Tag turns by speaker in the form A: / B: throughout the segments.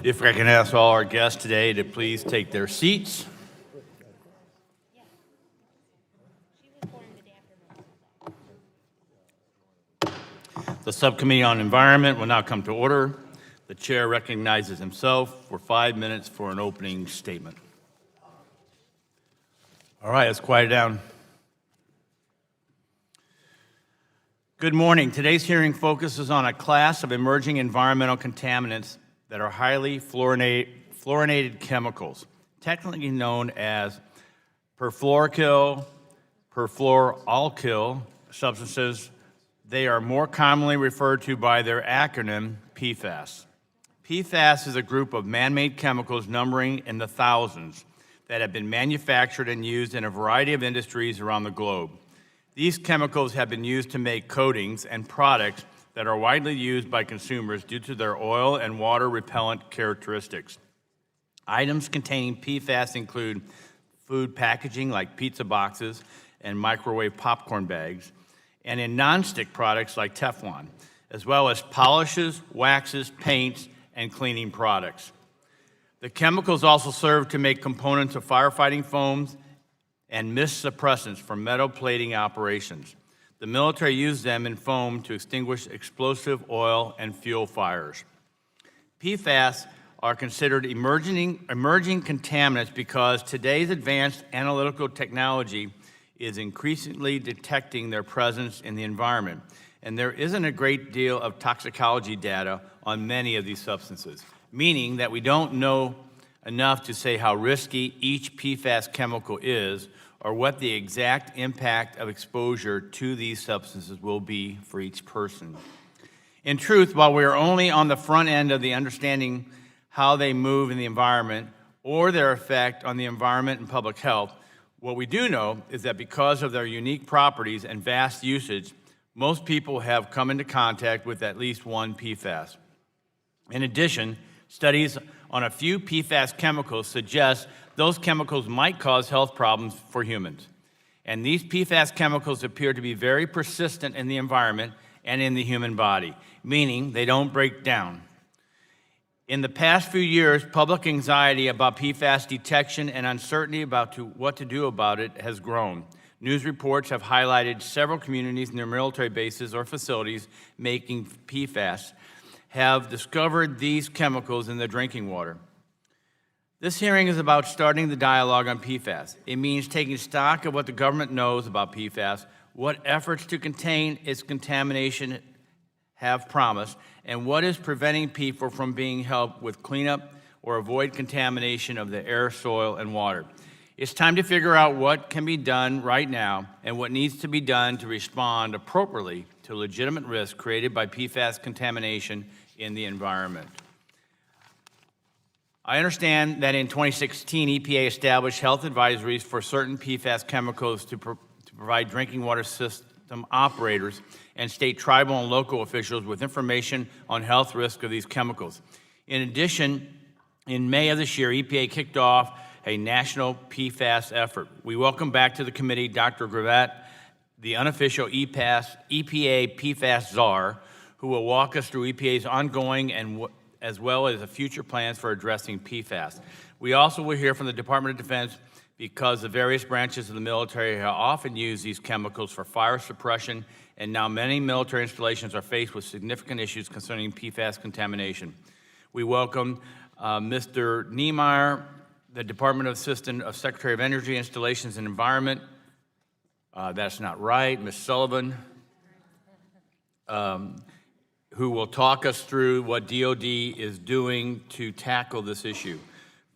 A: If I can ask all our guests today to please take their seats. The Subcommittee on Environment will now come to order. The chair recognizes himself for 5 minutes for an opening statement. All right, let's quiet down. Good morning. Today's hearing focuses on a class of emerging environmental contaminants that are highly fluorinated chemicals, technically known as perfluoralkyl substances. They are more commonly referred to by their acronym PFAS. PFAS is a group of man-made chemicals numbering in the thousands that have been manufactured and used in a variety of industries around the globe. These chemicals have been used to make coatings and products that are widely used by consumers due to their oil and water repellent characteristics. Items containing PFAS include food packaging like pizza boxes and microwave popcorn bags, and in nonstick products like Teflon, as well as polishes, waxes, paints, and cleaning products. The chemicals also serve to make components of firefighting foams and mist suppressants for metal plating operations. The military used them in foam to extinguish explosive oil and fuel fires. PFAS are considered emerging contaminants because today's advanced analytical technology is increasingly detecting their presence in the environment, and there isn't a great deal of toxicology data on many of these substances, meaning that we don't know enough to say how risky each PFAS chemical is or what the exact impact of exposure to these substances will be for each person. In truth, while we are only on the front end of the understanding how they move in the environment or their effect on the environment and public health, what we do know is that because of their unique properties and vast usage, most people have come into contact with at least one PFAS. In addition, studies on a few PFAS chemicals suggest those chemicals might cause health problems for humans. And these PFAS chemicals appear to be very persistent in the environment and in the human body, meaning they don't break down. In the past few years, public anxiety about PFAS detection and uncertainty about what to do about it has grown. News reports have highlighted several communities near military bases or facilities making PFAS have discovered these chemicals in their drinking water. This hearing is about starting the dialogue on PFAS. It means taking stock of what the government knows about PFAS, what efforts to contain its contamination have promised, and what is preventing people from being helped with cleanup or avoid contamination of the air, soil, and water. It's time to figure out what can be done right now and what needs to be done to respond appropriately to legitimate risks created by PFAS contamination in the environment. I understand that in 2016, EPA established health advisories for certain PFAS chemicals to provide drinking water system operators and state, tribal, and local officials with information on health risk of these chemicals. In addition, in May of this year, EPA kicked off a national PFAS effort. We welcome back to the committee Dr. Gravatt, the unofficial EPA PFAS czar, who will walk us through EPA's ongoing and as well as the future plans for addressing PFAS. We also will hear from the Department of Defense because the various branches of the military have often used these chemicals for fire suppression, and now many military installations are faced with significant issues concerning PFAS contamination. We welcome Mr. Niemeyer, the Department of Assistant of Secretary of Energy, Installations and Environment. That's not right. Ms. Sullivan, who will talk us through what DOD is doing to tackle this issue.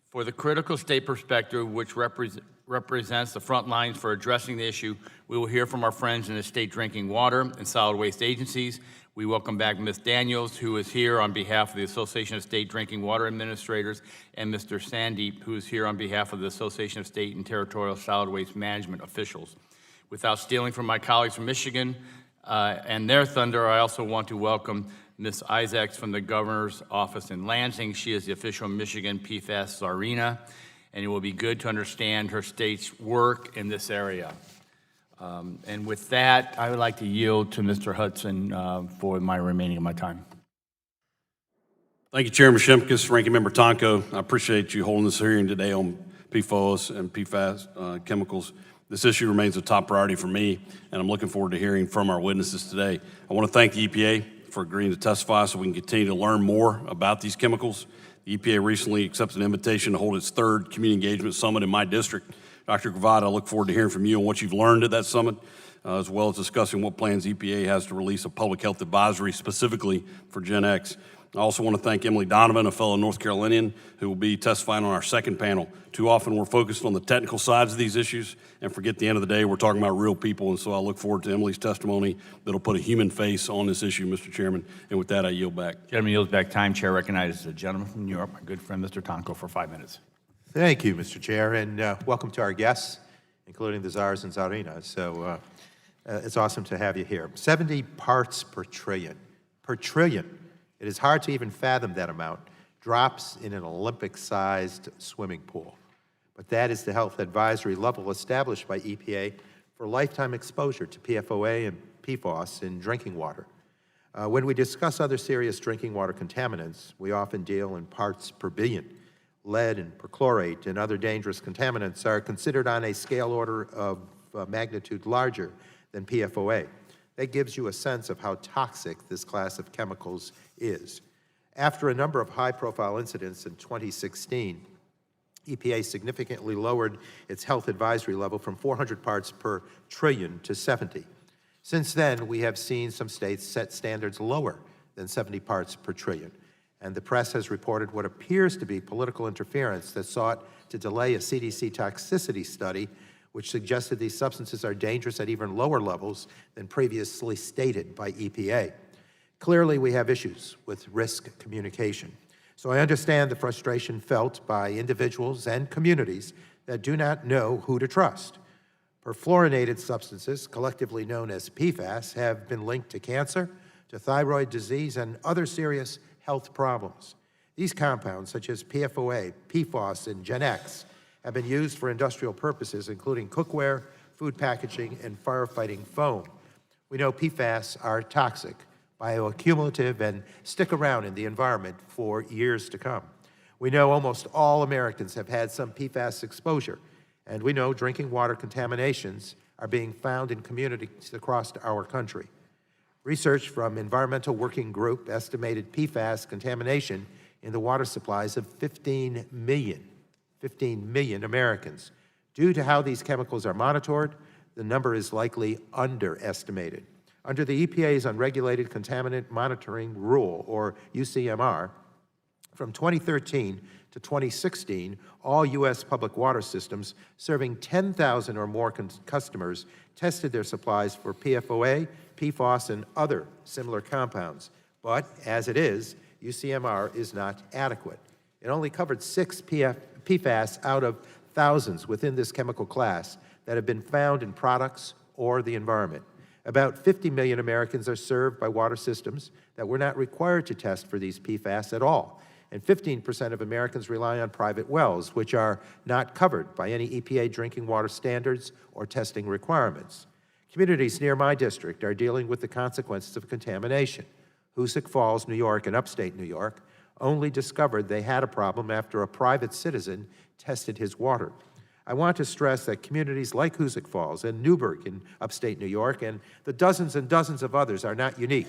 A: For the critical state perspective, which represents the front lines for addressing the issue, we will hear from our friends in the state drinking water and solid waste agencies. We welcome back Ms. Daniels, who is here on behalf of the Association of State Drinking Water Administrators, and Mr. Sandeep, who is here on behalf of the Association of State and Territorial Solid Waste Management officials. Without stealing from my colleagues from Michigan, and their thunder, I also want to welcome Ms. Isaacs from the Governor's Office in Lansing. She is the official Michigan PFAS czarina, and it will be good to understand her state's work in this area. And with that, I would like to yield to Mr. Hudson for my remaining of my time.
B: Thank you, Chairman Shimkus, Ranking Member Tonko. I appreciate you holding this hearing today on PFOS and PFAS chemicals. This issue remains a top priority for me, and I'm looking forward to hearing from our witnesses today. I want to thank the EPA for agreeing to testify so we can continue to learn more about these chemicals. The EPA recently accepted an invitation to hold its third Community Engagement Summit in my district. Dr. Gravatt, I look forward to hearing from you on what you've learned at that summit, as well as discussing what plans EPA has to release a public health advisory specifically for Gen X. I also want to thank Emily Donovan, a fellow North Carolinian, who will be testifying on our second panel. Too often we're focused on the technical sides of these issues and forget at the end of the day we're talking about real people, and so I look forward to Emily's testimony that'll put a human face on this issue, Mr. Chairman. And with that, I yield back.
A: Gentleman yields back time. Chair recognizes the gentleman from New York, my good friend, Mr. Tonko, for 5 minutes.
C: Thank you, Mr. Chair, and welcome to our guests, including the czars and czarinas. So it's awesome to have you here. 70 parts per trillion. Per trillion. It is hard to even fathom that amount. Drops in an Olympic-sized swimming pool. But that is the health advisory level established by EPA for lifetime exposure to PFOA and PFOS in drinking water. When we discuss other serious drinking water contaminants, we often deal in parts per billion. Lead and perchlorate and other dangerous contaminants are considered on a scale order of magnitude larger than PFOA. That gives you a sense of how toxic this class of chemicals is. After a number of high-profile incidents in 2016, EPA significantly lowered its health advisory level from 400 parts per trillion to 70. Since then, we have seen some states set standards lower than 70 parts per trillion, and the press has reported what appears to be political interference that sought to delay a CDC toxicity study which suggested these substances are dangerous at even lower levels than previously stated by EPA. Clearly, we have issues with risk communication. So I understand the frustration felt by individuals and communities that do not know who to trust. Perfluorinated substances, collectively known as PFAS, have been linked to cancer, to thyroid disease, and other serious health problems. These compounds, such as PFOA, PFOS, and Gen X, have been used for industrial purposes, including cookware, food packaging, and firefighting foam. We know PFAS are toxic, bioaccumulative, and stick around in the environment for years to come. We know almost all Americans have had some PFAS exposure, and we know drinking water contaminations are being found in communities across our country. Research from Environmental Working Group estimated PFAS contamination in the water supplies of 15 million Americans. Due to how these chemicals are monitored, the number is likely underestimated. Under the EPA's Unregulated Contaminant Monitoring Rule, or UCMR, from 2013 to 2016, all U.S. public water systems serving 10,000 or more customers tested their supplies for PFOA, PFOS, and other similar compounds. But as it is, UCMR is not adequate. It only covered 6 PFAS out of thousands within this chemical class that have been found in products or the environment. About 50 million Americans are served by water systems that were not required to test for these PFAS at all, and 15% of Americans rely on private wells, which are not covered by any EPA drinking water standards or testing requirements. Communities near my district are dealing with the consequences of contamination. Hoosick Falls, New York, and upstate New York only discovered they had a problem after a private citizen tested his water. I want to stress that communities like Hoosick Falls and Newburgh in upstate New York and the dozens and dozens of others are not unique,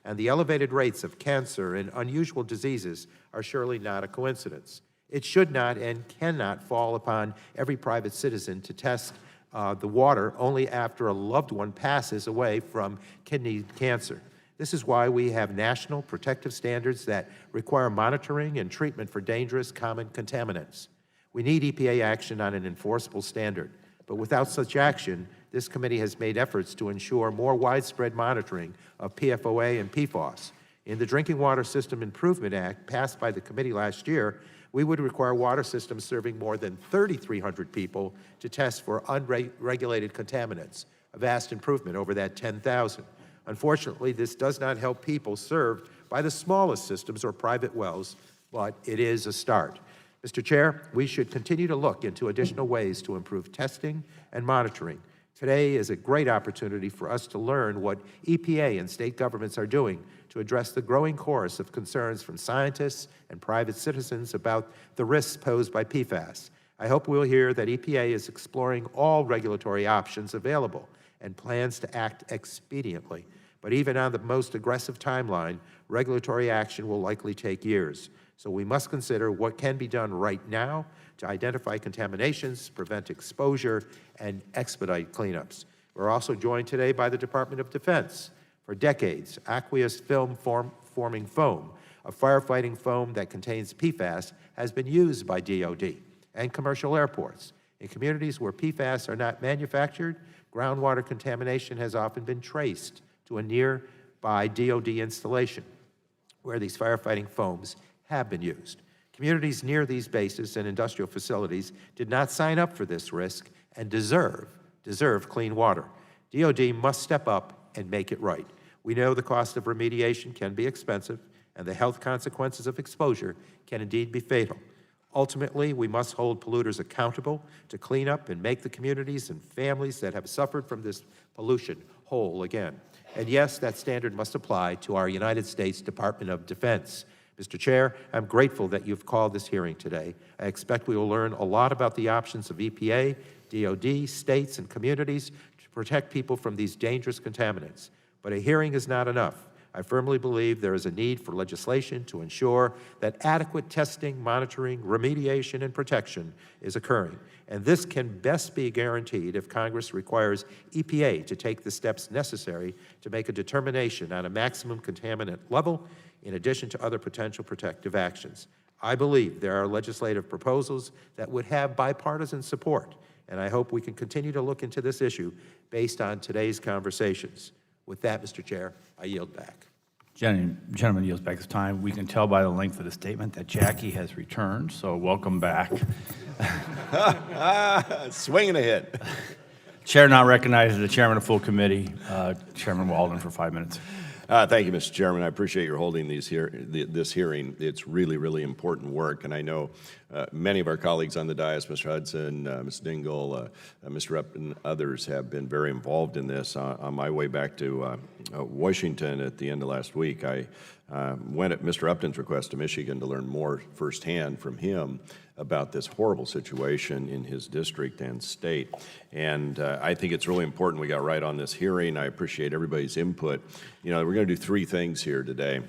C: and the elevated rates of cancer and unusual diseases are surely not a coincidence. It should not and cannot fall upon every private citizen to test the water only after a loved one passes away from kidney cancer. This is why we have national protective standards that require monitoring and treatment for dangerous common contaminants. We need EPA action on an enforceable standard, but without such action, this committee has made efforts to ensure more widespread monitoring of PFOA and PFOS. In the Drinking Water System Improvement Act passed by the committee last year, we would require water systems serving more than 3,300 people to test for unregulated contaminants, a vast improvement over that 10,000. Unfortunately, this does not help people served by the smallest systems or private wells, but it is a start. Mr. Chair, we should continue to look into additional ways to improve testing and monitoring Today is a great opportunity for us to learn what EPA and state governments are doing to address the growing chorus of concerns from scientists and private citizens about the risks posed by PFAS. I hope we'll hear that EPA is exploring all regulatory options available and plans to act expediently. But even on the most aggressive timeline, regulatory action will likely take years. So we must consider what can be done right now to identify contaminations, prevent exposure, and expedite cleanups. We're also joined today by the Department of Defense. For decades, Aqueous film-forming foam, a firefighting foam that contains PFAS, has been used by DoD and commercial airports. In communities where PFAS are not manufactured, groundwater contamination has often been traced to a nearby DoD installation where these firefighting foams have been used. Communities near these bases and industrial facilities did not sign up for this risk and deserve clean water. DoD must step up and make it right. We know the cost of remediation can be expensive, and the health consequences of exposure can indeed be fatal. Ultimately, we must hold polluters accountable to clean up and make the communities and families that have suffered from this pollution whole again. And yes, that standard must apply to our United States Department of Defense. Mr. Chair, I'm grateful that you've called this hearing today. I expect we will learn a lot about the options of EPA, DoD, states, and communities to protect people from these dangerous contaminants. But a hearing is not enough. I firmly believe there is a need for legislation to ensure that adequate testing, monitoring, remediation, and protection is occurring. And this can best be guaranteed if Congress requires EPA to take the steps necessary to make a determination on a maximum contaminant level in addition to other potential protective actions. I believe there are legislative proposals that would have bipartisan support, and I hope we can continue to look into this issue based on today's conversations. With that, Mr. Chair, I yield back.
A: Gentleman yields back his time. We can tell by the length of the statement that Jackie has returned, so welcome back.
D: Swinging ahead.
A: Chair now recognizes the chairman of full committee, Chairman Walden, for 5 minutes.
D: Thank you, Mr. Chairman. I appreciate your holding this hearing. It's really, really important work, and I know many of our colleagues on the dais, Mr. Hudson, Ms. Dingle, Mr. Upton, others have been very involved in this. On my way back to Washington at the end of last week, I went at Mr. Upton's request to Michigan to learn more firsthand from him about this horrible situation in his district and state. And I think it's really important we got right on this hearing. I appreciate everybody's input. You know, we're going to do three things here today.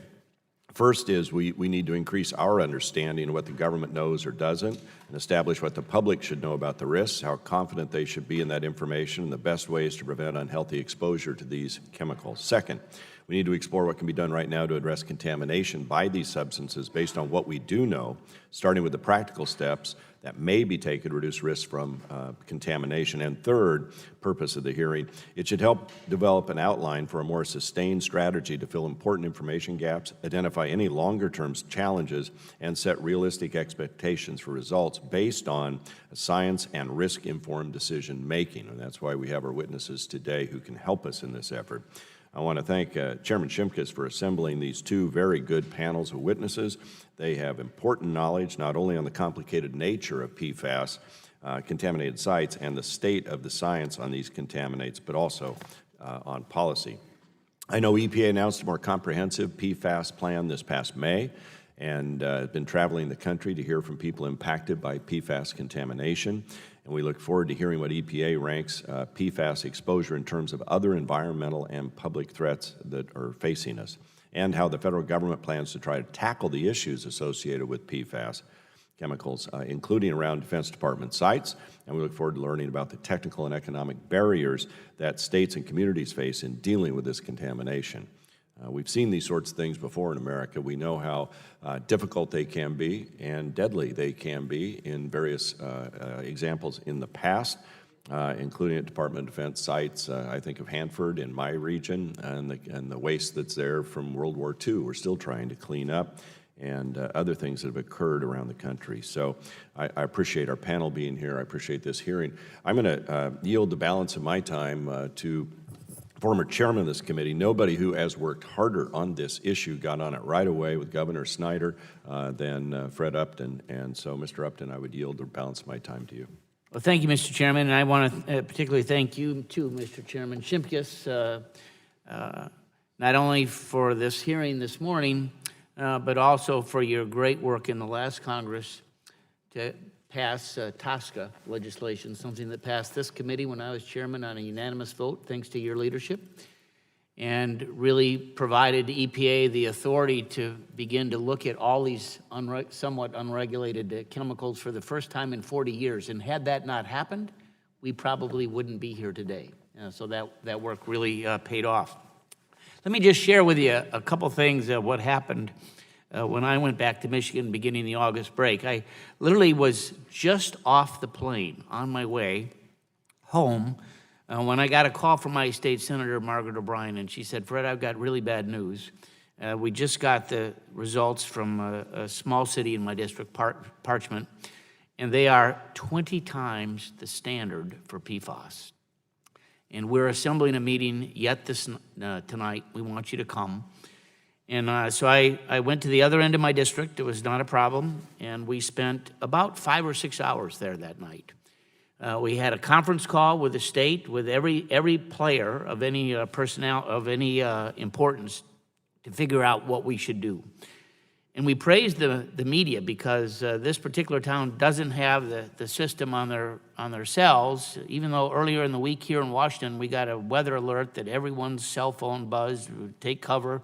D: First is we need to increase our understanding of what the government knows or doesn't and establish what the public should know about the risks, how confident they should be in that information, and the best ways to prevent unhealthy exposure to these chemicals. Second, we need to explore what can be done right now to address contamination by these substances based on what we do know, starting with the practical steps that may be taken to reduce risks from contamination. And third purpose of the hearing, it should help develop an outline for a more sustained strategy to fill important information gaps, identify any longer-term challenges, and set realistic expectations for results based on science and risk-informed decision-making. And that's why we have our witnesses today who can help us in this effort. I want to thank Chairman Shimkus for assembling these two very good panels of witnesses. They have important knowledge not only on the complicated nature of PFAS, contaminated sites, and the state of the science on these contaminants, but also on policy. I know EPA announced a more comprehensive PFAS plan this past May, and been traveling the country to hear from people impacted by PFAS contamination. And we look forward to hearing what EPA ranks PFAS exposure in terms of other environmental and public threats that are facing us, and how the federal government plans to try to tackle the issues associated with PFAS chemicals, including around Defense Department sites. And we look forward to learning about the technical and economic barriers that states and communities face in dealing with this contamination. We've seen these sorts of things before in America. We know how difficult they can be and deadly they can be in various examples in the past, including at Department of Defense sites. I think of Hanford in my region and the waste that's there from World War II. We're still trying to clean up, and other things that have occurred around the country. So I appreciate our panel being here. I appreciate this hearing. I'm going to yield the balance of my time to former chairman of this committee, nobody who has worked harder on this issue, got on it right away with Governor Snyder than Fred Upton. And so, Mr. Upton, I would yield the balance of my time to you.
E: Well, thank you, Mr. Chairman, and I want to particularly thank you, too, Mr. Chairman Shimkus, not only for this hearing this morning, but also for your great work in the last Congress to pass Tosca legislation, something that passed this committee when I was chairman on a unanimous vote, thanks to your leadership, and really provided EPA the authority to begin to look at all these somewhat unregulated chemicals for the first time in 40 years. And had that not happened, we probably wouldn't be here today. So that work really paid off. Let me just share with you a couple things of what happened when I went back to Michigan beginning the August break. I literally was just off the plane on my way home when I got a call from my state senator, Margaret O'Brien, and she said, Fred, I've got really bad news. We just got the results from a small city in my district, Parchment, and they are 20 times the standard for PFAS. And we're assembling a meeting yet tonight. We want you to come. And so I went to the other end of my district. It was not a problem, and we spent about 5 or 6 hours there that night. We had a conference call with the state, with every player of any personnel of any importance to figure out what we should do. And we praised the media because this particular town doesn't have the system on their cells, even though earlier in the week here in Washington, we got a weather alert that everyone's cell phone buzzed, take cover,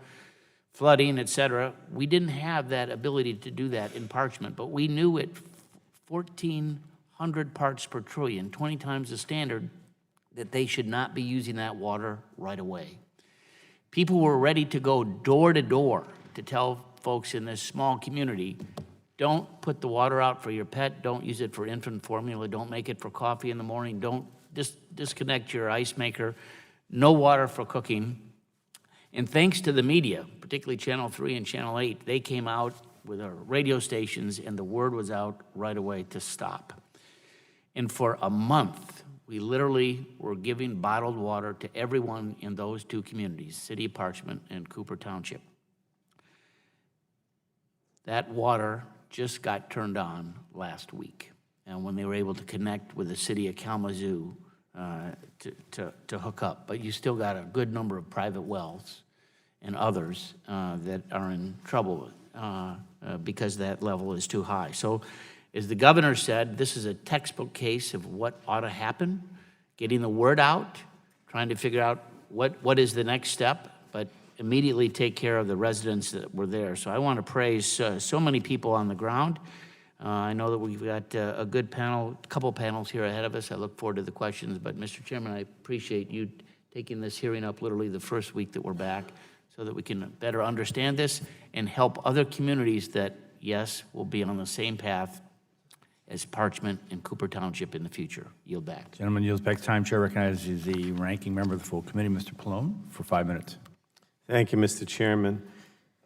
E: flooding, et cetera. We didn't have that ability to do that in Parchment, but we knew at 1,400 parts per trillion, 20 times the standard, that they should not be using that water right away. People were ready to go door to door to tell folks in this small community, don't put the water out for your pet, don't use it for infant formula, don't make it for coffee in the morning, don't disconnect your ice maker, no water for cooking. And thanks to the media, particularly Channel 3 and Channel 8, they came out with our radio stations and the word was out right away to stop. And for a month, we literally were giving bottled water to everyone in those two communities, City of Parchment and Cooper Township. That water just got turned on last week, and when they were able to connect with the city of Kalamazoo to hook up. But you still got a good number of private wells and others that are in trouble because that level is too high. So as the governor said, this is a textbook case of what ought to happen, getting the word out, trying to figure out what is the next step, but immediately take care of the residents that were there. So I want to praise so many people on the ground. I know that we've got a good panel, a couple panels here ahead of us. I look forward to the questions. But Mr. Chairman, I appreciate you taking this hearing up literally the first week that we're back so that we can better understand this and help other communities that, yes, will be on the same path as Parchment and Cooper Township in the future. Yield back.
A: Gentleman yields back time. Chair recognizes the ranking member of the full committee, Mr. Pallone, for 5 minutes.
F: Thank you, Mr. Chairman.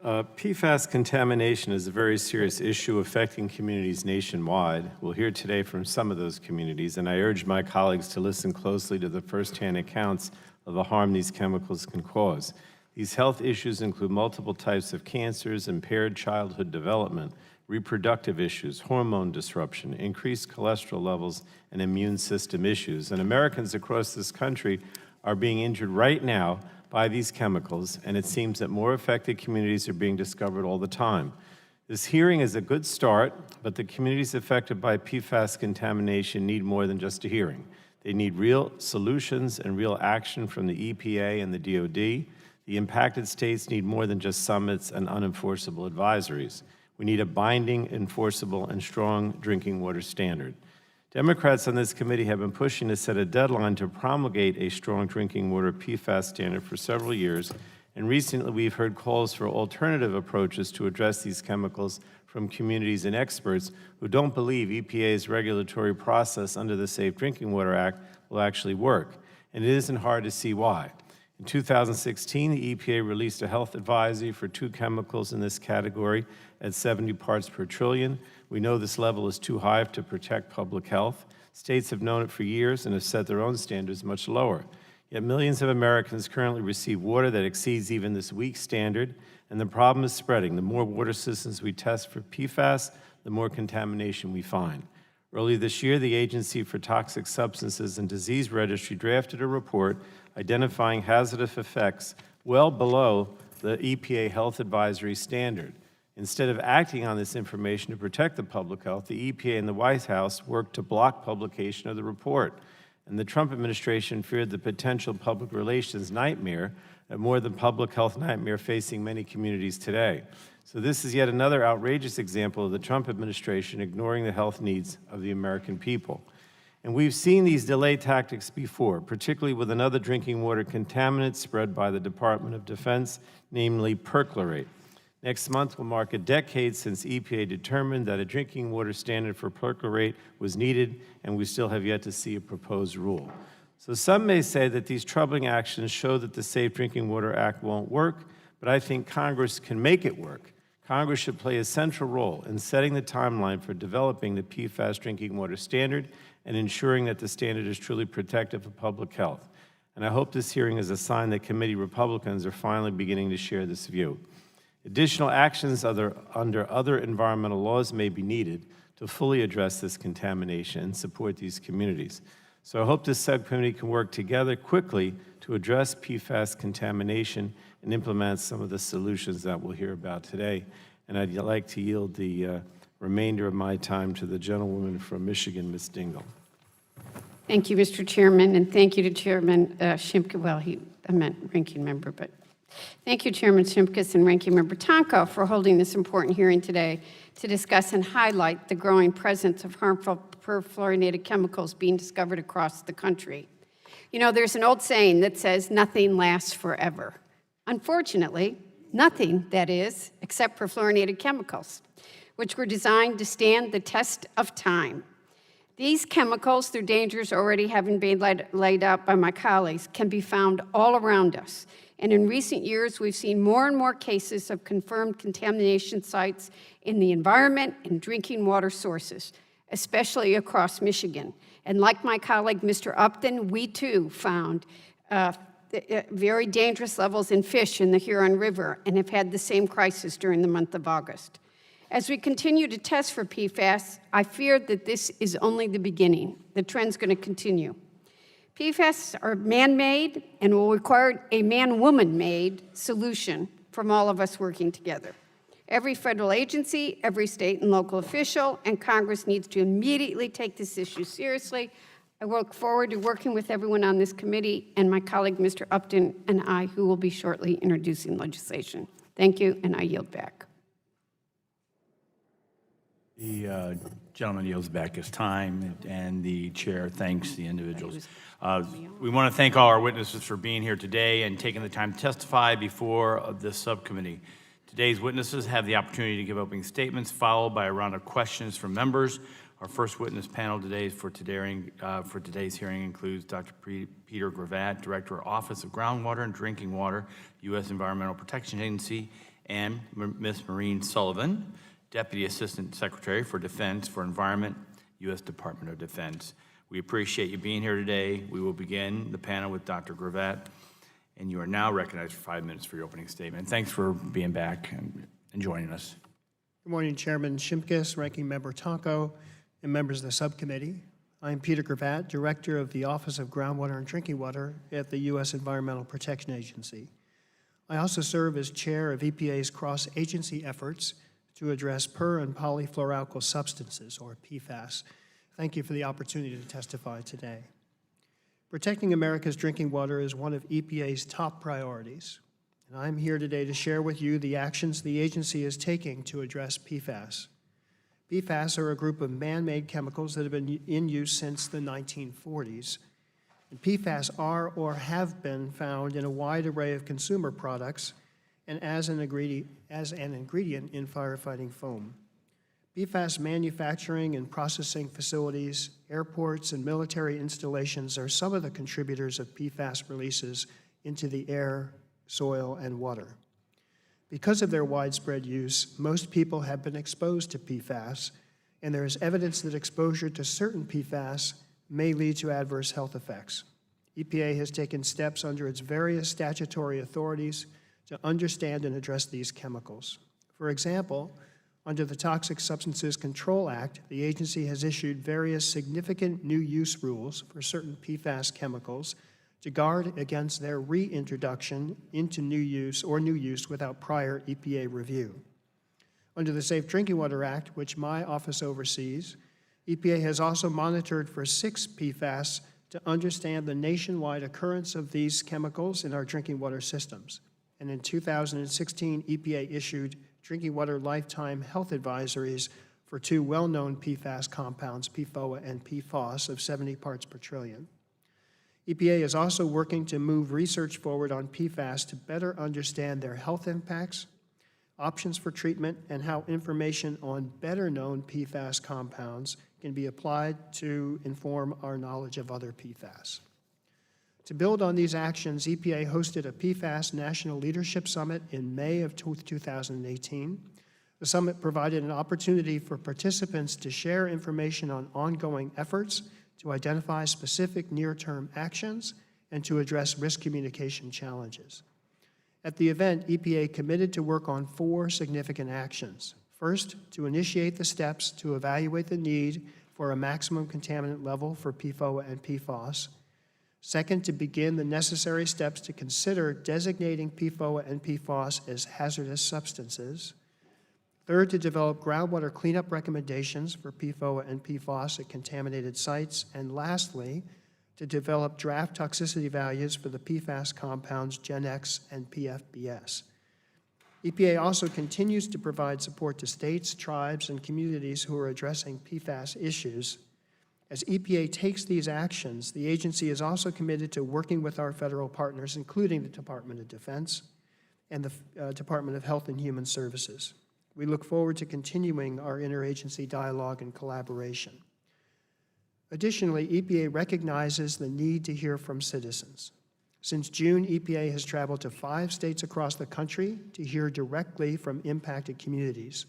F: PFAS contamination is a very serious issue affecting communities nationwide. We'll hear today from some of those communities, and I urge my colleagues to listen closely to the firsthand accounts of the harm these chemicals can cause. These health issues include multiple types of cancers, impaired childhood development, reproductive issues, hormone disruption, increased cholesterol levels, and immune system issues. And Americans across this country are being injured right now by these chemicals, and it seems that more affected communities are being discovered all the time. This hearing is a good start, but the communities affected by PFAS contamination need more than just a hearing. They need real solutions and real action from the EPA and the DOD. The impacted states need more than just summits and unenforceable advisories. We need a binding, enforceable, and strong drinking water standard. Democrats on this committee have been pushing to set a deadline to promulgate a strong drinking water PFAS standard for several years, and recently we've heard calls for alternative approaches to address these chemicals from communities and experts who don't believe EPA's regulatory process under the Safe Drinking Water Act will actually work, and it isn't hard to see why. In 2016, the EPA released a health advisory for 2 chemicals in this category at 70 parts per trillion. We know this level is too high to protect public health. States have known it for years and have set their own standards much lower. Yet millions of Americans currently receive water that exceeds even this weak standard, and the problem is spreading. The more water systems we test for PFAS, the more contamination we find. Early this year, the Agency for Toxic Substances and Disease Registry drafted a report identifying hazardous effects well below the EPA health advisory standard. Instead of acting on this information to protect the public health, the EPA and the White House worked to block publication of the report. And the Trump administration feared the potential public relations nightmare, more than public health nightmare facing many communities today. So this is yet another outrageous example of the Trump administration ignoring the health needs of the American people. And we've seen these delay tactics before, particularly with another drinking water contaminant spread by the Department of Defense, namely perchlorate. Next month will mark a decade since EPA determined that a drinking water standard for perchlorate was needed, and we still have yet to see a proposed rule. So some may say that these troubling actions show that the Safe Drinking Water Act won't work, but I think Congress can make it work. Congress should play a central role in setting the timeline for developing the PFAS drinking water standard and ensuring that the standard is truly protective of public health. And I hope this hearing is a sign that committee Republicans are finally beginning to share this view. Additional actions under other environmental laws may be needed to fully address this contamination and support these communities. So I hope this subcommittee can work together quickly to address PFAS contamination and implement some of the solutions that we'll hear about today. And I'd like to yield the remainder of my time to the gentlewoman from Michigan, Ms. Dingell.
G: Thank you, Mr. Chairman, and thank you to Chairman Shimkus. Well, I meant ranking member, but thank you, Chairman Shimkus and Ranking Member Tonko, for holding this important hearing today to discuss and highlight the growing presence of harmful perfluorinated chemicals being discovered across the country. You know, there's an old saying that says nothing lasts forever. Unfortunately, nothing, that is, except perfluorinated chemicals, which were designed to stand the test of time. These chemicals, through dangers already having been laid out by my colleagues, can be found all around us. And in recent years, we've seen more and more cases of confirmed contamination sites in the environment and drinking water sources, especially across Michigan. And like my colleague, Mr. Upton, we too found very dangerous levels in fish in the Huron River and have had the same crisis during the month of August. As we continue to test for PFAS, I fear that this is only the beginning. The trend's going to continue. PFAS are man-made and will require a man-woman-made solution from all of us working together. Every federal agency, every state and local official, and Congress needs to immediately take this issue seriously. I look forward to working with everyone on this committee and my colleague, Mr. Upton, and I, who will be shortly introducing legislation. Thank you, and I yield back.
A: The gentleman yields back his time, and the chair thanks the individuals. We want to thank all our witnesses for being here today and taking the time to testify before this subcommittee. Today's witnesses have the opportunity to give opening statements, followed by a round of questions from members. Our first witness panel today for today's hearing includes Dr. Peter Gravatt, Director, Office of Groundwater and Drinking Water, U.S. Environmental Protection Agency, and Ms. Maureen Sullivan, Deputy Assistant Secretary for Defense for Environment, U.S. Department of Defense. We appreciate you being here today. We will begin the panel with Dr. Gravatt, and you are now recognized for 5 minutes for your opening statement. Thanks for being back and joining us.
H: Good morning, Chairman Shimkus, Ranking Member Tonko, and members of the subcommittee. I'm Peter Gravatt, Director of the Office of Groundwater and Drinking Water at the U.S. Environmental Protection Agency. I also serve as Chair of EPA's cross-agency efforts to address per- and polyfluoroalkyl substances, or PFAS. Thank you for the opportunity to testify today. Protecting America's drinking water is one of EPA's top priorities, and I'm here today to share with you the actions the agency is taking to address PFAS. PFAS are a group of man-made chemicals that have been in use since the 1940s. And PFAS are or have been found in a wide array of consumer products and as an ingredient in firefighting foam. PFAS manufacturing and processing facilities, airports, and military installations are some of the contributors of PFAS releases into the air, soil, and water. Because of their widespread use, most people have been exposed to PFAS, and there is evidence that exposure to certain PFAS may lead to adverse health effects. EPA has taken steps under its various statutory authorities to understand and address these chemicals. For example, Under the Toxic Substances Control Act, the agency has issued various significant new use rules for certain PFAS chemicals to guard against their reintroduction into new use without prior EPA review. Under the Safe Drinking Water Act, which my office oversees, EPA has also monitored for 6 PFAS to understand the nationwide occurrence of these chemicals in our drinking water systems. And in 2016, EPA issued drinking water lifetime health advisories for 2 well-known PFAS compounds, Pfoa and Pfoss, of 70 parts per trillion. EPA is also working to move research forward on PFAS to better understand their health impacts, options for treatment, and how information on better-known PFAS compounds can be applied to inform our knowledge of other PFAS. To build on these actions, EPA hosted a PFAS National Leadership Summit in May of 2018. The summit provided an opportunity for participants to share information on ongoing efforts to identify specific near-term actions and to address risk communication challenges. At the event, EPA committed to work on 4 significant actions. First, to initiate the steps to evaluate the need for a maximum contaminant level for Pfoa and Pfoss. Second, to begin the necessary steps to consider designating Pfoa and Pfoss as hazardous substances. Third, to develop groundwater cleanup recommendations for Pfoa and Pfoss at contaminated sites. And lastly, to develop draft toxicity values for the PFAS compounds GenX and PFBS. EPA also continues to provide support to states, tribes, and communities who are addressing PFAS issues. As EPA takes these actions, the agency is also committed to working with our federal partners, including the Department of Defense and the Department of Health and Human Services. We look forward to continuing our interagency dialogue and collaboration. Additionally, EPA recognizes the need to hear from citizens. Since June, EPA has traveled to 5 states across the country to hear directly from impacted communities.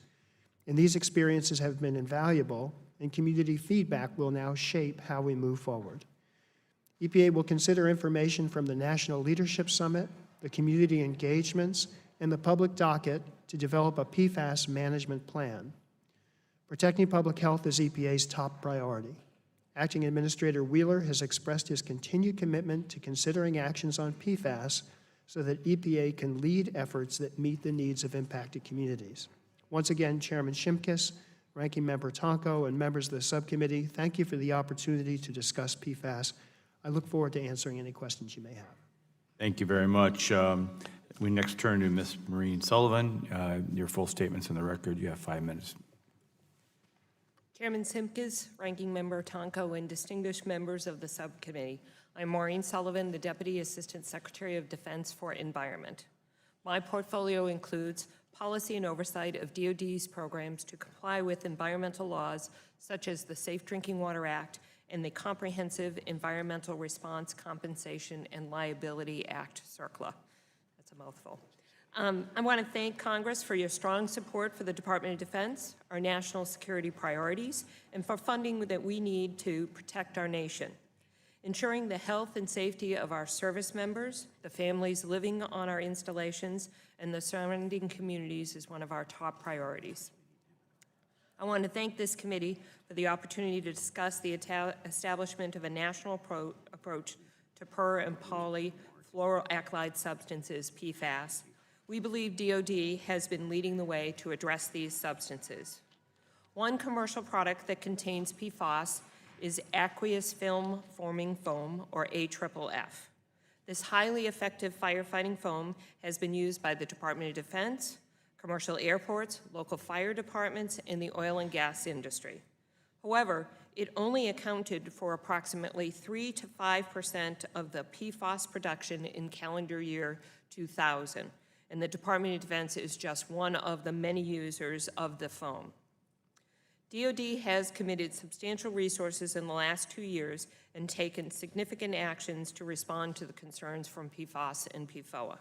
H: And these experiences have been invaluable, and community feedback will now shape how we move forward. EPA will consider information from the National Leadership Summit, the community engagements, and the public docket to develop a PFAS management plan. Protecting public health is EPA's top priority. Acting Administrator Wheeler has expressed his continued commitment to considering actions on PFAS so that EPA can lead efforts that meet the needs of impacted communities. Once again, Chairman Shimkus, Ranking Member Tonko, and members of the subcommittee, thank you for the opportunity to discuss PFAS. I look forward to answering any questions you may have.
A: Thank you very much. We next turn to Ms. Maureen Sullivan. Your full statement's in the record. You have 5 minutes.
I: Chairman Simkes, Ranking Member Tonko, and distinguished members of the subcommittee, I'm Maureen Sullivan, the Deputy Assistant Secretary of Defense for Environment. My portfolio includes policy and oversight of DoD's programs to comply with environmental laws such as the Safe Drinking Water Act and the Comprehensive Environmental Response Compensation and Liability Act, Cercla. That's a mouthful. I want to thank Congress for your strong support for the Department of Defense, our national security priorities, and for funding that we need to protect our nation. Ensuring the health and safety of our service members, the families living on our installations, and the surrounding communities is one of our top priorities. I want to thank this committee for the opportunity to discuss the establishment of a national approach to per- and polyfluoroalkyl substances, PFAS. We believe DoD has been leading the way to address these substances. One commercial product that contains PFAS is Aqueous Film Forming Foam, or AFFF. This highly effective firefighting foam has been used by the Department of Defense, commercial airports, local fire departments, and the oil and gas industry. However, it only accounted for approximately 3 to 5% of the PFAS production in calendar year 2000, and the Department of Defense is just one of the many users of the foam. DoD has committed substantial resources in the last 2 years and taken significant actions to respond to the concerns from PFAS and Pfoa.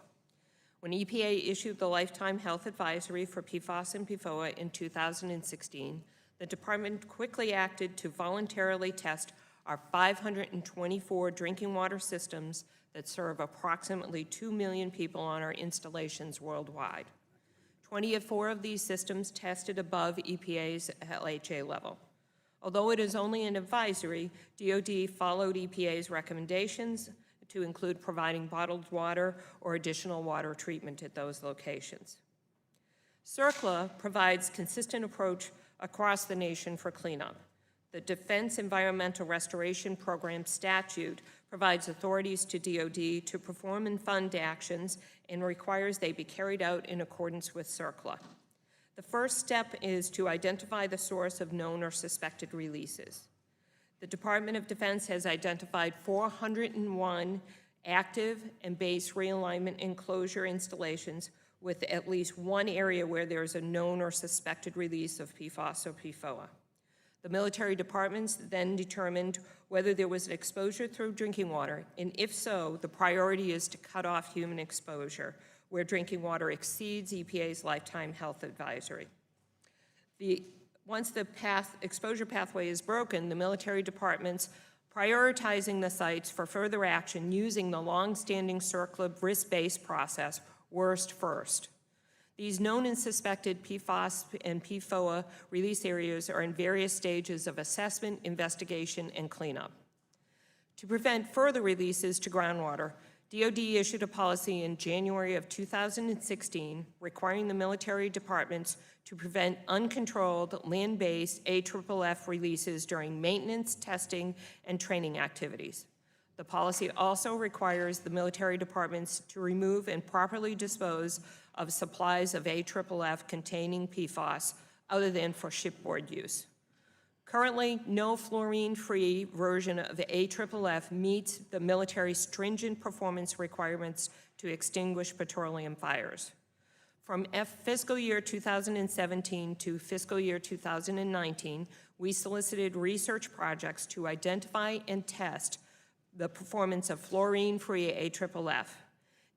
I: When EPA issued the Lifetime Health Advisory for PFAS and Pfoa in 2016, the department quickly acted to voluntarily test our 524 drinking water systems that serve approximately 2 million people on our installations worldwide. 24 of these systems tested above EPA's LHA level. Although it is only an advisory, DOD followed EPA's recommendations to include providing bottled water or additional water treatment at those locations. Cercla provides consistent approach across the nation for cleanup. The Defense Environmental Restoration Program statute provides authorities to DOD to perform and fund actions and requires they be carried out in accordance with Cercla. The first step is to identify the source of known or suspected releases. The Department of Defense has identified 401 active and base realignment enclosure installations with at least one area where there is a known or suspected release of PFOS or Pfoa. The military departments then determined whether there was an exposure through drinking water, and if so, the priority is to cut off human exposure where drinking water exceeds EPA's lifetime health advisory. Once the exposure pathway is broken, the military departments prioritizing the sites for further action using the long-standing Cercla risk-based process, worst first. These known and suspected PFOS and Pfoa release areas are in various stages of assessment, investigation, and cleanup. To prevent further releases to groundwater, DOD issued a policy in January of 2016 requiring the military departments to prevent uncontrolled land-based AFFF releases during maintenance, testing, and training activities. The policy also requires the military departments to remove and properly dispose of supplies of AFFF containing PFOS other than for shipboard use. Currently, no fluorine-free version of AFFF meets the military's stringent performance requirements to extinguish petroleum fires. From fiscal year 2017 to fiscal year 2019, we solicited research projects to identify and test the performance of fluorine-free AFFF.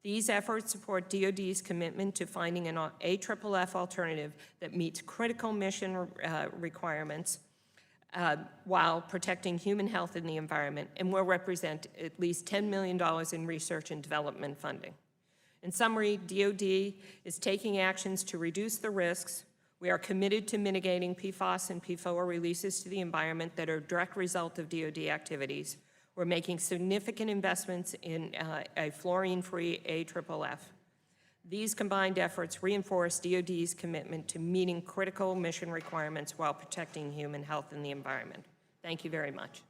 I: These efforts support DOD's commitment to finding an AFFF alternative that meets critical mission requirements while protecting human health and the environment, and will represent at least $10 million in research and development funding. In summary, DOD is taking actions to reduce the risks. We are committed to mitigating PFOS and Pfoa releases to the environment that are a direct result of DOD activities. We're making significant investments in a fluorine-free AFFF. These combined efforts reinforce DOD's commitment to meeting critical mission requirements while protecting human health and the environment. Thank you very much.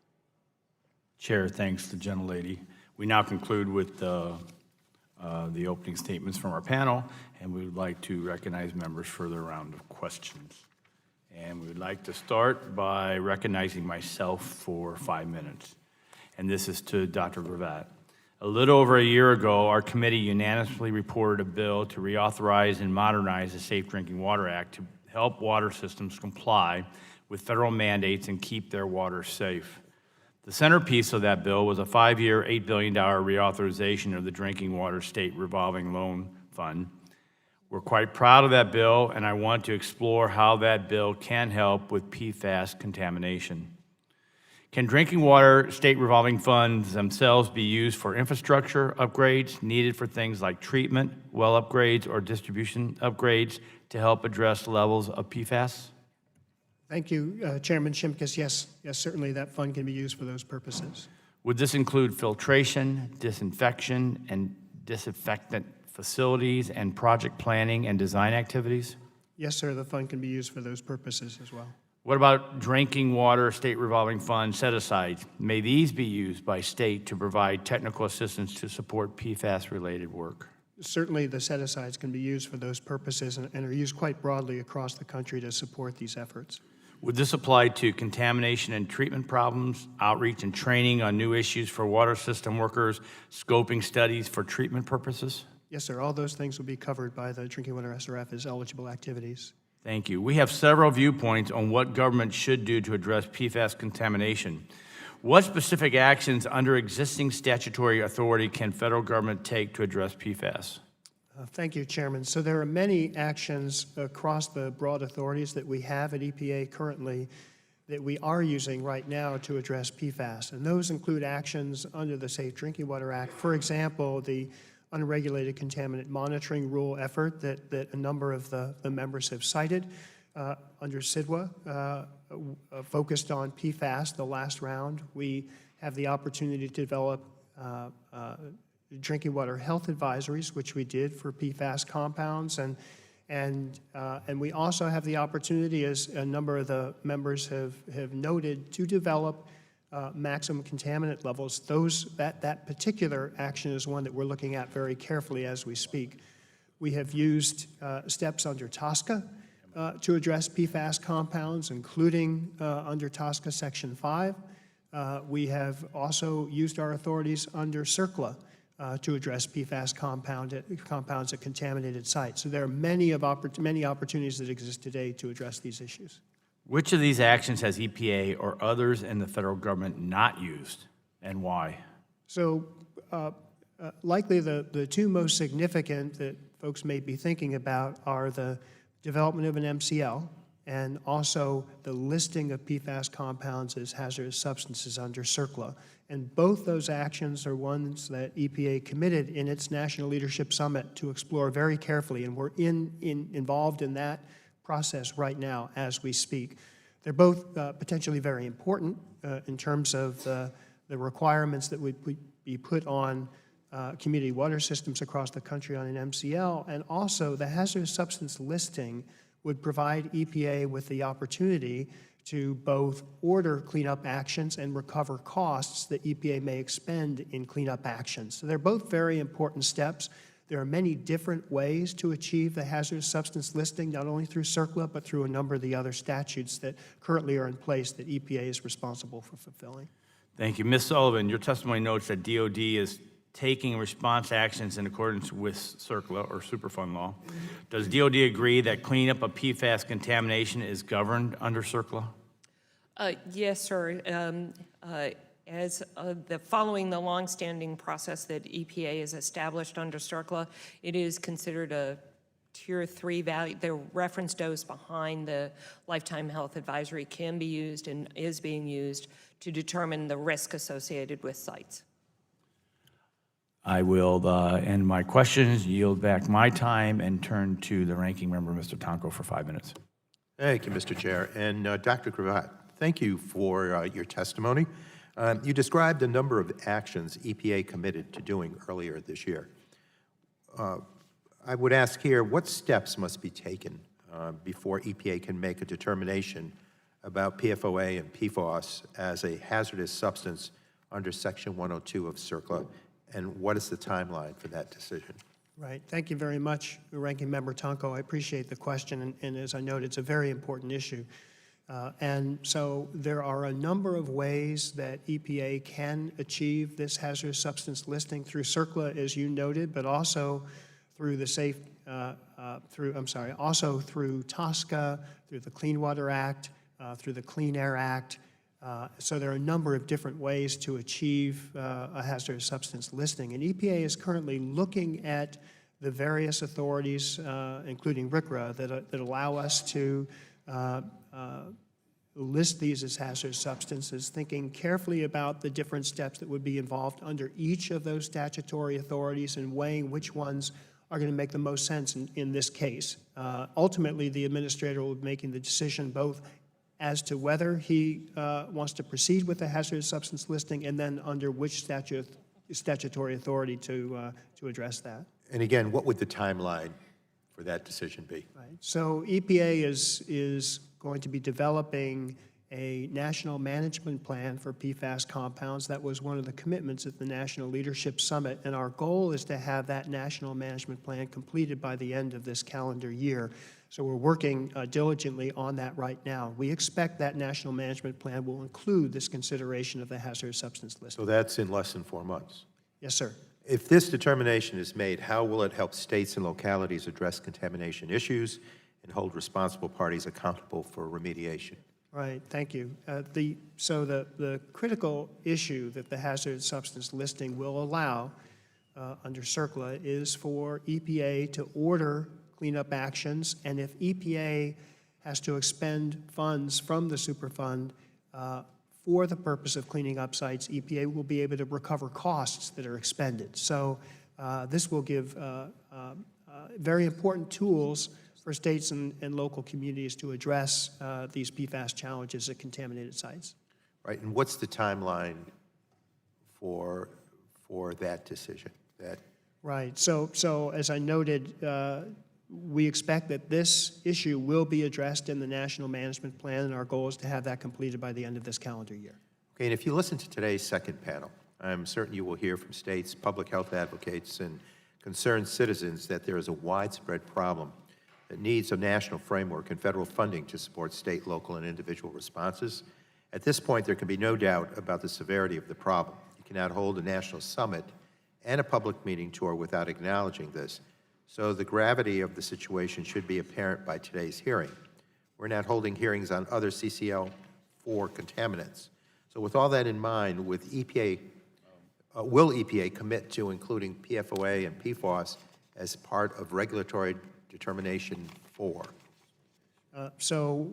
A: Chair, thanks to the gentlelady. We now conclude with the opening statements from our panel, and we would like to recognize members for their round of questions. And we would like to start by recognizing myself for 5 minutes. And this is to Dr. Gravatt. A little over a year ago, our committee unanimously reported a bill to reauthorize and modernize the Safe Drinking Water Act to help water systems comply with federal mandates and keep their water safe. The centerpiece of that bill was a 5-year, $8 billion reauthorization of the Drinking Water State Revolving Loan Fund. We're quite proud of that bill, and I want to explore how that bill can help with PFAS contamination. Can drinking water state revolving funds themselves be used for infrastructure upgrades needed for things like treatment, well upgrades, or distribution upgrades to help address levels of PFAS?
H: Thank you, Chairman Shimkus. Yes, certainly that fund can be used for those purposes.
A: Would this include filtration, disinfection, and disinfectant facilities and project planning and design activities?
H: Yes, sir, the fund can be used for those purposes as well.
A: What about drinking water state revolving fund set-asides? May these be used by state to provide technical assistance to support PFAS-related work?
H: Certainly the set-asides can be used for those purposes and are used quite broadly across the country to support these efforts.
A: Would this apply to contamination and treatment problems, outreach and training on new issues for water system workers, scoping studies for treatment purposes?
H: Yes, sir, all those things will be covered by the Drinking Water SRF as eligible activities.
A: Thank you. We have several viewpoints on what government should do to address PFAS contamination. What specific actions under existing statutory authority can federal government take to address PFAS?
H: Thank you, Chairman. So there are many actions across the broad authorities that we have at EPA currently that we are using right now to address PFAS. And those include actions under the Safe Drinking Water Act. For example, the unregulated contaminant monitoring rule effort that a number of the members have cited under CIDWA, focused on PFAS, the last round. We have the opportunity to develop drinking water health advisories, which we did for PFAS compounds, and we also have the opportunity, as a number of the members have noted, to develop maximum contaminant levels. That particular action is one that we're looking at very carefully as we speak. We have used steps under Tosca to address PFAS compounds, including under Tosca Section 5. We have also used our authorities under Cercla to address PFAS compounds at contaminated sites. So there are many opportunities that exist today to address these issues.
A: Which of these actions has EPA or others in the federal government not used, and why?
H: So likely the two most significant that folks may be thinking about are the development of an MCL and also the listing of PFAS compounds as hazardous substances under Cercla. And both those actions are ones that EPA committed in its National Leadership Summit to explore very carefully, and we're involved in that process right now as we speak. They're both potentially very important in terms of the requirements that would be put on community water systems across the country on an MCL, and also the hazardous substance listing would provide EPA with the opportunity to both order cleanup actions and recover costs that EPA may expend in cleanup actions. So they're both very important steps. There are many different ways to achieve the hazardous substance listing, not only through Cercla, but through a number of the other statutes that currently are in place that EPA is responsible for fulfilling.
A: Thank you. Ms. Sullivan, your testimony notes that DOD is taking response actions in accordance with Cercla or Superfund law. Does DOD agree that cleanup of PFAS contamination is governed under Cercla?
I: Yes, sir. Following the longstanding process that EPA has established under Cercla, it is considered a Tier 3 value. The reference dose behind the lifetime health advisory can be used and is being used to determine the risk associated with sites.
A: I will end my questions, yield back my time, and turn to the ranking member, Mr. Tonko, for 5 minutes.
C: Thank you, Mr. Chair. And Dr. Cravat, thank you for your testimony. You described a number of actions EPA committed to doing earlier this year. I would ask here, what steps must be taken before EPA can make a determination about PFOA and PFOS as a hazardous substance under Section 102 of Cercla, and what is the timeline for that decision?
H: Right. Thank you very much, Ranking Member Tonko. I appreciate the question, and as I noted, it's a very important issue. And so there are a number of ways that EPA can achieve this hazardous substance listing through Cercla, as you noted, but also through the also through Tosca, through the Clean Water Act, through the Clean Air Act. So there are a number of different ways to achieve a hazardous substance listing. And EPA is currently looking at the various authorities, including RCRA, that allow us to list these as hazardous substances, thinking carefully about the different steps that would be involved under each of those statutory authorities and weighing which ones are going to make the most sense in this case. Ultimately, the administrator will be making the decision both as to whether he wants to proceed with the hazardous substance listing and then under which statutory authority to address that.
C: And again, what would the timeline for that decision be?
H: Right. So EPA is going to be developing a national management plan for PFAS compounds. That was one of the commitments at the National Leadership Summit, and our goal is to have that national management plan completed by the end of this calendar year. So we're working diligently on that right now. We expect that national management plan will include this consideration of the hazardous substance list.
C: So that's in less than 4 months.
H: Yes, sir.
C: If this determination is made, how will it help states and localities address contamination issues and hold responsible parties accountable for remediation?
H: Right, thank you. So the critical issue that the hazardous substance listing will allow under Cercla is for EPA to order cleanup actions, and if EPA has to expend funds from the Superfund for the purpose of cleaning up sites, EPA will be able to recover costs that are expended. So This will give very important tools for states and local communities to address these PFAS challenges at contaminated sites.
C: Right, and what's the timeline for that decision?
H: Right. So as I noted, we expect that this issue will be addressed in the National Management Plan, and our goal is to have that completed by the end of this calendar year.
C: Okay, and if you listen to today's second panel, I'm certain you will hear from states, public health advocates, and concerned citizens that there is a widespread problem that needs a national framework and federal funding to support state, local, and individual responses. At this point, there can be no doubt about the severity of the problem. You cannot hold a national summit and a public meeting tour without acknowledging this. So the gravity of the situation should be apparent by today's hearing. We're not holding hearings on other CCL4 contaminants. So with all that in mind, will EPA commit to including PFOA and PFOS as part of regulatory determination 4?
H: So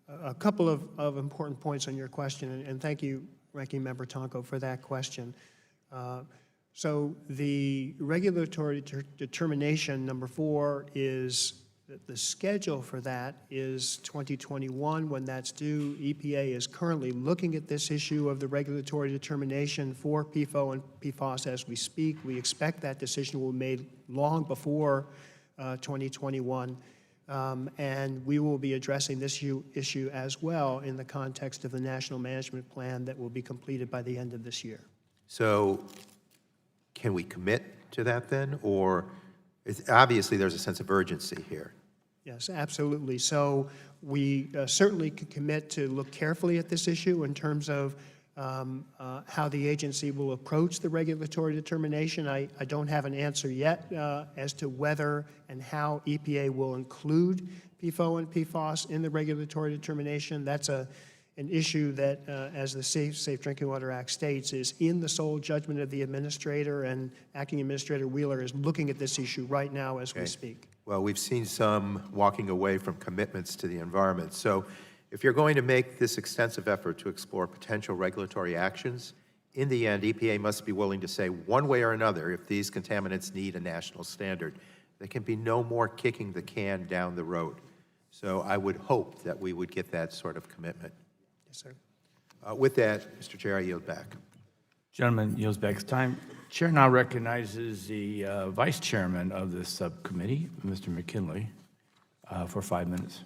H: a couple of important points on your question, and thank you, Ranking Member Tonko, for that question. So the regulatory determination number 4 is that the schedule for that is 2021 when that's due. EPA is currently looking at this issue of the regulatory determination for PFOA and PFOS as we speak. We expect that decision will be made long before 2021. And we will be addressing this issue as well in the context of the National Management Plan that will be completed by the end of this year.
C: So can we commit to that then? Or obviously there's a sense of urgency here.
H: Yes, absolutely. So we certainly can commit to look carefully at this issue in terms of how the agency will approach the regulatory determination. I don't have an answer yet as to whether and how EPA will include PFOA and PFOS in the regulatory determination. That's an issue that, as the Safe Drinking Water Act states, is in the sole judgment of the administrator, and Acting Administrator Wheeler is looking at this issue right now as we speak.
C: Well, we've seen some walking away from commitments to the environment. So if you're going to make this extensive effort to explore potential regulatory actions, in the end, EPA must be willing to say one way or another if these contaminants need a national standard. There can be no more kicking the can down the road. So I would hope that we would get that sort of commitment.
H: Yes, sir.
C: With that, Mr. Chair, I yield back.
A: Gentleman yields back his time. Chair now recognizes the Vice Chairman of this subcommittee, Mr. McKinley, for 5 minutes.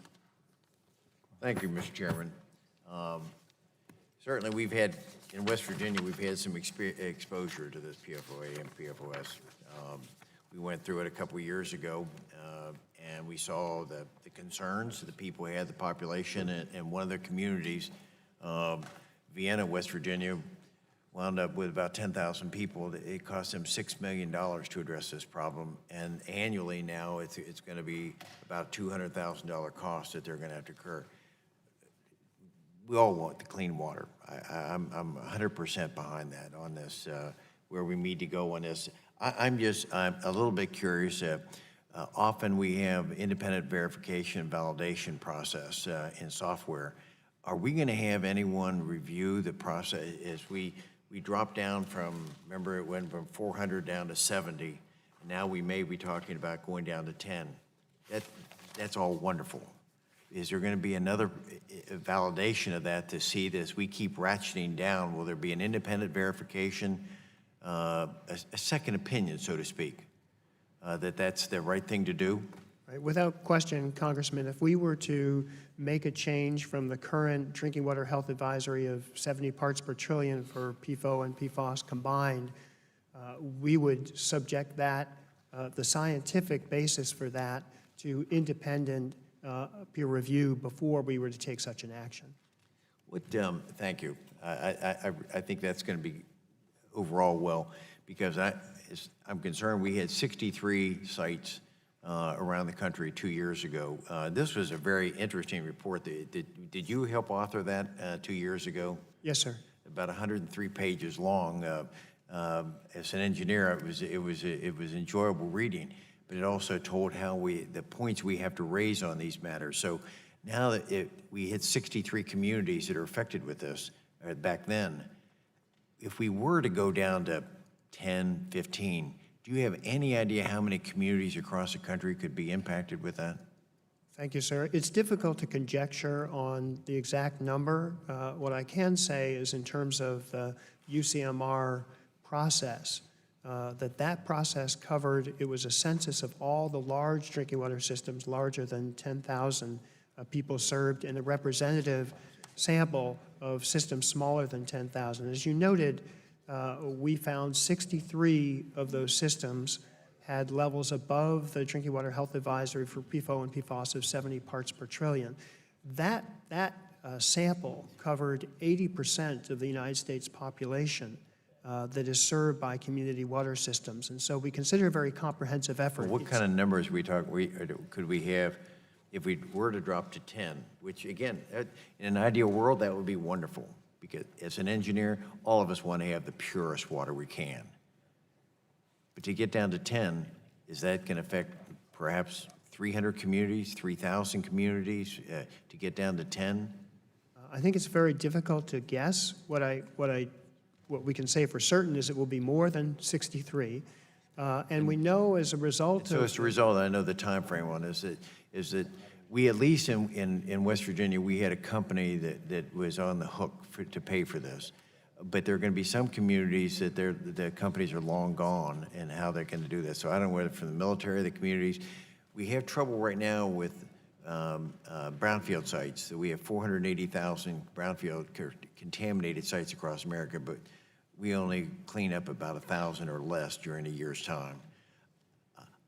J: Thank you, Mr. Chairman. Certainly, we've had, in West Virginia, we've had some exposure to this PFOA and PFOS. We went through it a couple years ago, and we saw the concerns that the people had, the population, and one of their communities, Vienna, West Virginia, wound up with about 10,000 people. It cost them $6 million to address this problem, and annually now it's going to be about $200,000 cost that they're going to have to incur. We all want the clean water. I'm 100% behind that on this, where we need to go on this. I'm a little bit curious. Often we have independent verification and validation process in software. Are we going to have anyone review the process as we dropped down from, remember it went from 400 down to 70, now we may be talking about going down to 10. That's all wonderful. Is there going to be another validation of that to see this? We keep ratcheting down. Will there be an independent verification, a second opinion, so to speak, that's the right thing to do?
H: Right. Without question, Congressman, if we were to make a change from the current drinking water health advisory of 70 parts per trillion for PFOA and PFOS combined, we would subject that, the scientific basis for that, to independent peer review before we were to take such an action.
J: Thank you. I think that's going to be overall well, because I'm concerned we had 63 sites around the country 2 years ago. This was a very interesting report. Did you help author that 2 years ago?
H: Yes, sir.
J: About 103 pages long. As an engineer, it was enjoyable reading, but it also told how the points we have to raise on these matters. So now that we had 63 communities that are affected with this back then, if we were to go down to 10, 15. Do you have any idea how many communities across the country could be impacted with that?
H: Thank you, sir. It's difficult to conjecture on the exact number. What I can say is in terms of the UCMR process, that process covered, it was a census of all the large drinking water systems larger than 10,000 people served and a representative sample of systems smaller than 10,000. As you noted, we found 63 of those systems had levels above the Drinking Water Health Advisory for PFOA and PFOS of 70 parts per trillion. That sample covered 80% of the United States population that is served by community water systems. And so we consider a very comprehensive effort.
J: What kind of numbers could we have if we were to drop to 10, which again, in an ideal world, that would be wonderful, because as an engineer, all of us want to have the purest water we can. But to get down to 10, is that going to affect perhaps 300 communities, 3,000 communities to get down to 10?
H: I think it's very difficult to guess. What we can say for certain is it will be more than 63. And we know as a result
J: So as a result, I know the time frame on this, is that we, at least in West Virginia, we had a company that was on the hook to pay for this. But there are going to be some communities that the companies are long gone and how they're going to do this. So I don't know whether from the military, the communities. We have trouble right now with brownfield sites. So we have 480,000 brownfield contaminated sites across America, but we only clean up about 1,000 or less during a year's time.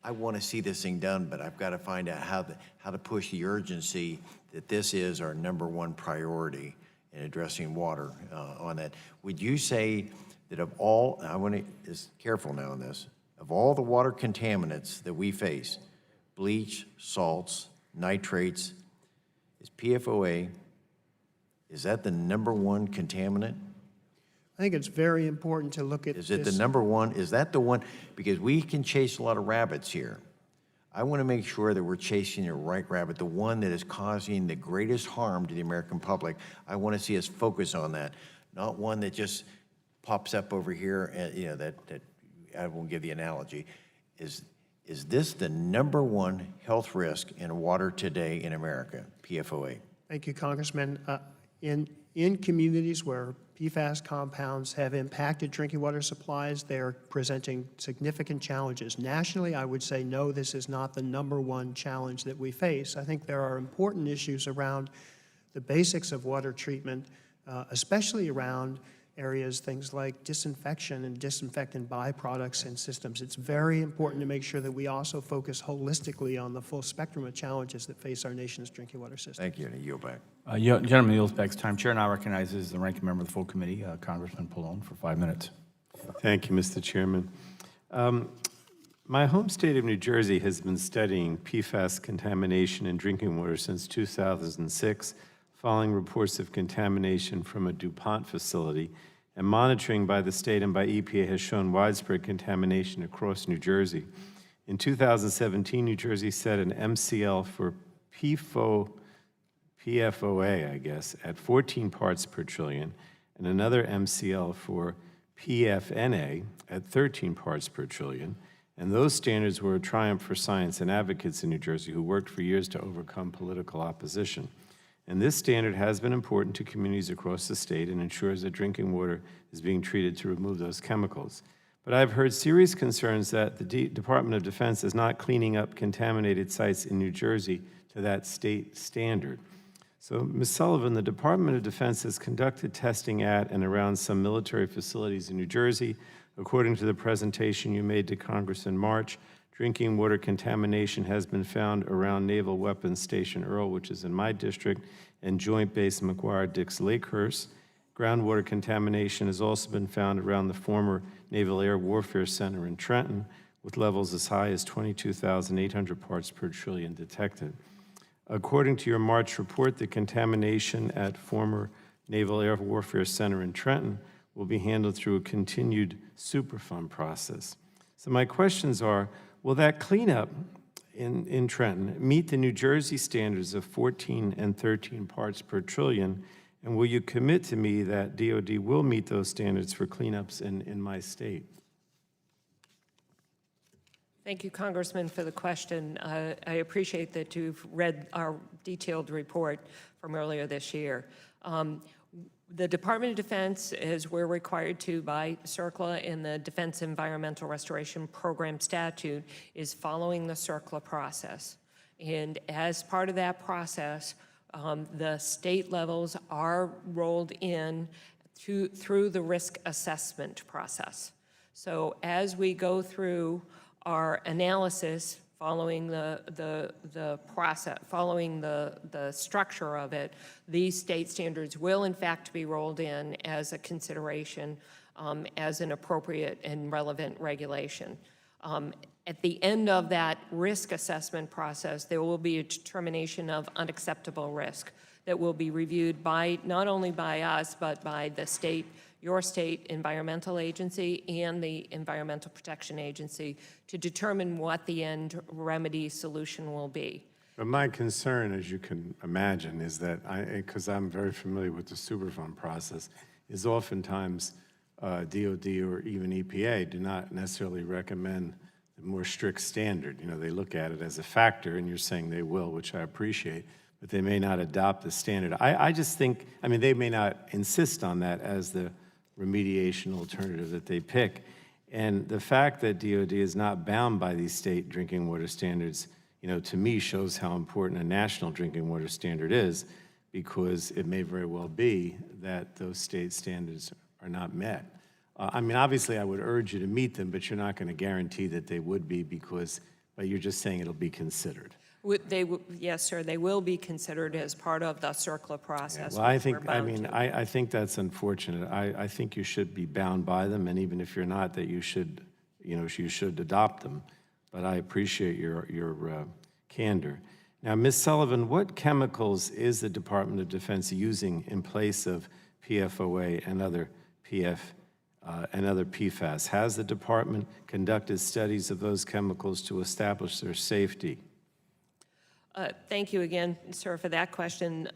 J: I want to see this thing done, but I've got to find out how to push the urgency that this is our #1 priority in addressing water on that. Would you say that of all, I want to be careful now on this, of all the water contaminants that we face, bleach, salts, nitrates, is PFOA, is that the #1 contaminant?
H: I think it's very important to look at
J: Is it the #1? Is that the one? Because we can chase a lot of rabbits here. I want to make sure that we're chasing the right rabbit, the one that is causing the greatest harm to the American public. I want to see us focus on that, not one that just pops up over here, and, you know, that I won't give the analogy. Is this the #1 health risk in water today in America, PFOA?
H: Thank you, Congressman. In communities where PFAS compounds have impacted drinking water supplies, they are presenting significant challenges. Nationally, I would say, no, this is not the #1 challenge that we face. I think there are important issues around the basics of water treatment, especially around areas, things like disinfection and disinfectant byproducts and systems. It's very important to make sure that we also focus holistically on the full spectrum of challenges that face our nation's drinking water system.
J: Thank you, and I yield back.
A: Gentleman yields back his time. Chair now recognizes the ranking member of the full committee, Congressman Pallone, for 5 minutes.
F: Thank you, Mr. Chairman. My home state of New Jersey has been studying PFAS contamination in drinking water since 2006, following reports of contamination from a DuPont facility, and monitoring by the state and by EPA has shown widespread contamination across New Jersey. In 2017, New Jersey set an MCL for PFOA, I guess, at 14 parts per trillion, and another MCL for PFNA at 13 parts per trillion. And those standards were a triumph for science and advocates in New Jersey who worked for years to overcome political opposition. And this standard has been important to communities across the state and ensures that drinking water is being treated to remove those chemicals. But I've heard serious concerns that the Department of Defense is not cleaning up contaminated sites in New Jersey to that state standard. So, Ms. Sullivan, the Department of Defense has conducted testing at and around some military facilities in New Jersey. According to the presentation you made to Congress in March, drinking water contamination has been found around Naval Weapons Station Earl, which is in my district, and Joint Base McGuire-Dix Lakehurst. Groundwater contamination has also been found around the former Naval Air Warfare Center in Trenton, with levels as high as 22,800 parts per trillion detected. According to your March report, the contamination at former Naval Air Warfare Center in Trenton will be handled through a continued Superfund process. So my questions are, will that cleanup in Trenton meet the New Jersey standards of 14 and 13 parts per trillion? And will you commit to me that DOD will meet those standards for cleanups in my state?
I: Thank you, Congressman, for the question. I appreciate that you've read our detailed report from earlier this year. The Department of Defense, as we're required to by Cercla in the Defense Environmental Restoration Program statute, is following the Cercla process. And as part of that process, the state levels are rolled in through the risk assessment process. So as we go through our analysis following the process, following the structure of it, these state standards will in fact be rolled in as a consideration as an appropriate and relevant regulation. At the end of that risk assessment process, there will be a determination of unacceptable risk that will be reviewed by, not only by us, but by the state, your state environmental agency and the Environmental Protection Agency to determine what the end remedy solution will be.
F: But my concern, as you can imagine, is that, because I'm very familiar with the Superfund process, is oftentimes DOD or even EPA do not necessarily recommend the more strict standard. You know, they look at it as a factor, and you're saying they will, which I appreciate, but they may not adopt the standard. I just think, I mean, they may not insist on that as the remediation alternative that they pick. And the fact that DOD is not bound by these state drinking water standards, you know, to me shows how important a national drinking water standard is, because it may very well be that those state standards are not met. I mean, obviously, I would urge you to meet them, but you're not going to guarantee that they would be, but you're just saying it'll be considered.
I: Yes, sir, they will be considered as part of the Cercla process.
F: Well, I think that's unfortunate. I think you should be bound by them, and even if you're not, that you should, you know, you should adopt them. But I appreciate your candor. Now, Ms. Sullivan, what chemicals is the Department of Defense using in place of PFOA and other PFAS? Has the department conducted studies of those chemicals to establish their safety?
I: Thank you again, sir, for that question.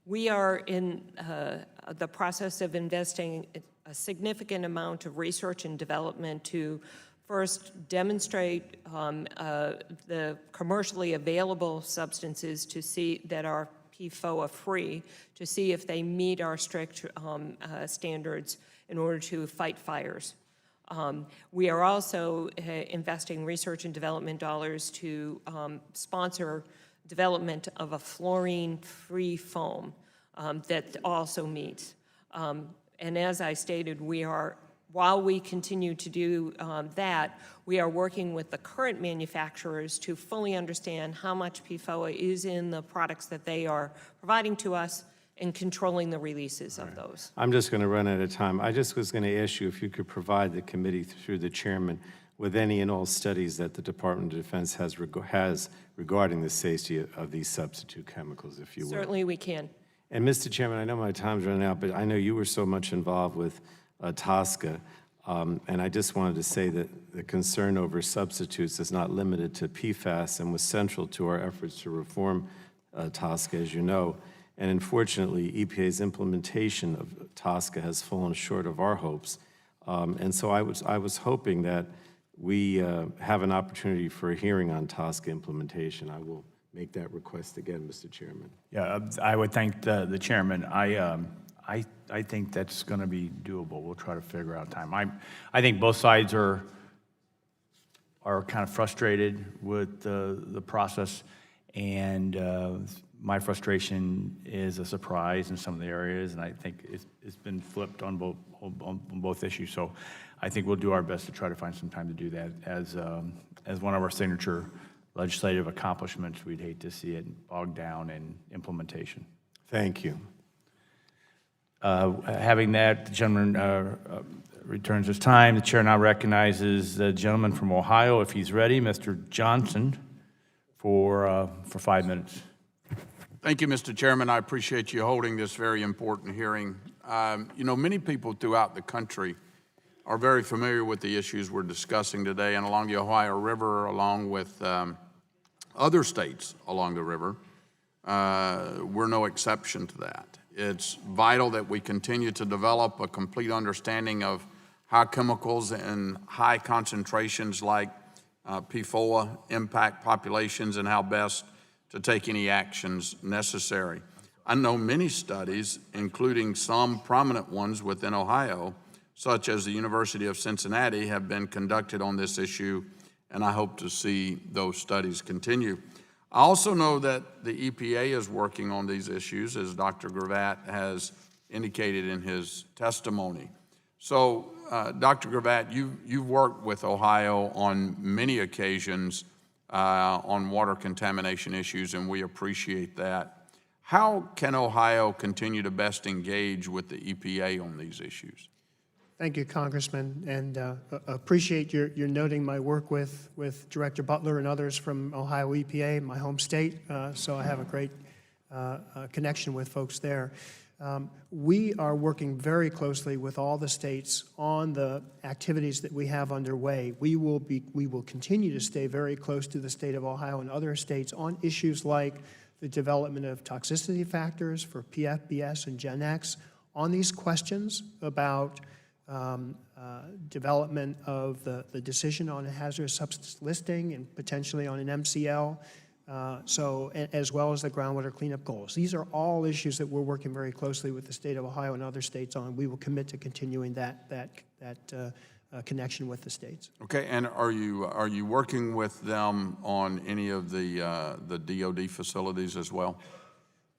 I: We are in the process of investing a significant amount of research and development to first demonstrate the commercially available substances to see that are PFOA free, to see if they meet our strict standards in order to fight fires. We are also investing research and development dollars to sponsor development of a fluorine-free foam that also meets. And as I stated, while we continue to do that, we are working with the current manufacturers to fully understand how much PFOA is in the products that they are providing to us and controlling the releases of those.
F: I'm just going to run out of time. I just was going to ask you if you could provide the committee through the chairman with any and all studies that the Department of Defense has regarding the safety of these substitute chemicals, if you will.
I: Certainly we can.
F: And Mr. Chairman, I know my time's running out, but I know you were so much involved with Tosca, and I just wanted to say that the concern over substitutes is not limited to PFAS and was central to our efforts to reform Tosca, as you know. And unfortunately, EPA's implementation of Tosca has fallen short of our hopes. And so I was hoping that we have an opportunity for a hearing on Tosca implementation. I will make that request again, Mr. Chairman.
A: Yeah, I would thank the chairman. I think that's going to be doable. We'll try to figure out time. I think both sides are kind of frustrated with the process, and my frustration is a surprise in some of the areas, and I think it's been flipped on both issues. So I think we'll do our best to try to find some time to do that. As one of our signature legislative accomplishments, we'd hate to see it bogged down in implementation.
F: Thank you.
A: Having that, the gentleman returns his time. The chair now recognizes the gentleman from Ohio, if he's ready, Mr. Johnson, for 5 minutes.
K: Thank you, Mr. Chairman. I appreciate you holding this very important hearing. You know, many people throughout the country are very familiar with the issues we're discussing today, and along the Ohio River, along with other states along the river, we're no exception to that. It's vital that we continue to develop a complete understanding of how chemicals in high concentrations like Pfoa impact populations and how best to take any actions necessary. I know many studies, including some prominent ones within Ohio, such as the University of Cincinnati, have been conducted on this issue, and I hope to see those studies continue. I also know that the EPA is working on these issues, as Dr. Gravatt has indicated in his testimony. So, Dr. Gravatt, you've worked with Ohio on many occasions on water contamination issues, and we appreciate that. How can Ohio continue to best engage with the EPA on these issues?
H: Thank you, Congressman, and appreciate your noting my work with Director Butler and others from Ohio EPA, my home state, so I have a great connection with folks there. We are working very closely with all the states on the activities that we have underway. We will continue to stay very close to the state of Ohio and other states on issues like the development of toxicity factors for PFBS and Gen X, on these questions about development of the decision on a hazardous substance listing and potentially on an MCL, as well as the groundwater cleanup goals. These are all issues that we're working very closely with the state of Ohio and other states on. We will commit to continuing that connection with the states.
K: Okay, and are you working with them on any of the DOD facilities as well?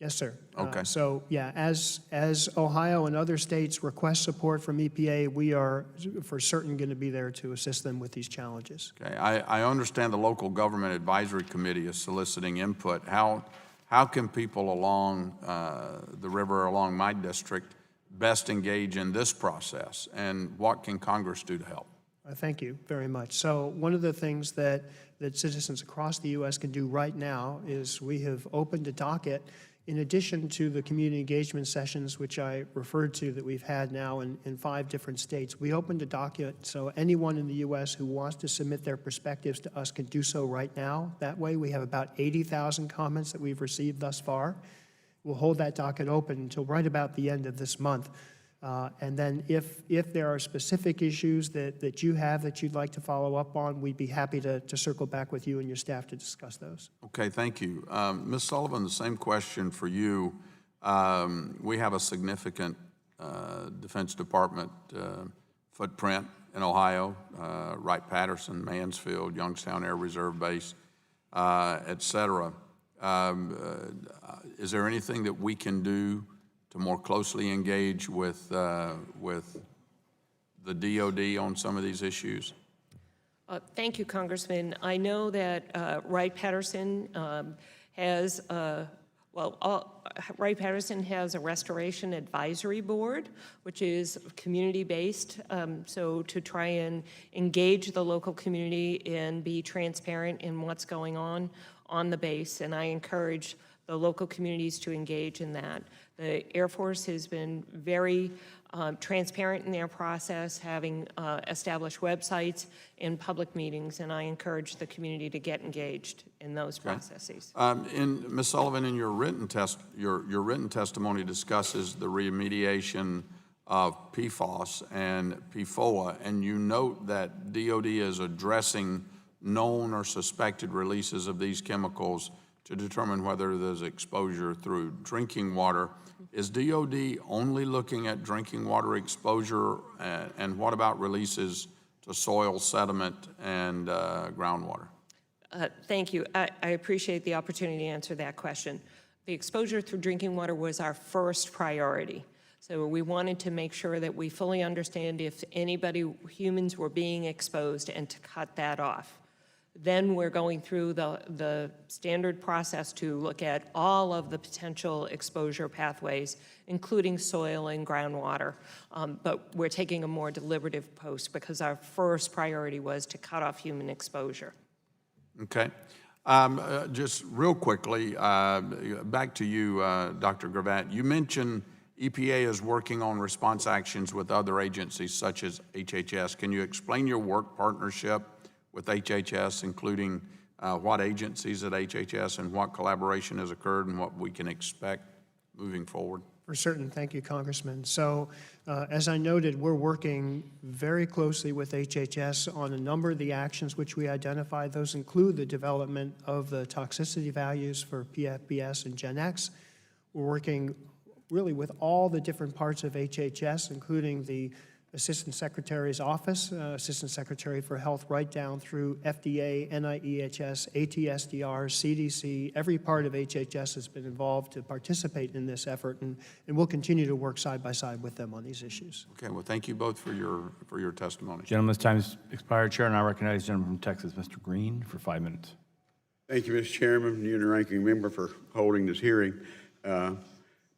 H: Yes, sir.
K: Okay.
H: So, yeah, as Ohio and other states request support from EPA, we are for certain going to be there to assist them with these challenges.
K: Okay, I understand the local government advisory committee is soliciting input. How can people along the river, along my district, best engage in this process, and what can Congress do to help?
H: Thank you very much. So one of the things that citizens across the U.S. can do right now is we have opened a docket. In addition to the community engagement sessions, which I referred to that we've had now in 5 different states, we opened a docket so anyone in the U.S. who wants to submit their perspectives to us can do so right now. That way, we have about 80,000 comments that we've received thus far. We'll hold that docket open until right about the end of this month. And then if there are specific issues that you have that you'd like to follow up on, we'd be happy to circle back with you and your staff to discuss those.
K: Okay, thank you. Ms. Sullivan, the same question for you. We have a significant Defense Department footprint in Ohio, Wright-Patterson, Mansfield, Youngstown Air Reserve Base, et cetera. Is there anything that we can do to more closely engage with the DOD on some of these issues?
I: Thank you, Congressman. I know that Wright-Patterson has Wright-Patterson has a restoration advisory board, which is community-based, so to try and engage the local community and be transparent in what's going on the base, and I encourage the local communities to engage in that. The Air Force has been very transparent in their process, having established websites and public meetings, and I encourage the community to get engaged in those processes.
K: Ms. Sullivan, in your written testimony discusses the remediation of PFOS and Pfoa, and you note that DOD is addressing known or suspected releases of these chemicals to determine whether there's exposure through drinking water. Is DOD only looking at drinking water exposure, and what about releases to soil, sediment, and groundwater?
I: Thank you. I appreciate the opportunity to answer that question. The exposure through drinking water was our first priority. So we wanted to make sure that we fully understand if humans were being exposed and to cut that off. Then we're going through the standard process to look at all of the potential exposure pathways, including soil and groundwater. But we're taking a more deliberative approach because our first priority was to cut off human exposure.
K: Okay. Just real quickly, back to you, Dr. Gravatt. You mentioned EPA is working on response actions with other agencies such as HHS. Can you explain your work partnership with HHS, including what agencies at HHS and what collaboration has occurred and what we can expect moving forward?
H: For certain. Thank you, Congressman. So, as I noted, we're working very closely with HHS on a number of the actions which we identified. Those include the development of the toxicity values for PFBS and Gen X. We're working really with all the different parts of HHS, including the Assistant Secretary's Office, Assistant Secretary for Health, right down through FDA, NIEHS, ATSDR, CDC. Every part of HHS has been involved to participate in this effort, and we'll continue to work side by side with them on these issues.
K: Okay, well, thank you both for your testimony.
A: Gentleman's time's expired, Chair, and I recognize the gentleman from Texas, Mr. Green, for 5 minutes.
L: Thank you, Mr. Chairman, and you and the ranking member for holding this hearing.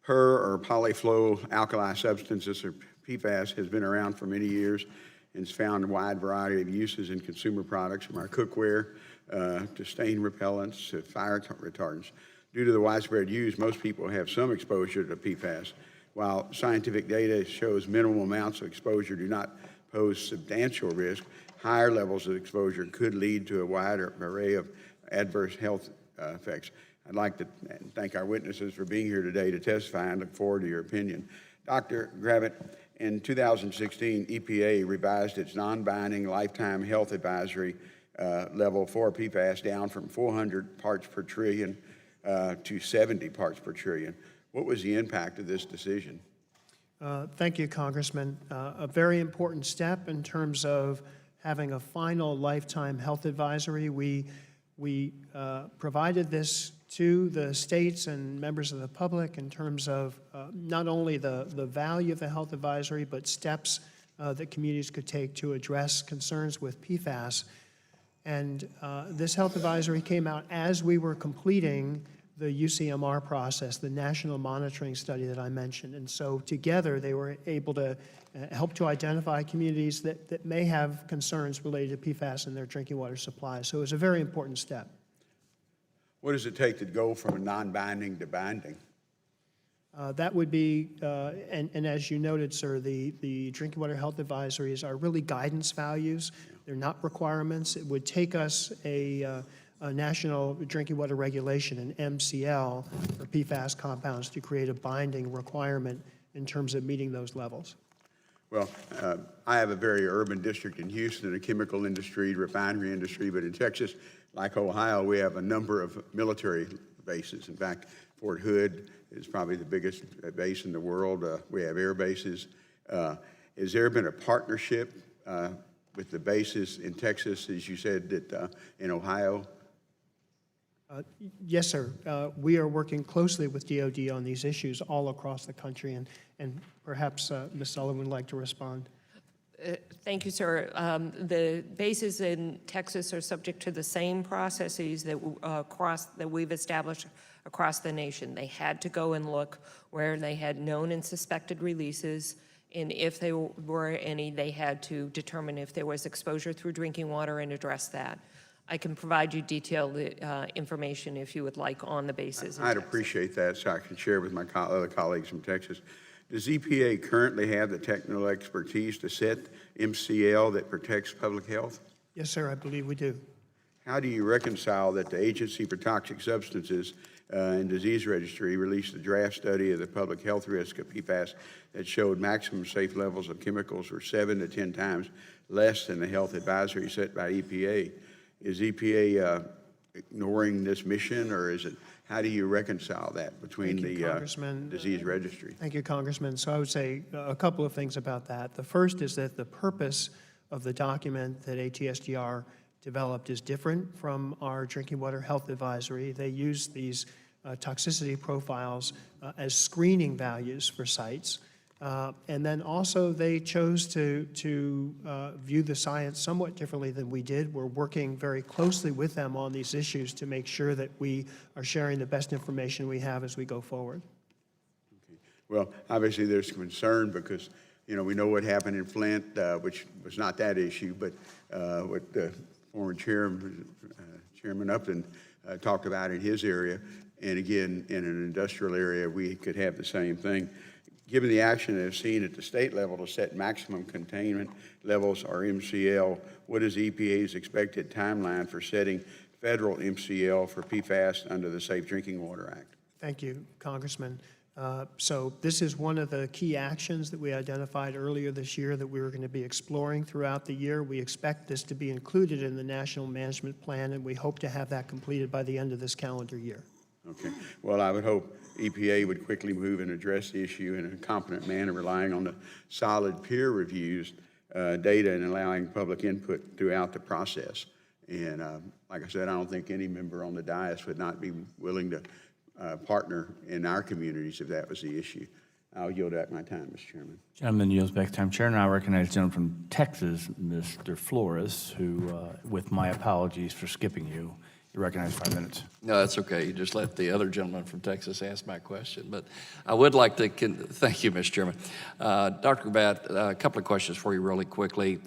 L: Or polyflow alkali substances, or PFAS, has been around for many years and is found in a wide variety of uses in consumer products, from our cookware to stain repellents to fire retardants. Due to the widespread use, most people have some exposure to PFAS. While scientific data shows minimal amounts of exposure do not pose substantial risk, higher levels of exposure could lead to a wider array of adverse health effects. I'd like to thank our witnesses for being here today to testify and look forward to your opinion. Dr. Gravitt, in 2016, EPA revised its non-binding lifetime health advisory level for PFAS down from 400 parts per trillion to 70 parts per trillion. What was the impact of this decision?
H: Thank you, Congressman. A very important step in terms of having a final lifetime health advisory. We provided this to the states and members of the public in terms of not only the value of the health advisory, but steps that communities could take to address concerns with PFAS. And this health advisory came out as we were completing the UCMR process, the national monitoring study that I mentioned. And so together they were able to help to identify communities that may have concerns related to PFAS in their drinking water supply. So it was a very important step.
L: What does it take to go from non-binding to binding?
H: That would be, and as you noted, sir, the drinking water health advisories are really guidance values. They're not requirements. It would take us a national drinking water regulation, an MCL, for PFAS compounds to create a binding requirement in terms of meeting those levels.
L: Well, I have a very urban district in Houston, a chemical industry, refinery industry, but in Texas, like Ohio, we have a number of military bases. In fact, Fort Hood is probably the biggest base in the world. We have air bases. Has there been a partnership with the bases in Texas, as you said, that in Ohio?
H: Yes, sir. We are working closely with DOD on these issues all across the country, and perhaps Ms. Sullivan would like to respond.
I: Thank you, sir. The bases in Texas are subject to the same processes that we've established across the nation. They had to go and look where they had known and suspected releases, and if there were any, they had to determine if there was exposure through drinking water and address that. I can provide you detailed information if you would like on the bases.
L: I'd appreciate that so I can share with my other colleagues from Texas. Does EPA currently have the technical expertise to set MCL that protects public health?
H: Yes, sir, I believe we do.
L: How do you reconcile that the Agency for Toxic Substances and Disease Registry released a draft study of the public health risk of PFAS that showed maximum safe levels of chemicals were 7 to 10 times less than the health advisory set by EPA? Is EPA ignoring this mission, or is it? How do you reconcile that between the disease registry?
H: Thank you, Congressman. So I would say a couple of things about that. The first is that the purpose of the document that ATSDR developed is different from our drinking water health advisory. They use these toxicity profiles as screening values for sites. And then also they chose to view the science somewhat differently than we did. We're working very closely with them on these issues to make sure that we are sharing the best information we have as we go forward.
L: Okay. Well, obviously there's concern because, you know, we know what happened in Flint, which was not that issue, but what the former Chairman Upton talked about in his area. And again, in an industrial area, we could have the same thing. Given the action they've seen at the state level to set maximum containment levels, or MCL, what is EPA's expected timeline for setting federal MCL for PFAS under the Safe Drinking Water Act?
H: Thank you, Congressman. So this is one of the key actions that we identified earlier this year that we were going to be exploring throughout the year. We expect this to be included in the National Management Plan, and we hope to have that completed by the end of this calendar year.
L: Okay. Well, I would hope EPA would quickly move and address the issue in a competent manner, relying on the solid peer reviews, data, and allowing public input throughout the process. And like I said, I don't think any member on the dais would not be willing to partner in our communities if that was the issue. I'll yield back my time, Mr. Chairman.
A: Gentleman yields back time. Chair, now I recognize the gentleman from Texas, Mr. Flores, who, with my apologies for skipping you, you recognize 5 minutes.
M: No, that's okay. You just let the other gentleman from Texas ask my question. But I would like to, thank you, Mr. Chairman. Dr. Bat, a couple of questions for you really quickly.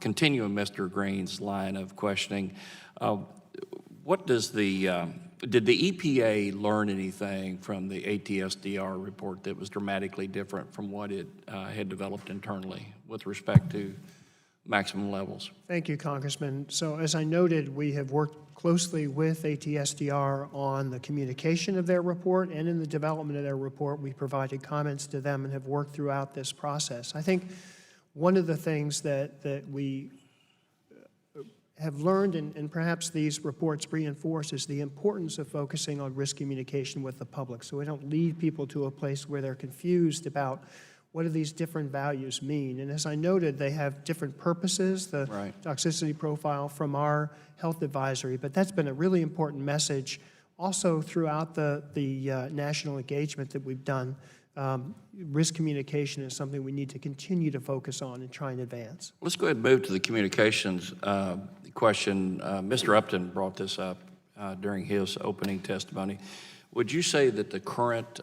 M: Continuing Mr. Green's line of questioning, what does did the EPA learn anything from the ATSDR report that was dramatically different from what it had developed internally with respect to maximum levels?
H: Thank you, Congressman. So as I noted, we have worked closely with ATSDR on the communication of their report, and in the development of their report, we provided comments to them and have worked throughout this process. I think one of the things that we have learned, and perhaps these reports reinforce, is the importance of focusing on risk communication with the public, so we don't lead people to a place where they're confused about what do these different values mean. And as I noted, they have different purposes, the toxicity profile from our health advisory, but that's been a really important message also throughout the national engagement that we've done. Risk communication is something we need to continue to focus on and try and advance.
M: Let's go ahead and move to the communications question. Mr. Upton brought this up during his opening testimony. Would you say that the current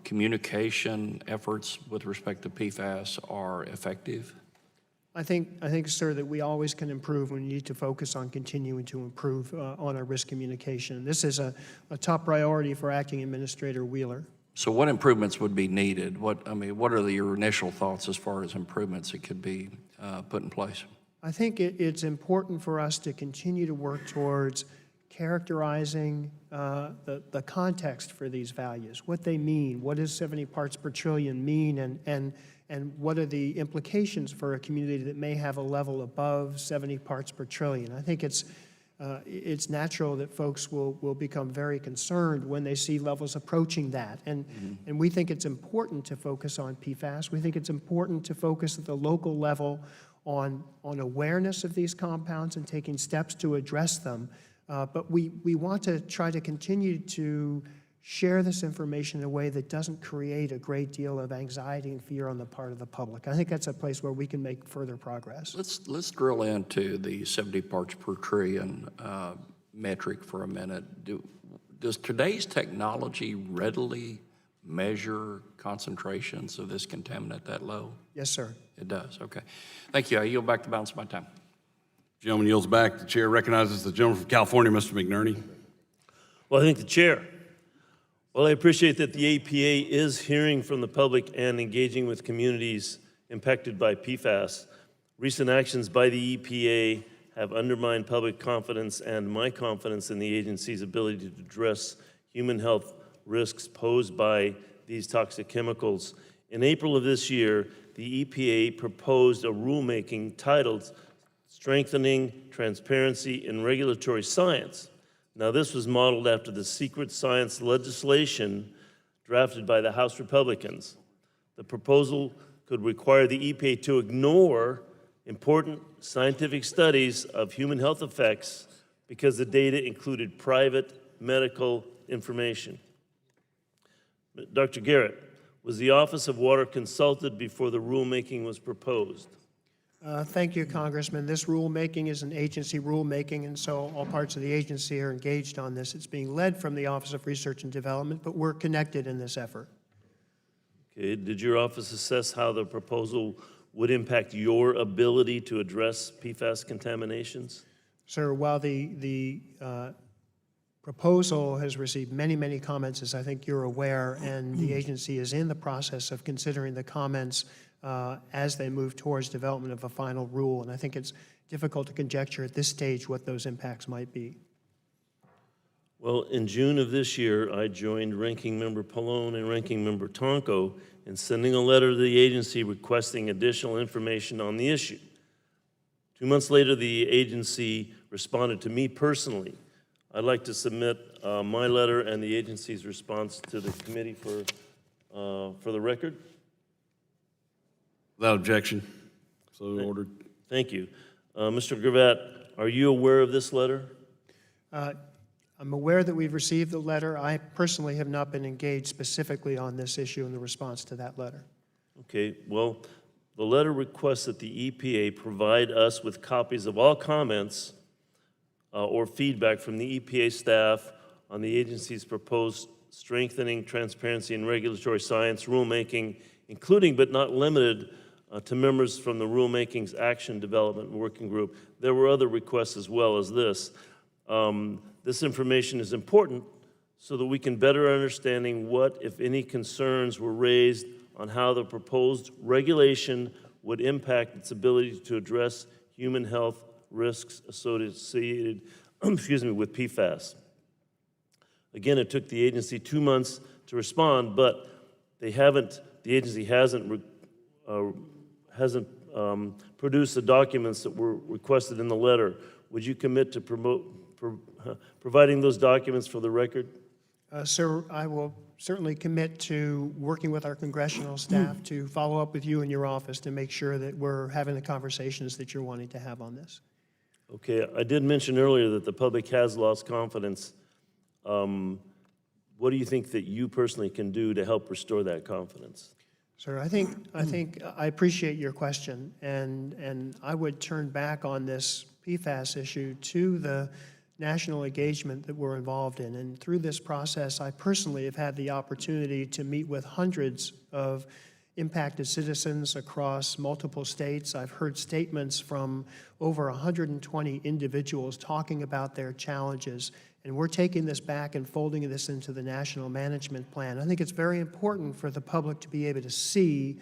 M: communication efforts with respect to PFAS are effective?
H: I think, sir, that we always can improve. We need to focus on continuing to improve on our risk communication. This is a top priority for Acting Administrator Wheeler.
M: So what improvements would be needed? What are your initial thoughts as far as improvements that could be put in place?
H: I think it's important for us to continue to work towards characterizing the context for these values, what they mean, what does 70 parts per trillion mean, and what are the implications for a community that may have a level above 70 parts per trillion. I think it's natural that folks will become very concerned when they see levels approaching that. And we think it's important to focus on PFAS. We think it's important to focus at the local level on awareness of these compounds and taking steps to address them. But we want to try to continue to share this information in a way that doesn't create a great deal of anxiety and fear on the part of the public. I think that's a place where we can make further progress.
M: Let's drill into the 70 parts per trillion metric for a minute. Does today's technology readily measure concentrations of this contaminant that low?
H: Yes, sir.
M: It does, okay. Thank you. I yield back the balance of my time.
B: Gentleman yields back. The chair recognizes the gentleman from California, Mr. McNerney.
N: Well, I thank the chair. Well, I appreciate that the EPA is hearing from the public and engaging with communities impacted by PFAS. Recent actions by the EPA have undermined public confidence and my confidence in the agency's ability to address human health risks posed by these toxic chemicals. In April of this year, the EPA proposed a rulemaking titled Strengthening Transparency in Regulatory Science. Now, this was modeled after the secret science legislation drafted by the House Republicans. The proposal could require the EPA to ignore important scientific studies of human health effects because the data included private medical information. Dr. Garrett, was the Office of Water consulted before the rulemaking was proposed?
H: Thank you, Congressman. This rulemaking is an agency rulemaking, and so all parts of the agency are engaged on this. It's being led from the Office of Research and Development, but we're connected in this effort.
N: Okay. Did your office assess how the proposal would impact your ability to address PFAS contaminations?
H: Sir, while the proposal has received many, many comments, as I think you're aware, and the agency is in the process of considering the comments as they move towards development of a final rule. And I think it's difficult to conjecture at this stage what those impacts might be.
N: Well, in June of this year, I joined Ranking Member Pallone and Ranking Member Tonko in sending a letter to the agency requesting additional information on the issue. 2 months later, the agency responded to me personally. I'd like to submit my letter and the agency's response to the committee for the record.
B: Without objection. So ordered.
N: Thank you. Mr. Gravatt, are you aware of this letter?
H: I'm aware that we've received the letter. I personally have not been engaged specifically on this issue in the response to that letter.
N: Okay, well, the letter requests that the EPA provide us with copies of all comments or feedback from the EPA staff on the agency's proposed strengthening transparency and regulatory science rulemaking, including but not limited to members from the Rulemaking's Action Development Working Group. There were other requests as well as this. This information is important so that we can better understanding what, if any, concerns were raised on how the proposed regulation would impact its ability to address human health risks associated with PFAS. Again, it took the agency 2 months to respond, but the agency hasn't produced the documents that were requested in the letter. Would you commit to providing those documents for the record?
H: Sir, I will certainly commit to working with our congressional staff to follow up with you and your office to make sure that we're having the conversations that you're wanting to have on this.
N: Okay, I did mention earlier that the public has lost confidence. What do you think that you personally can do to help restore that confidence?
H: Sir, I appreciate your question, and I would turn back on this PFAS issue to the national engagement that we're involved in. And through this process, I personally have had the opportunity to meet with hundreds of impacted citizens across multiple states. I've heard statements from over 120 individuals talking about their challenges. And we're taking this back and folding this into the national management plan. I think it's very important for the public to be able to see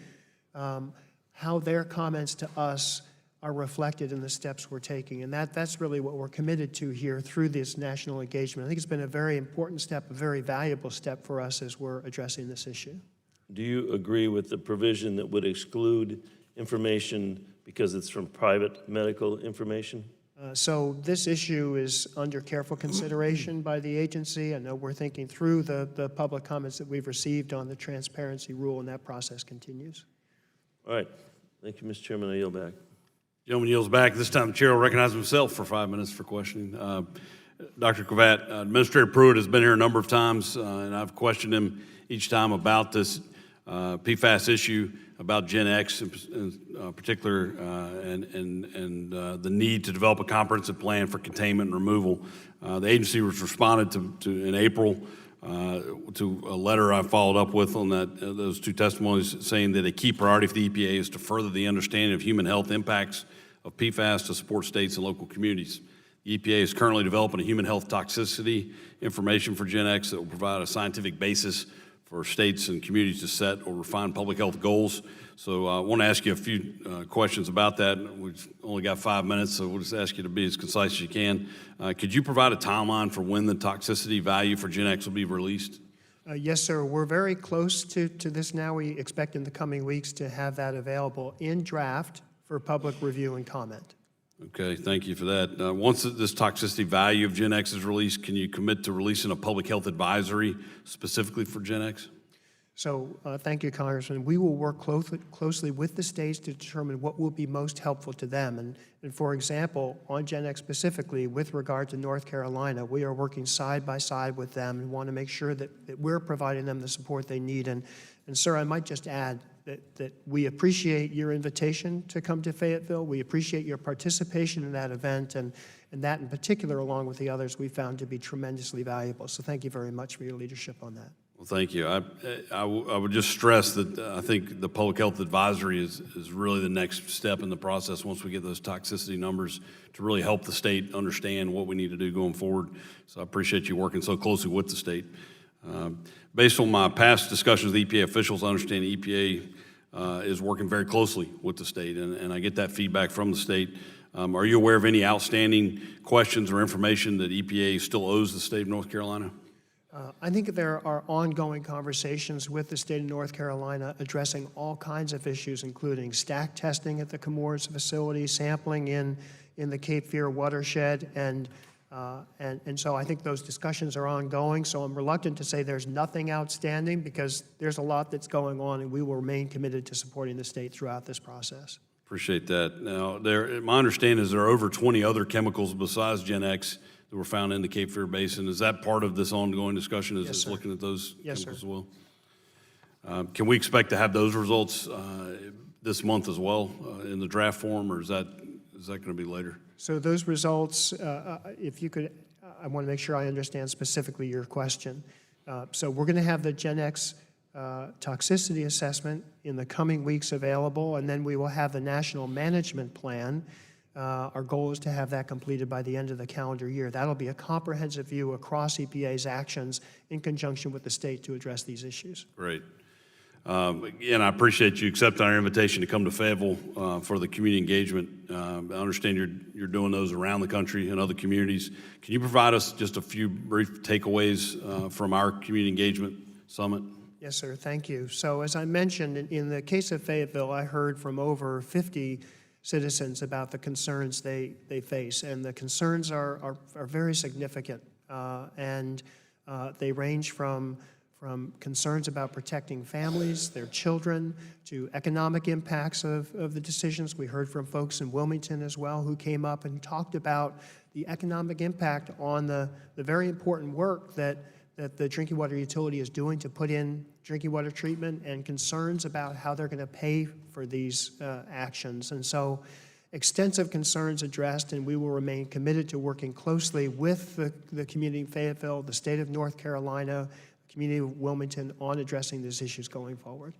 H: how their comments to us are reflected in the steps we're taking. And that's really what we're committed to here through this national engagement. I think it's been a very important step, a very valuable step for us as we're addressing this issue.
N: Do you agree with the provision that would exclude information because it's from private medical information?
H: So this issue is under careful consideration by the agency. I know we're thinking through the public comments that we've received on the transparency rule, and that process continues.
N: All right. Thank you, Mr. Chairman. I yield back.
B: Gentleman yields back. This time, the chair will recognize himself for 5 minutes for questioning. Dr. Gravatt, Administrator Pruitt has been here a number of times, and I've questioned him each time about this PFAS issue, about Gen X in particular, and the need to develop a comprehensive plan for containment and removal. The agency was responded to in April to a letter I followed up with on those two testimonies, saying that a key priority for the EPA is to further the understanding of human health impacts of PFAS to support states and local communities. The EPA is currently developing a human health toxicity information for Gen X that will provide a scientific basis for states and communities to set or refine public health goals. So I want to ask you a few questions about that. We've only got 5 minutes, so we'll just ask you to be as concise as you can. Could you provide a timeline for when the toxicity value for Gen X will be released?
H: Yes, sir. We're very close to this now. We expect in the coming weeks to have that available in draft for public review and comment.
B: Okay, thank you for that. Once this toxicity value of Gen X is released, can you commit to releasing a public health advisory specifically for Gen X?
H: So thank you, Congressman. We will work closely with the states to determine what will be most helpful to them. And for example, on Gen X specifically, with regard to North Carolina, we are working side by side with them and want to make sure that we're providing them the support they need. And sir, I might just add that we appreciate your invitation to come to Fayetteville. We appreciate your participation in that event, and that in particular, along with the others, we found to be tremendously valuable. So thank you very much for your leadership on that.
B: Well, thank you. I would just stress that I think the public health advisory is really the next step in the process once we get those toxicity numbers to really help the state understand what we need to do going forward. So I appreciate you working so closely with the state. Based on my past discussions with EPA officials, I understand the EPA is working very closely with the state, and I get that feedback from the state. Are you aware of any outstanding questions or information that EPA still owes the state of North Carolina?
H: I think there are ongoing conversations with the state of North Carolina addressing all kinds of issues, including stack testing at the Chemours facility, sampling in the Cape Fear watershed, and so I think those discussions are ongoing. So I'm reluctant to say there's nothing outstanding because there's a lot that's going on, and we will remain committed to supporting the state throughout this process.
B: Appreciate that. Now, my understanding is there are over 20 other chemicals besides Gen X that were found in the Cape Fear Basin. Is that part of this ongoing discussion?
H: Yes, sir.
B: Looking at those
H: Yes,
B: chemicals
H: sir.
B: as well? Can we expect to have those results this month as well in the draft form, or is that going to be later?
H: So those results, if you could, I want to make sure I understand specifically your question. So we're going to have the Gen X toxicity assessment in the coming weeks available, and then we will have the national management plan. Our goal is to have that completed by the end of the calendar year. That'll be a comprehensive view across EPA's actions in conjunction with the state to address these issues.
B: Great. Again, I appreciate you accepting our invitation to come to Fayetteville for the community engagement. I understand you're doing those around the country and other communities. Can you provide us just a few brief takeaways from our community engagement summit?
H: Yes, sir. Thank you. So as I mentioned, in the case of Fayetteville, I heard from over 50 citizens about the concerns they face, and the concerns are very significant, and they range from concerns about protecting families, their children, to economic impacts of the decisions. We heard from folks in Wilmington as well who came up and talked about the economic impact on the very important work that the drinking water utility is doing to put in drinking water treatment, and concerns about how they're going to pay for these actions. And so extensive concerns addressed, and we will remain committed to working closely with the community of Fayetteville, the state of North Carolina, the community of Wilmington on addressing these issues going forward.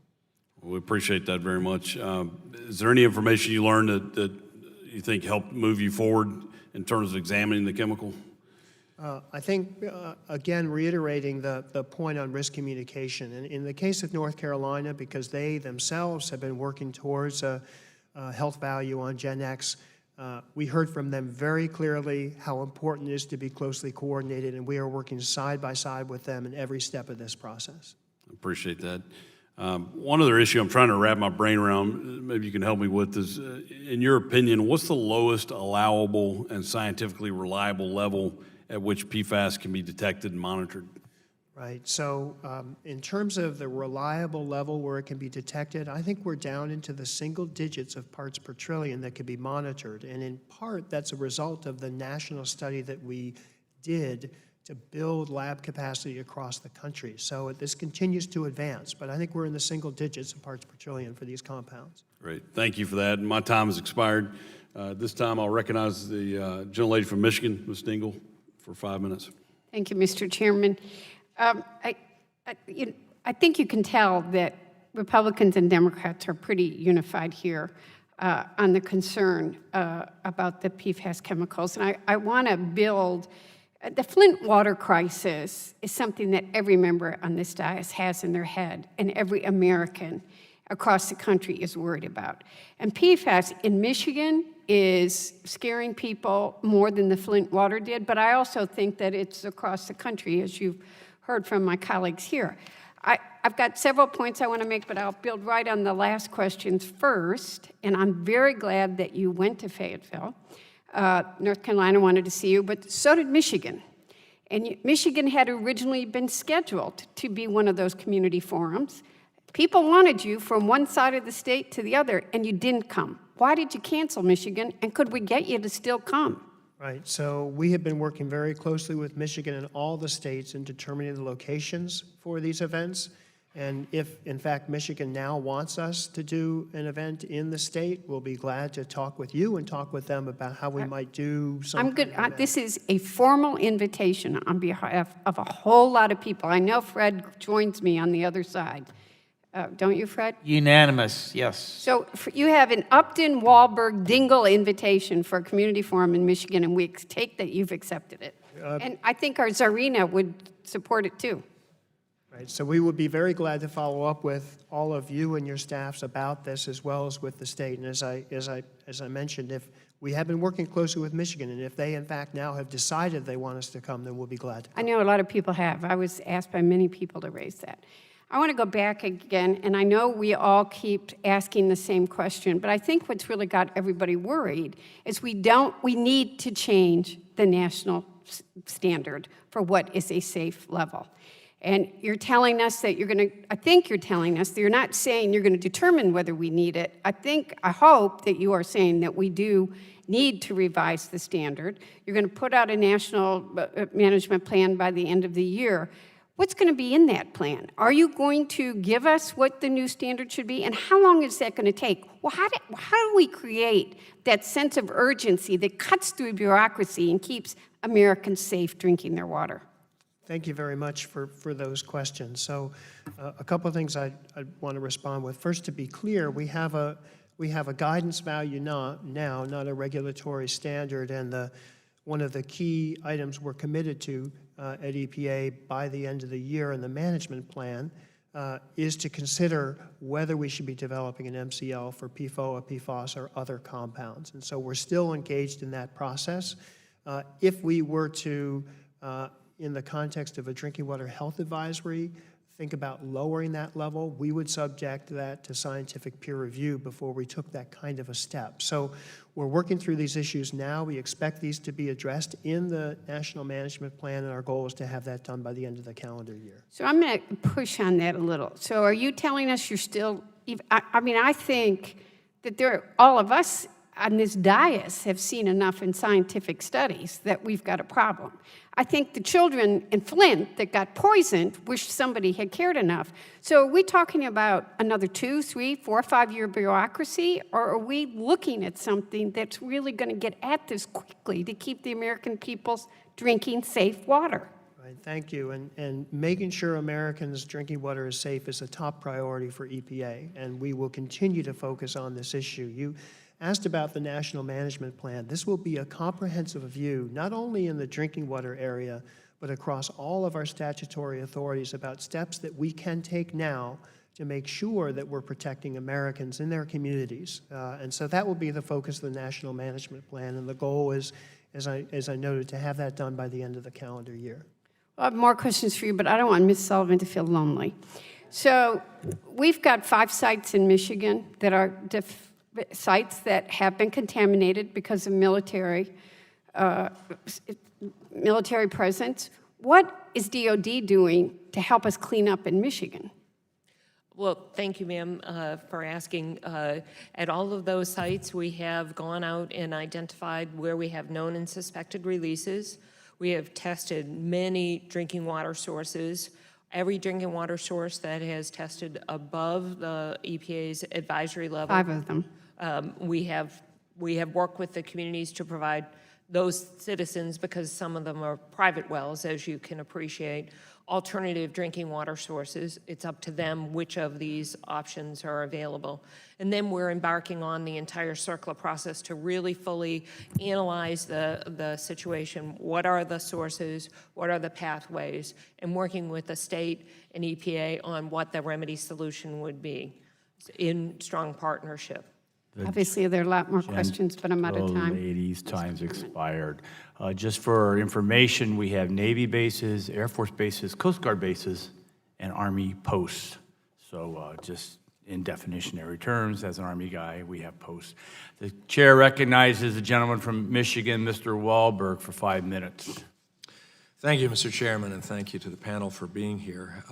B: We appreciate that very much. Is there any information you learned that you think helped move you forward in terms of examining the chemical?
H: I think, again, reiterating the point on risk communication. And in the case of North Carolina, because they themselves have been working towards a health value on Gen X, we heard from them very clearly how important it is to be closely coordinated, and we are working side by side with them in every step of this process.
B: Appreciate that. One other issue I'm trying to wrap my brain around, maybe you can help me with, is, in your opinion, what's the lowest allowable and scientifically reliable level at which PFAS can be detected and monitored?
H: Right. So in terms of the reliable level where it can be detected, I think we're down into the single digits of parts per trillion that can be monitored. And in part, that's a result of the national study that we did to build lab capacity across the country. So this continues to advance, but I think we're in the single digits of parts per trillion for these compounds.
B: Great. Thank you for that. My time has expired. This time I'll recognize the gentlelady from Michigan, Ms. Dingle, for 5 minutes.
G: Thank you, Mr. Chairman. I think you can tell that Republicans and Democrats are pretty unified here on the concern about the PFAS chemicals. And I want to build, the Flint water crisis is something that every member on this dais has in their head, and every American across the country is worried about. And PFAS in Michigan is scaring people more than the Flint water did, but I also think that it's across the country, as you've heard from my colleagues here. I've got several points I want to make, but I'll build right on the last questions first, and I'm very glad that you went to Fayetteville. North Carolina wanted to see you, but so did Michigan. And Michigan had originally been scheduled to be one of those community forums. People wanted you from one side of the state to the other, and you didn't come. Why did you cancel, Michigan, and could we get you to still come?
H: Right, so we have been working very closely with Michigan and all the states in determining the locations for these events. And if, in fact, Michigan now wants us to do an event in the state, we'll be glad to talk with you and talk with them about how we might do something.
G: I'm good. This is a formal invitation on behalf of a whole lot of people. I know Fred joins me on the other side. Don't you, Fred?
E: Unanimous, yes.
G: So you have an Upton, Wahlberg, Dingle invitation for a community forum in Michigan, and we take that you've accepted it. And I think our Czarina would support it too.
H: Right, so we would be very glad to follow up with all of you and your staffs about this, as well as with the state. And as I mentioned, if we have been working closely with Michigan, and if they in fact now have decided they want us to come, then we'll be glad to come.
G: I know a lot of people have. I was asked by many people to raise that. I want to go back again, and I know we all keep asking the same question, but I think what's really got everybody worried is we need to change the national standard for what is a safe level. And you're telling us that I think you're telling us that you're not saying you're going to determine whether we need it. I hope that you are saying that we do need to revise the standard. You're going to put out a national management plan by the end of the year. What's going to be in that plan? Are you going to give us what the new standard should be? And how long is that going to take? Well, how do we create that sense of urgency that cuts through bureaucracy and keeps Americans safe drinking their water?
H: Thank you very much for those questions. So a couple of things I want to respond with. First, to be clear, we have a guidance value now, not a regulatory standard, and one of the key items we're committed to at EPA by the end of the year in the management plan is to consider whether we should be developing an MCL for PFOA, PFOS, or other compounds. And so we're still engaged in that process. If we were to, in the context of a drinking water health advisory, think about lowering that level, we would subject that to scientific peer review before we took that kind of a step. So we're working through these issues now. We expect these to be addressed in the National Management Plan, and our goal is to have that done by the end of the calendar year.
G: So I'm going to push on that a little. So are you telling us you're still, I think that all of us on this dais have seen enough in scientific studies that we've got a problem. I think the children in Flint that got poisoned wish somebody had cared enough. So are we talking about another 2, 3, 4, 5-year bureaucracy, or are we looking at something that's really going to get at this quickly to keep the American people drinking safe water?
H: Right, thank you. And making sure Americans' drinking water is safe is a top priority for EPA, and we will continue to focus on this issue. You asked about the National Management Plan. This will be a comprehensive view, not only in the drinking water area, but across all of our statutory authorities about steps that we can take now to make sure that we're protecting Americans in their communities. And so that will be the focus of the National Management Plan, and the goal is, as I noted, to have that done by the end of the calendar year.
G: I have more questions for you, but I don't want Ms. Sullivan to feel lonely. So we've got 5 sites in Michigan that are sites that have been contaminated because of military presence. What is DOD doing to help us clean up in Michigan?
I: Well, thank you, ma'am, for asking. At all of those sites, we have gone out and identified where we have known and suspected releases. We have tested many drinking water sources. Every drinking water source that has tested above the EPA's advisory level.
G: 5 of them.
I: We have worked with the communities to provide those citizens, because some of them are private wells, as you can appreciate, alternative drinking water sources. It's up to them which of these options are available. And then we're embarking on the entire Cercla process to really fully analyze the situation. What are the sources? What are the pathways? And working with the state and EPA on what the remedy solution would be in strong partnership.
G: Obviously, there are a lot more questions, but I'm out of time.
A: Ladies, time's expired. Just for information, we have Navy bases, Air Force bases, Coast Guard bases, and Army posts. So just in definitionary terms, as an Army guy, we have posts. The chair recognizes the gentleman from Michigan, Mr. Wahlberg, for 5 minutes.
O: Thank you, Mr. Chairman, and thank you to the panel for being here.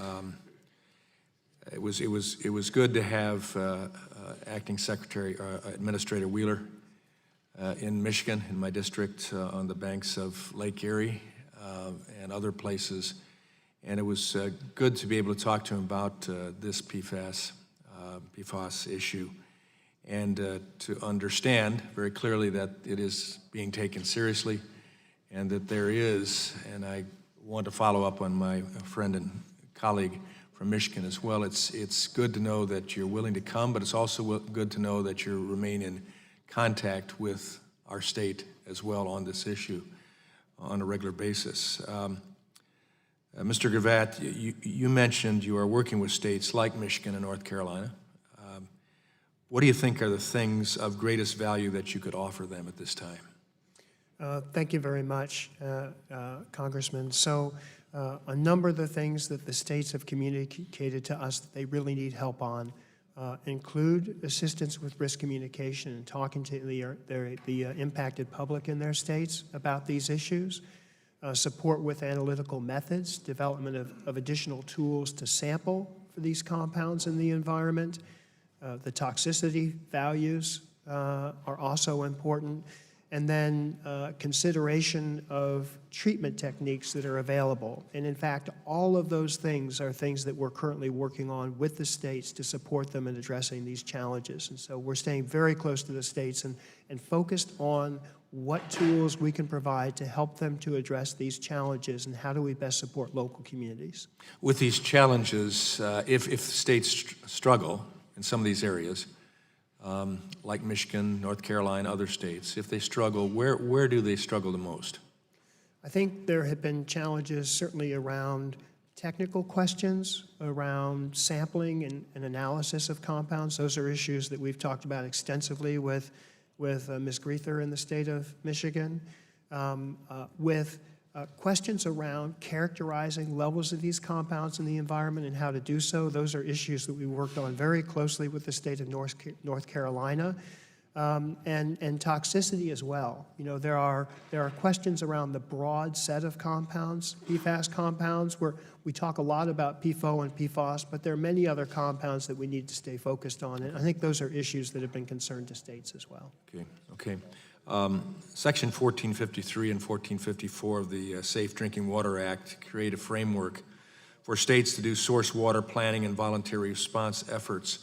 O: It was good to have Acting Secretary Administrator Wheeler in Michigan, in my district, on the banks of Lake Erie and other places, and it was good to be able to talk to him about this PFAS issue, and to understand very clearly that it is being taken seriously, and that there is, and I want to follow up on my friend and colleague from Michigan as well. It's good to know that you're willing to come, but it's also good to know that you remain in contact with our state as well on this issue on a regular basis. Mr. Gravatt, you mentioned you are working with states like Michigan and North Carolina. what do you think are the things of greatest value that you could offer them at this time?
H: Thank you very much, Congressman. So a number of the things that the states have communicated to us that they really need help on include assistance with risk communication and talking to the impacted public in their states about these issues, support with analytical methods, development of additional tools to sample for these compounds in the environment. The toxicity values are also important. And then consideration of treatment techniques that are available. And in fact, all of those things are things that we're currently working on with the states to support them in addressing these challenges. And so we're staying very close to the states and focused on what tools we can provide to help them to address these challenges and how do we best support local communities.
O: With these challenges, if states struggle in some of these areas, like Michigan, North Carolina, other states, if they struggle, where do they struggle the most?
H: I think there have been challenges certainly around technical questions, around sampling and analysis of compounds. Those are issues that we've talked about extensively with Ms. Greether in the state of Michigan, with questions around characterizing levels of these compounds in the environment and how to do so. Those are issues that we worked on very closely with the state of North Carolina, and toxicity as well. You know, there are questions around the broad set of compounds, PFAS compounds, where we talk a lot about Pfoa and PFOS, but there are many other compounds that we need to stay focused on, and I think those are issues that have been concerned to states as well.
O: Okay. Section 1453 and 1454 of the Safe Drinking Water Act create a framework for states to do source water planning and voluntary response efforts.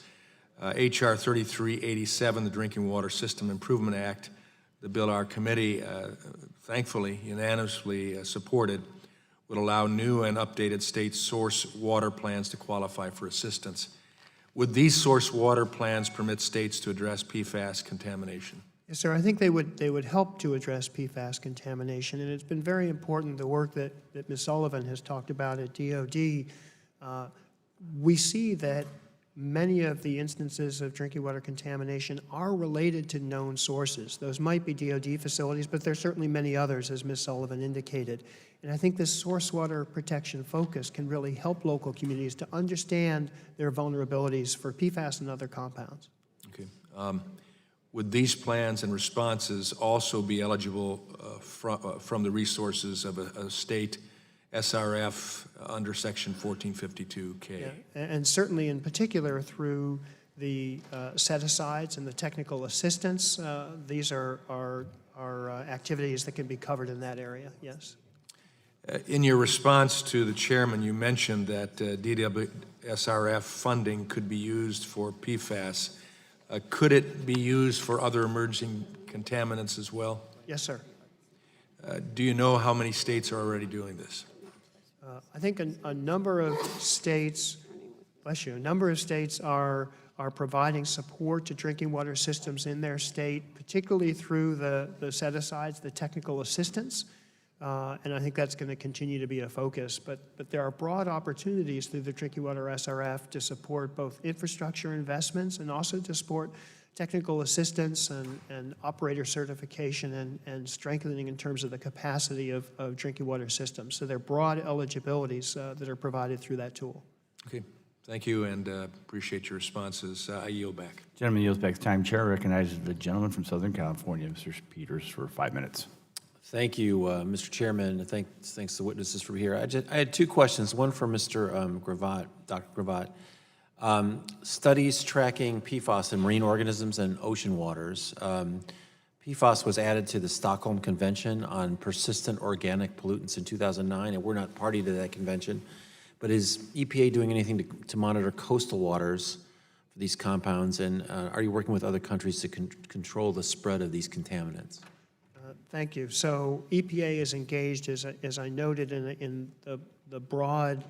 O: H.R. 3387, the Drinking Water System Improvement Act, the bill our committee thankfully unanimously supported, would allow new and updated state source water plans to qualify for assistance. Would these source water plans permit states to address PFAS contamination?
H: Yes, sir. I think they would help to address PFAS contamination, and it's been very important, the work that Ms. Sullivan has talked about at DOD. We see that many of the instances of drinking water contamination are related to known sources. Those might be DOD facilities, but there are certainly many others, as Ms. Sullivan indicated. And I think this source water protection focus can really help local communities to understand their vulnerabilities for PFAS and other compounds.
O: Okay. Would these plans and responses also be eligible from the resources of a state SRF under Section 1452K?
H: Yeah, and certainly in particular through the set-asides and the technical assistance, these are activities that can be covered in that area, yes.
O: In your response to the chairman, you mentioned that DWSRF funding could be used for PFAS. Could it be used for other emerging contaminants as well?
H: Yes, sir.
O: Do you know how many states are already doing this?
H: I think a number of states, bless you, a number of states are providing support to drinking water systems in their state, particularly through the set-asides, the technical assistance. And I think that's going to continue to be a focus. But there are broad opportunities through the Drinking Water SRF to support both infrastructure investments and also to support technical assistance and operator certification and strengthening in terms of the capacity of drinking water systems. So there are broad eligibilities that are provided through that tool.
O: Okay. Thank you, and appreciate your responses. I yield back.
A: Gentleman yields back. Time chair recognizes the gentleman from Southern California, Mr. Peters, for 5 minutes.
P: Thank you, Mr. Chairman, and thanks to the witnesses for here. I had two questions, one for Mr. Gravatt, Dr. Gravatt. Studies tracking PFAS in marine organisms and ocean waters. PFAS was added to the Stockholm Convention on Persistent Organic Pollutants in 2009, and we're not party to that convention. But is EPA doing anything to monitor coastal waters for these compounds, and are you working with other countries to control the spread of these contaminants?
H: Thank you. So EPA is engaged, as I noted, in the broad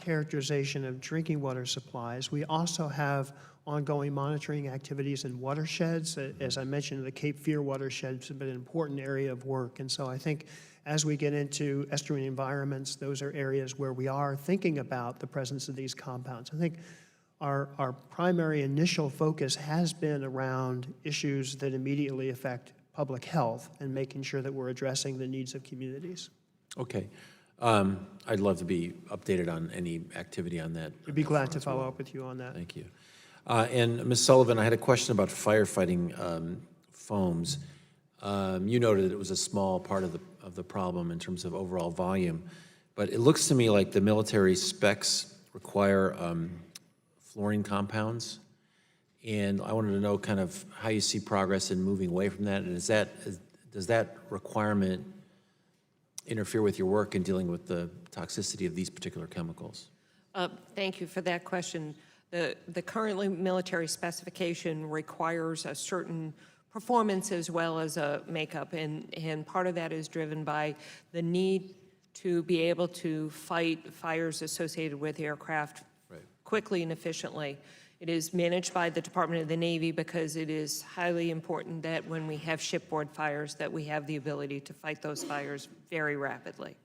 H: characterization of drinking water supplies. We also have ongoing monitoring activities in watersheds. As I mentioned, the Cape Fear watershed has been an important area of work. And so I think as we get into estuarine environments, those are areas where we are thinking about the presence of these compounds. I think our primary initial focus has been around issues that immediately affect public health and making sure that we're addressing the needs of communities.
P: Okay. I'd love to be updated on any activity on that.
H: We'd be glad to follow up with you on that.
P: Thank you. And Ms. Sullivan, I had a question about firefighting foams. You noted that it was a small part of the problem in terms of overall volume, but it looks to me like the military specs require fluorine compounds, and I wanted to know kind of how you see progress in moving away from that, and does that requirement interfere with your work in dealing with the toxicity of these particular chemicals?
I: Thank you for that question. The currently military specification requires a certain performance as well as a makeup, and part of that is driven by the need to be able to fight fires associated with aircraft quickly and efficiently. It is managed by the Department of the Navy because it is highly important that when we have shipboard fires that we have the ability to fight those fires very rapidly.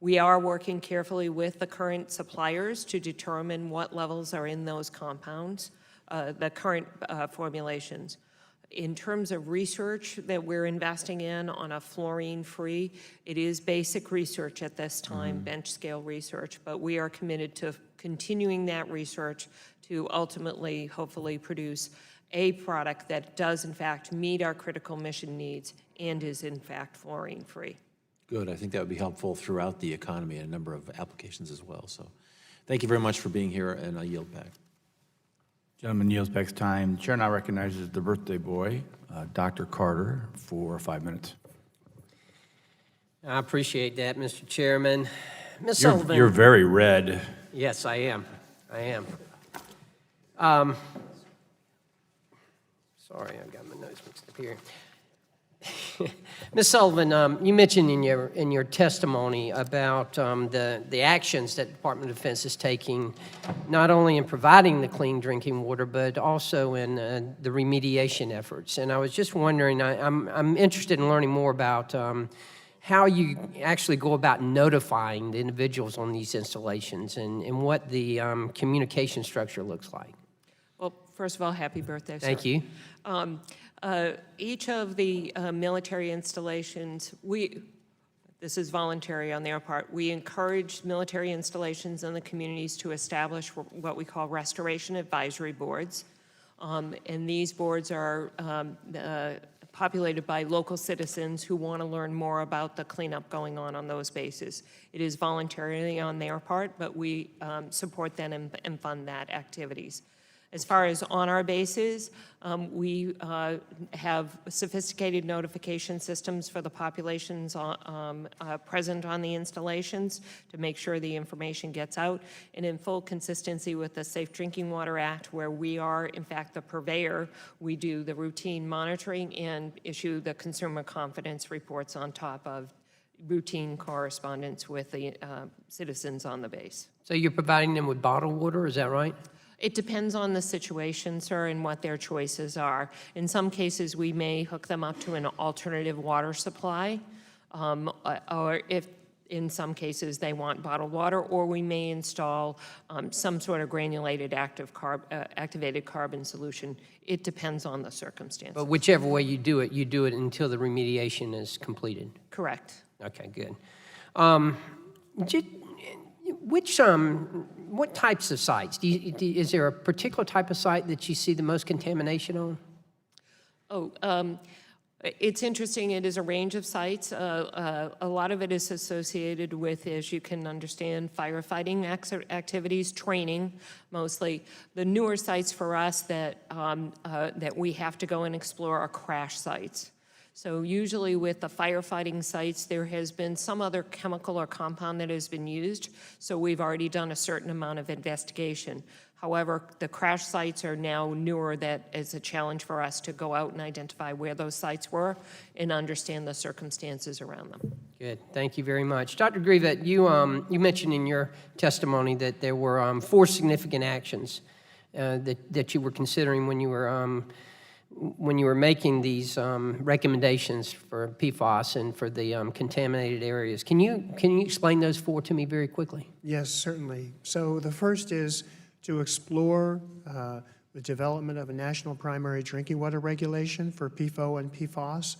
I: We are working carefully with the current suppliers to determine what levels are in those compounds, the current formulations. In terms of research that we're investing in on a fluorine-free, it is basic research at this time, bench scale research, but we are committed to continuing that research to ultimately, hopefully, produce a product that does, in fact, meet our critical mission needs and is, in fact, fluorine-free.
P: Good. I think that would be helpful throughout the economy and a number of applications as well. So thank you very much for being here, and I yield back.
A: Gentleman yields back his time. Chair now recognizes the birthday boy, Dr. Carter, for 5 minutes.
Q: I appreciate that, Mr. Chairman. Ms. Sullivan.
A: You're very red.
Q: Yes, I am. Sorry, I've got my notes mixed up here. Ms. Sullivan, you mentioned in your testimony about the actions that the Department of Defense is taking, not only in providing the clean drinking water, but also in the remediation efforts. And I was just wondering, I'm interested in learning more about how you actually go about notifying the individuals on these installations and what the communication structure looks like.
I: Well, first of all, happy birthday, sir.
Q: Thank you.
I: Each of the military installations, this is voluntary on their part, we encourage military installations in the communities to establish what we call restoration advisory boards. And these boards are populated by local citizens who want to learn more about the cleanup going on those bases. It is voluntarily on their part, but we support them and fund that activities. As far as on our bases, we have sophisticated notification systems for the populations present on the installations to make sure the information gets out, and in full consistency with the Safe Drinking Water Act, where we are, in fact, the purveyor. We do the routine monitoring and issue the consumer confidence reports on top of routine correspondence with the citizens on the base.
Q: So you're providing them with bottled water, is that right?
I: It depends on the situation, sir, and what their choices are. In some cases, we may hook them up to an alternative water supply, or if in some cases they want bottled water, or we may install some sort of granulated activated carbon solution. It depends on the circumstances.
Q: But whichever way you do it until the remediation is completed.
I: Correct.
Q: Okay, good. What types of sites? Is there a particular type of site that you see the most contamination on?
I: It's interesting. It is a range of sites. A lot of it is associated with, as you can understand, firefighting activities, training, mostly. The newer sites for us that we have to go and explore are crash sites. So usually with the firefighting sites, there has been some other chemical or compound that has been used, so we've already done a certain amount of investigation. However, the crash sites are now newer. That is a challenge for us to go out and identify where those sites were and understand the circumstances around them.
Q: Good, thank you very much. Dr. Grievett, you mentioned in your testimony that there were 4 significant actions that you were considering when you were making these recommendations for PFAS and for the contaminated areas. Can you explain those 4 to me very quickly?
H: Yes, certainly. So the first is to explore the development of a national primary drinking water regulation for PFOA and PFOS.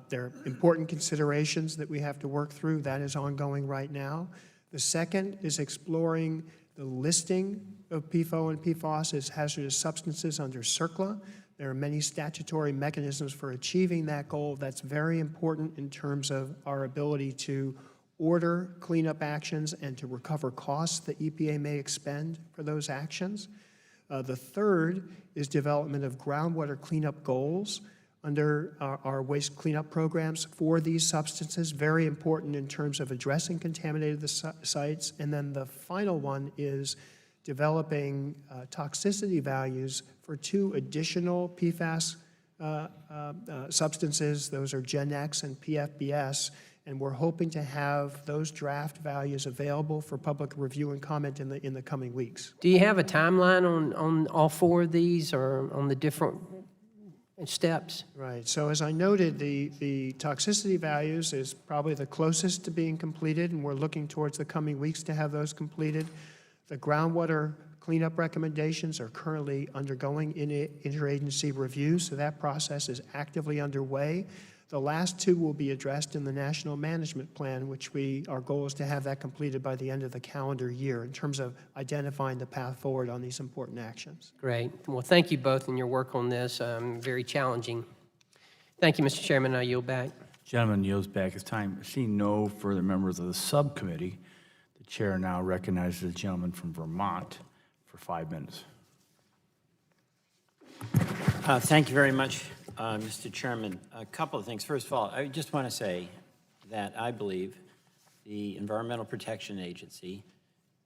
H: There are important considerations that we have to work through. That is ongoing right now. The second is exploring the listing of PFOA and PFOS as hazardous substances under Cercla. There are many statutory mechanisms for achieving that goal. That's very important in terms of our ability to order cleanup actions and to recover costs that EPA may expend for those actions. The third is development of groundwater cleanup goals under our waste cleanup programs for these substances, very important in terms of addressing contaminated sites. And then the final one is developing toxicity values for 2 additional PFAS substances. Those are Gen X and PFBS. And we're hoping to have those draft values available for public review and comment in the coming weeks.
Q: Do you have a timeline on all 4 of these or on the different steps?
H: Right. So as I noted, the toxicity values is probably the closest to being completed, and we're looking towards the coming weeks to have those completed. The groundwater cleanup recommendations are currently undergoing interagency review, so that process is actively underway. The last 2 will be addressed in the National Management Plan, which our goal is to have that completed by the end of the calendar year in terms of identifying the path forward on these important actions.
Q: Great. Well, thank you both in your work on this. Very challenging. Thank you, Mr. Chairman. I yield back.
A: Gentleman yields back his time. Seeing no further members of the subcommittee, the chair now recognizes the gentleman from Vermont for 5 minutes.
R: Thank you very much, Mr. Chairman. A couple of things. First of all, I just want to say that I believe the Environmental Protection Agency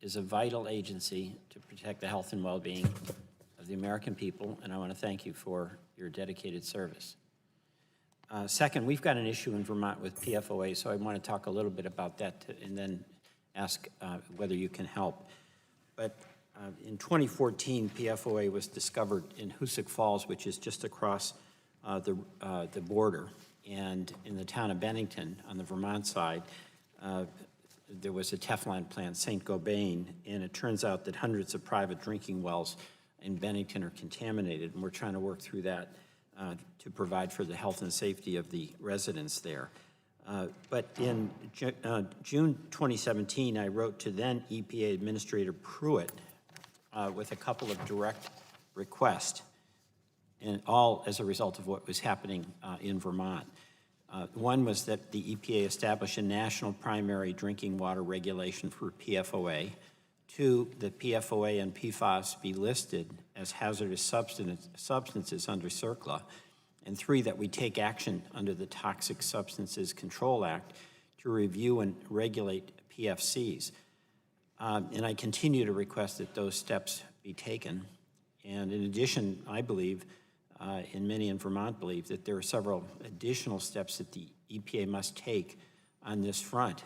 R: is a vital agency to protect the health and well-being of the American people, and I want to thank you for your dedicated service. Second, we've got an issue in Vermont with PFOA, so I want to talk a little bit about that and then ask whether you can help. But in 2014, PFOA was discovered in Hoosick Falls, which is just across the border. And in the town of Bennington, on the Vermont side, there was a Teflon plant, St. Gobain, and it turns out that hundreds of private drinking wells in Bennington are contaminated, and we're trying to work through that to provide for the health and safety of the residents there. But in June 2017, I wrote to then EPA Administrator Pruitt with a couple of direct requests, and all as a result of what was happening in Vermont. One was that the EPA establish a national primary drinking water regulation for PFOA. 2, that PFOA and PFOS be listed as hazardous substances under Cercla. And 3, that we take action under the Toxic Substances Control Act to review and regulate PFCs. And I continue to request that those steps be taken. And in addition, I believe, and many in Vermont believe, that there are several additional steps that the EPA must take on this front.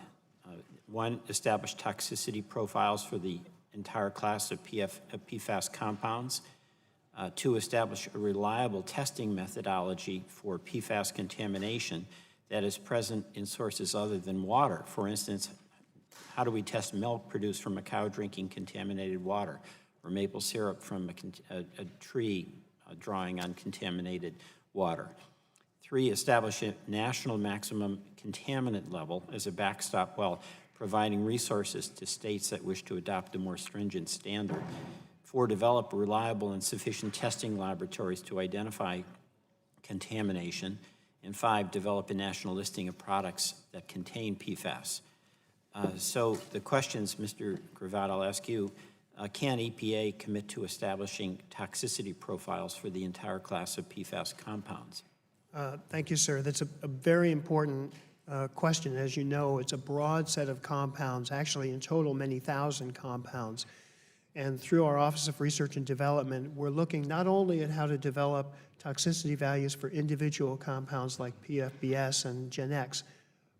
R: 1, establish toxicity profiles for the entire class of PFAS compounds. 2, establish a reliable testing methodology for PFAS contamination that is present in sources other than water. For instance, how do we test milk produced from a cow drinking contaminated water, or maple syrup from a tree drawing on contaminated water? 3, establish a national maximum contaminant level as a backstop while providing resources to states that wish to adopt a more stringent standard. 4, develop reliable and sufficient testing laboratories to identify contamination. And 5, develop a national listing of products that contain PFAS. So the questions, Mr. Gravatt, I'll ask you. Can EPA commit to establishing toxicity profiles for the entire class of PFAS compounds?
H: Thank you, sir. That's a very important question. As you know, it's a broad set of compounds, actually in total many thousand compounds. And through our Office of Research and Development, we're looking not only at how to develop toxicity values for individual compounds like PFBS and Gen X,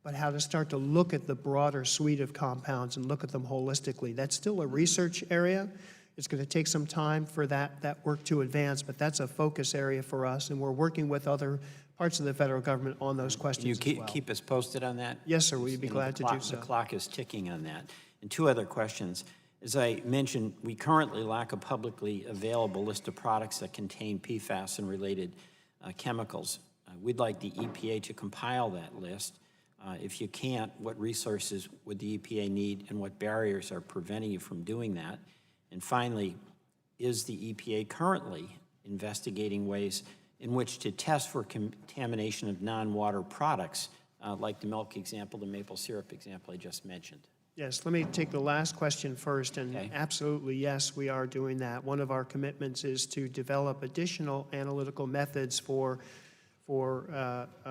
H: but how to start to look at the broader suite of compounds and look at them holistically. That's still a research area. It's going to take some time for that work to advance, but that's a focus area for us, and we're working with other parts of the federal government on those questions
R: Can you
H: as well.
R: keep us posted on that?
H: Yes, sir. We'd be glad to do so.
R: The clock is ticking on that. And 2 other questions. As I mentioned, we currently lack a publicly available list of products that contain PFAS and related chemicals. We'd like the EPA to compile that list. If you can't, what resources would the EPA need and what barriers are preventing you from doing that? And finally, is the EPA currently investigating ways in which to test for contamination of non-water products, like the milk example, the maple syrup example I just mentioned?
H: Yes, let me take the last question first, and absolutely, yes, we are doing that. One of our commitments is to develop additional analytical methods for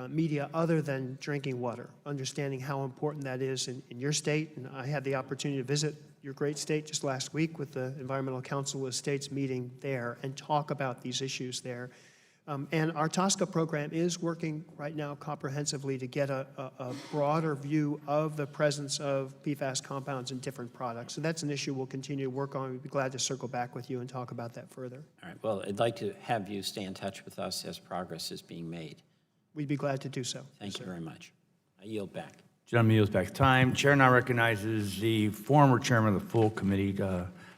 H: media other than drinking water, understanding how important that is in your state. And I had the opportunity to visit your great state just last week with the Environmental Council of States meeting there and talk about these issues there. And our Tosca program is working right now comprehensively to get a broader view of the presence of PFAS compounds in different products. So that's an issue we'll continue to work on. We'd be glad to circle back with you and talk about that further.
R: All right, well, I'd like to have you stay in touch with us as progress is being made.
H: We'd be glad to do so.
R: Thank you very much. I yield back.
A: Gentleman yields back time. Chair now recognizes the former chairman of the full committee,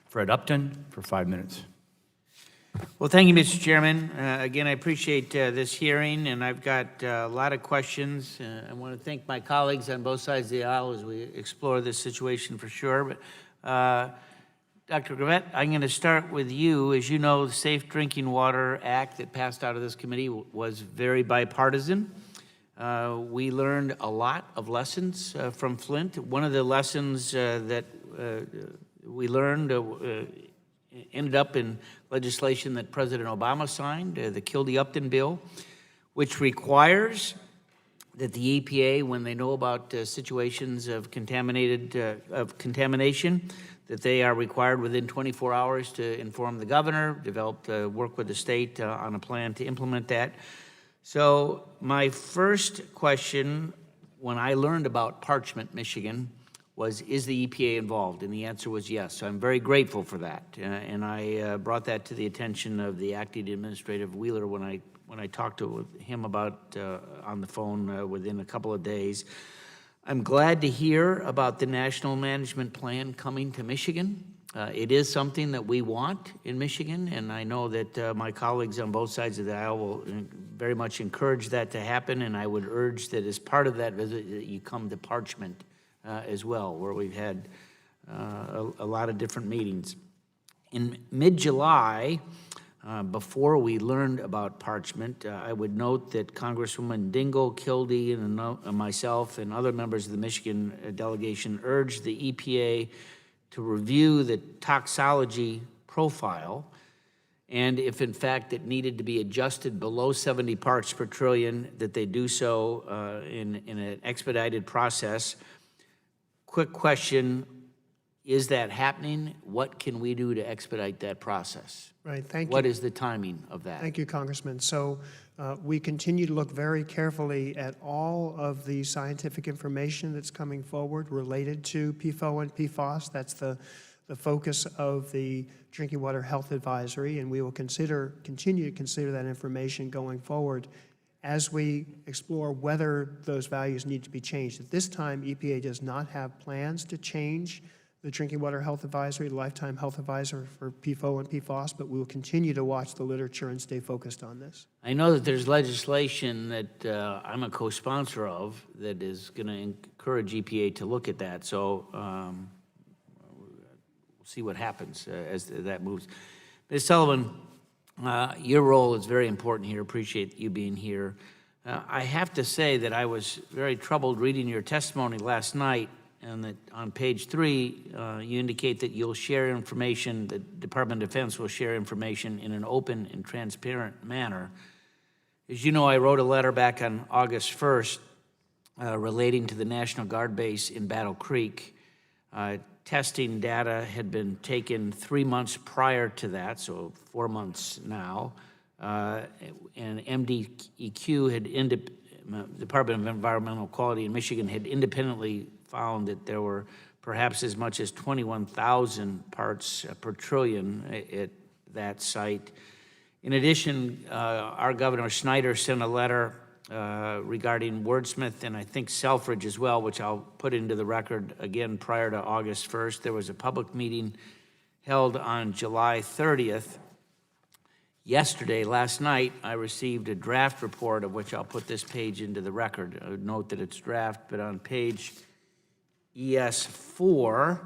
A: Fred Upton, for 5 minutes.
E: Well, thank you, Mr. Chairman. Again, I appreciate this hearing, and I've got a lot of questions. I want to thank my colleagues on both sides of the aisle as we explore this situation for sure. But Dr. Gravatt, I'm going to start with you. As you know, the Safe Drinking Water Act that passed out of this committee was very bipartisan. We learned a lot of lessons from Flint. One of the lessons that we learned ended up in legislation that President Obama signed, the Kill the Upton bill, which requires that the EPA, when they know about situations of contamination, that they are required within 24 hours to inform the governor, work with the state on a plan to implement that. So my first question, when I learned about Parchment, Michigan, was, is the EPA involved? And the answer was yes. So I'm very grateful for that. And I brought that to the attention of the acting administrative Wheeler when I talked to him about on the phone within a couple of days. I'm glad to hear about the National Management Plan coming to Michigan. It is something that we want in Michigan, and I know that my colleagues on both sides of the aisle will very much encourage that to happen, and I would urge that as part of that visit that you come to Parchment as well, where we've had a lot of different meetings. In mid-July, before we learned about Parchment, I would note that Congresswoman Dingell, Kildee, and myself and other members of the Michigan delegation urged the EPA to review the toxicology profile, and if in fact it needed to be adjusted below 70 parts per trillion, that they do so in an expedited process. Quick question, is that happening? What can we do to expedite that process?
H: Right, thank you.
E: What is the timing of that?
H: Thank you, Congressman. So we continue to look very carefully at all of the scientific information that's coming forward related to PFOA and PFOS. That's the focus of the Drinking Water Health Advisory, and we will continue to consider that information going forward as we explore whether those values need to be changed. At this time, EPA does not have plans to change the Drinking Water Health Advisory, Lifetime Health Advisor for PFOA and PFOS, but we will continue to watch the literature and stay focused on this.
E: I know that there's legislation that I'm a co-sponsor of that is going to encourage EPA to look at that. So we'll see what happens as that moves. Ms. Sullivan, your role is very important here. Appreciate you being here. I have to say that I was very troubled reading your testimony last night, and that on page 3, you indicate that you'll share information, the Department of Defense will share information in an open and transparent manner. As you know, I wrote a letter back on August 1st relating to the National Guard base in Battle Creek. Testing data had been taken 3 months prior to that, so 4 months now, and MDEQ had Department of Environmental Quality in Michigan had independently found that there were perhaps as much as 21,000 parts per trillion at that site. In addition, our Governor Snyder sent a letter regarding Wordsmith and I think Selfridge as well, which I'll put into the record again prior to August 1st. There was a public meeting held on July 30th. Yesterday, last night, I received a draft report of which I'll put this page into the record. I would note that it's draft, but on page ES4,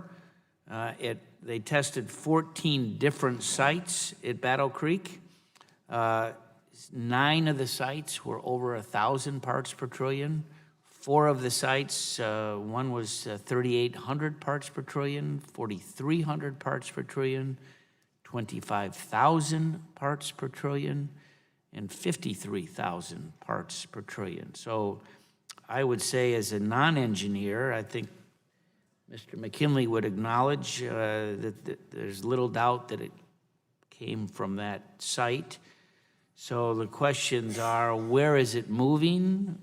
E: they tested 14 different sites at Battle Creek. 9 of the sites were over 1,000 parts per trillion. 4 of the sites, one was 3,800 parts per trillion, 4,300 parts per trillion, 25,000 parts per trillion, and 53,000 parts per trillion. So I would say as a non-engineer, I think Mr. McKinley would acknowledge that there's little doubt that it came from that site. So the questions are, where is it moving?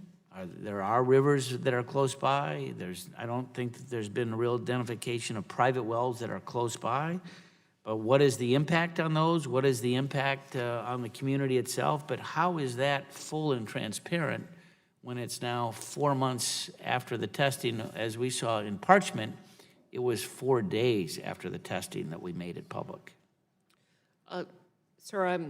E: There are rivers that are close by. I don't think that there's been a real identification of private wells that are close by. But what is the impact on those? What is the impact on the community itself? But how is that full and transparent when it's now 4 months after the testing? As we saw in Parchment, it was 4 days after the testing that we made it public.
I: Sir,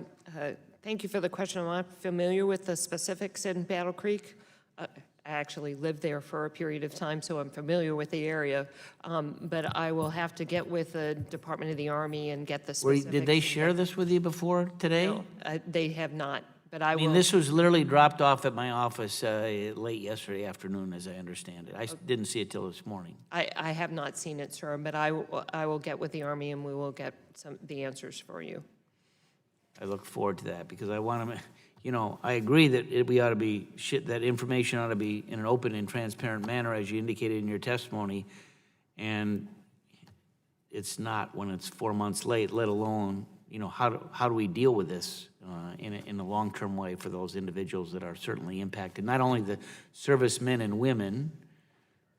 I: thank you for the question. I'm not familiar with the specifics in Battle Creek. I actually lived there for a period of time, so I'm familiar with the area. But I will have to get with the Department of the Army and get the specifics.
E: Did they share this with you before today?
I: No, they have not, but I will.
E: I mean, this was literally dropped off at my office late yesterday afternoon, as I understand it. I didn't see it till this morning.
I: I have not seen it, sir, but I will get with the Army and we will get the answers for you.
E: I look forward to that because I want to, I agree that we ought to be, that information ought to be in an open and transparent manner, as you indicated in your testimony, and it's not when it's 4 months late, let alone, how do we deal with this in a long-term way for those individuals that are certainly impacted, not only the servicemen and women,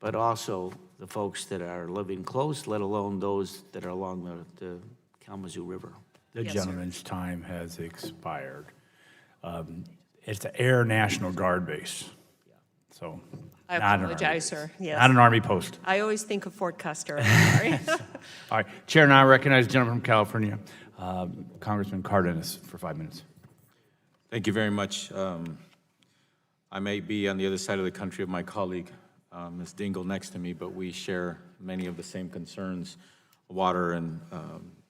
E: but also the folks that are living close, let alone those that are along the Kalamazoo River.
A: The
I: Yes,
A: gentleman's time has expired. It's an Air National Guard base, so
I: I
A: not an
I: apologize,
A: Army.
I: sir. Yes.
A: Not an Army post.
I: I always think of Fort Custer. I'm sorry.
A: All right, Chair, now I recognize the gentleman from California, Congressman Cardenas, for 5 minutes.
S: Thank you very much. I may be on the other side of the country of my colleague, Ms. Dingle, next to me, but we share many of the same concerns. Water and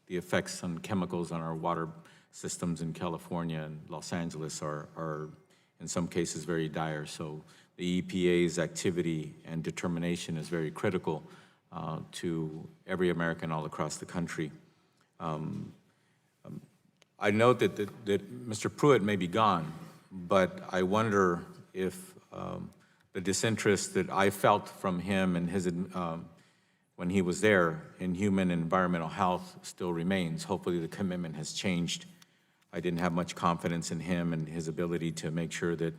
S: the effects on chemicals on our water systems in California and Los Angeles are in some cases very dire. So the EPA's activity and determination is very critical to every American all across the country. I note that Mr. Pruitt may be gone, but I wonder if the disinterest that I felt from him and his when he was there in human and environmental health still remains. Hopefully the commitment has changed. I didn't have much confidence in him and his ability to make sure that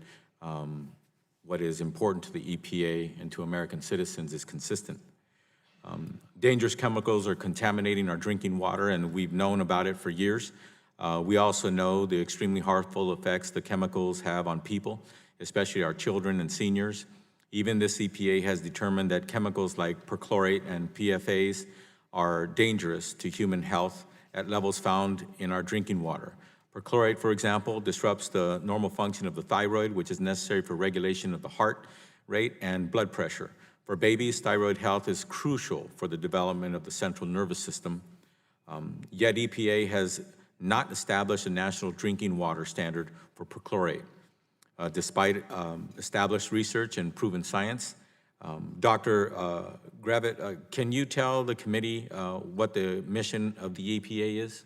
S: what is important to the EPA and to American citizens is consistent. Dangerous chemicals are contaminating our drinking water, and we've known about it for years. We also know the extremely harmful effects the chemicals have on people, especially our children and seniors. Even this EPA has determined that chemicals like perchlorate and PFAs are dangerous to human health at levels found in our drinking water. Perchlorate, for example, disrupts the normal function of the thyroid, which is necessary for regulation of the heart rate and blood pressure. For babies, thyroid health is crucial for the development of the central nervous system. Yet EPA has not established a national drinking water standard for perchlorate. Despite established research and proven science. Dr. Gravitt, can you tell the committee what the mission of the EPA is?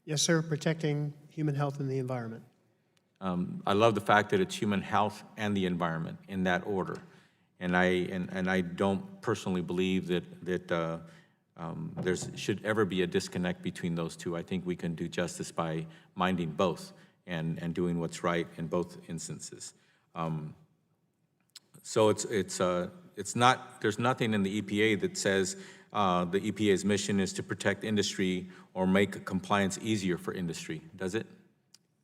H: Yes, sir, protecting human health and the environment.
S: I love the fact that it's human health and the environment in that order. And I don't personally believe that there should ever be a disconnect between those two. I think we can do justice by minding both and doing what's right in both instances. So it's not, there's nothing in the EPA that says the EPA's mission is to protect industry or make compliance easier for industry, does it?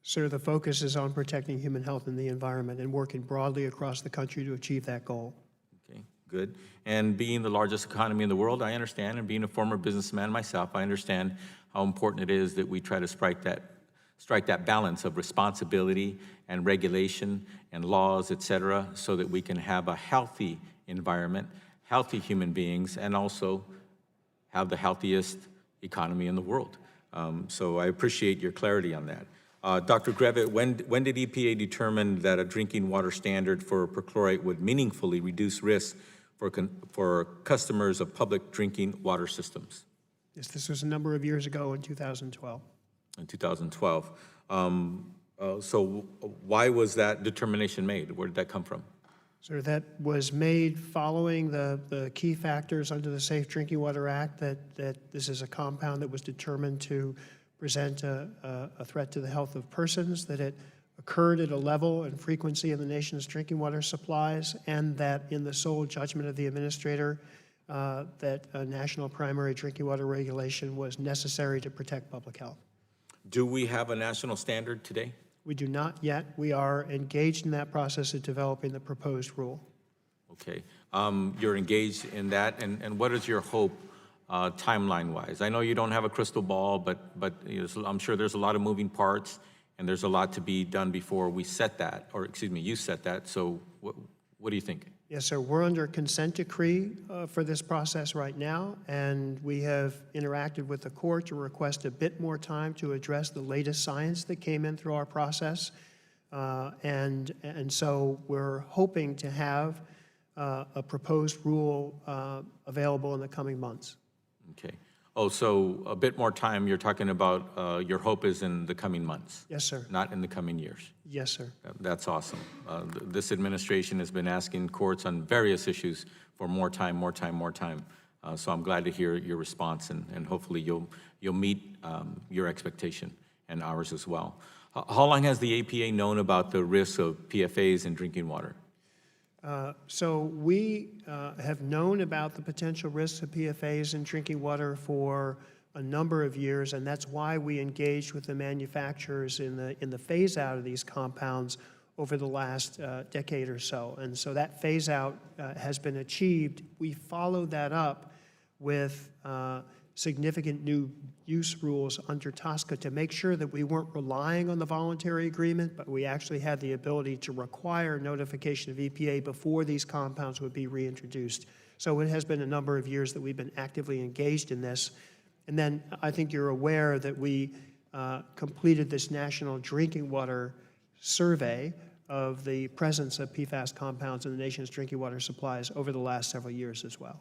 H: Sir, the focus is on protecting human health and the environment and working broadly across the country to achieve that goal.
S: Okay, good. And being the largest economy in the world, I understand, and being a former businessman myself, I understand how important it is that we try to strike that balance of responsibility and regulation and laws, et cetera, so that we can have a healthy environment, healthy human beings, and also have the healthiest economy in the world. So I appreciate your clarity on that. Dr. Grevitt, when did EPA determine that a drinking water standard for perchlorate would meaningfully reduce risks for customers of public drinking water systems?
H: Yes, this was a number of years ago in 2012.
S: In 2012. So why was that determination made? Where did that come from?
H: So that was made following the key factors under the Safe Drinking Water Act, that this is a compound that was determined to present a threat to the health of persons, that it occurred at a level and frequency in the nation's drinking water supplies, and that in the sole judgment of the administrator, that a national primary drinking water regulation was necessary to protect public health.
S: Do we have a national standard today?
H: We do not yet. We are engaged in that process of developing the proposed rule.
S: Okay. You're engaged in that, and what is your hope timeline-wise? I know you don't have a crystal ball, but you know, I'm sure there's a lot of moving parts, and there's a lot to be done before we set that, or excuse me, you set that. So what do you think?
H: Yes, sir. We're under consent decree for this process right now, and we have interacted with the court to request a bit more time to address the latest science that came in through our process. And so we're hoping to have a proposed rule available in the coming months.
S: Okay. Oh, so a bit more time, you're talking about your hope is in the coming months?
H: Yes, sir.
S: Not in the coming years?
H: Yes, sir.
S: That's awesome. This administration has been asking courts on various issues for more time, more time, more time. So I'm glad to hear your response, and hopefully you'll meet your expectation and ours as well. How long has the EPA known about the risks of PFAS in drinking water?
H: So we have known about the potential risks of PFAS in drinking water for a number of years, and that's why we engaged with the manufacturers in the phase out of these compounds over the last decade or so. And so that phase out has been achieved. We followed that up with significant new use rules under Tosca to make sure that we weren't relying on the voluntary agreement, but we actually had the ability to require notification of EPA before these compounds would be reintroduced. So it has been a number of years that we've been actively engaged in this. And then I think you're aware that we completed this national drinking water survey of the presence of PFAS compounds in the nation's drinking water supplies over the last several years as well.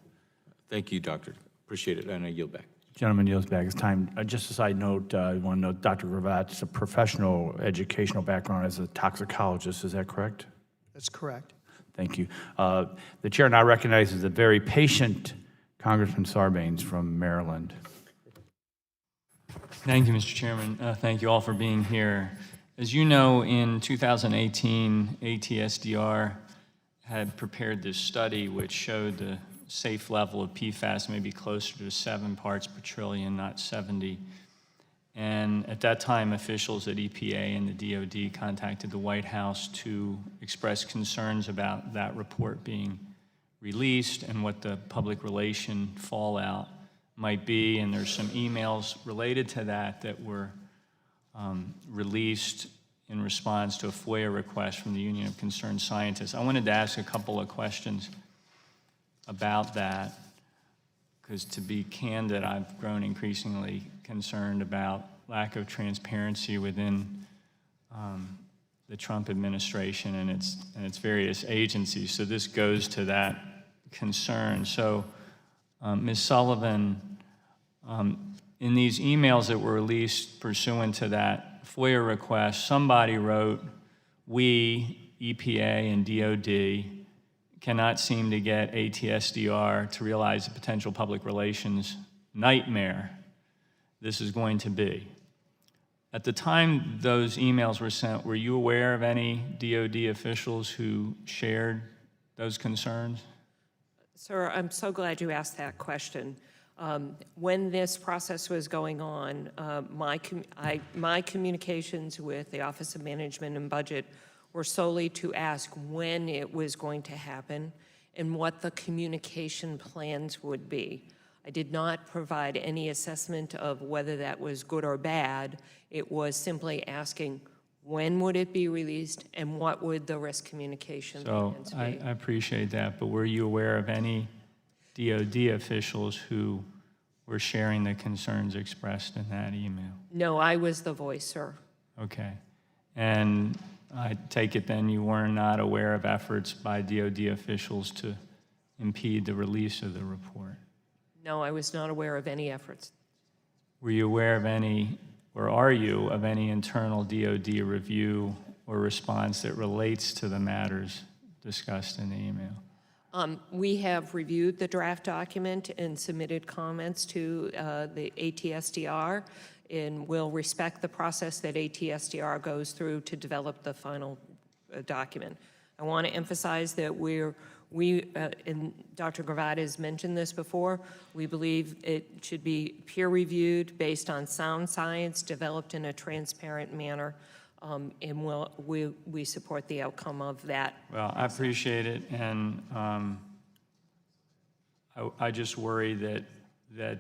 S: Thank you, Doctor. Appreciate it, and I yield back.
T: Gentleman yields back his time. Just a side note, I want to note Dr. Gravat's a professional educational background as a toxicologist. Is that correct?
H: That's correct.
T: Thank you. The chair now recognizes the very patient Congressman Sarbanes from Maryland.
U: Thank you, Mr. Chairman. Thank you all for being here. As you know, in 2018, ATSDR had prepared this study which showed the safe level of PFAS may be closer to 7 parts per trillion, not 70. And at that time, officials at EPA and the DOD contacted the White House to express concerns about that report being released and what the public relation fallout might be. And there's some emails related to that were released in response to a FOIA request from the Union of Concerned Scientists. I wanted to ask a couple of questions about that, because to be candid, I've grown increasingly concerned about lack of transparency within the Trump administration and its various agencies. So this goes to that concern. So, Ms. Sullivan, in these emails that were released pursuant to that FOIA request, somebody wrote, "We, EPA and DOD, cannot seem to get ATSDR to realize the potential public relations nightmare this is going to be." At the time those emails were sent, were you aware of any DOD officials who shared those concerns?
I: Sir, I'm so glad you asked that question. When this process was going on, my communications with the Office of Management and Budget were solely to ask when it was going to happen and what the communication plans would be. I did not provide any assessment of whether that was good or bad. It was simply asking when would it be released and what would the risk communication plans be.
U: I appreciate that, but were you aware of any DOD officials who were sharing the concerns expressed in that email?
I: No, I was the voice, sir.
U: Okay. And I take it then you were not aware of efforts by DOD officials to impede the release of the report?
I: No, I was not aware of any efforts.
U: Were you aware of any, or are you, of any internal DOD review or response that relates to the matters discussed in the email?
I: We have reviewed the draft document and submitted comments to the ATSDR, and will respect the process that ATSDR goes through to develop the final document. I want to emphasize that and Dr. Gravatt has mentioned this before, we believe it should be peer-reviewed based on sound science, developed in a transparent manner, and we support the outcome of that.
U: Well, I appreciate it, and I just worry that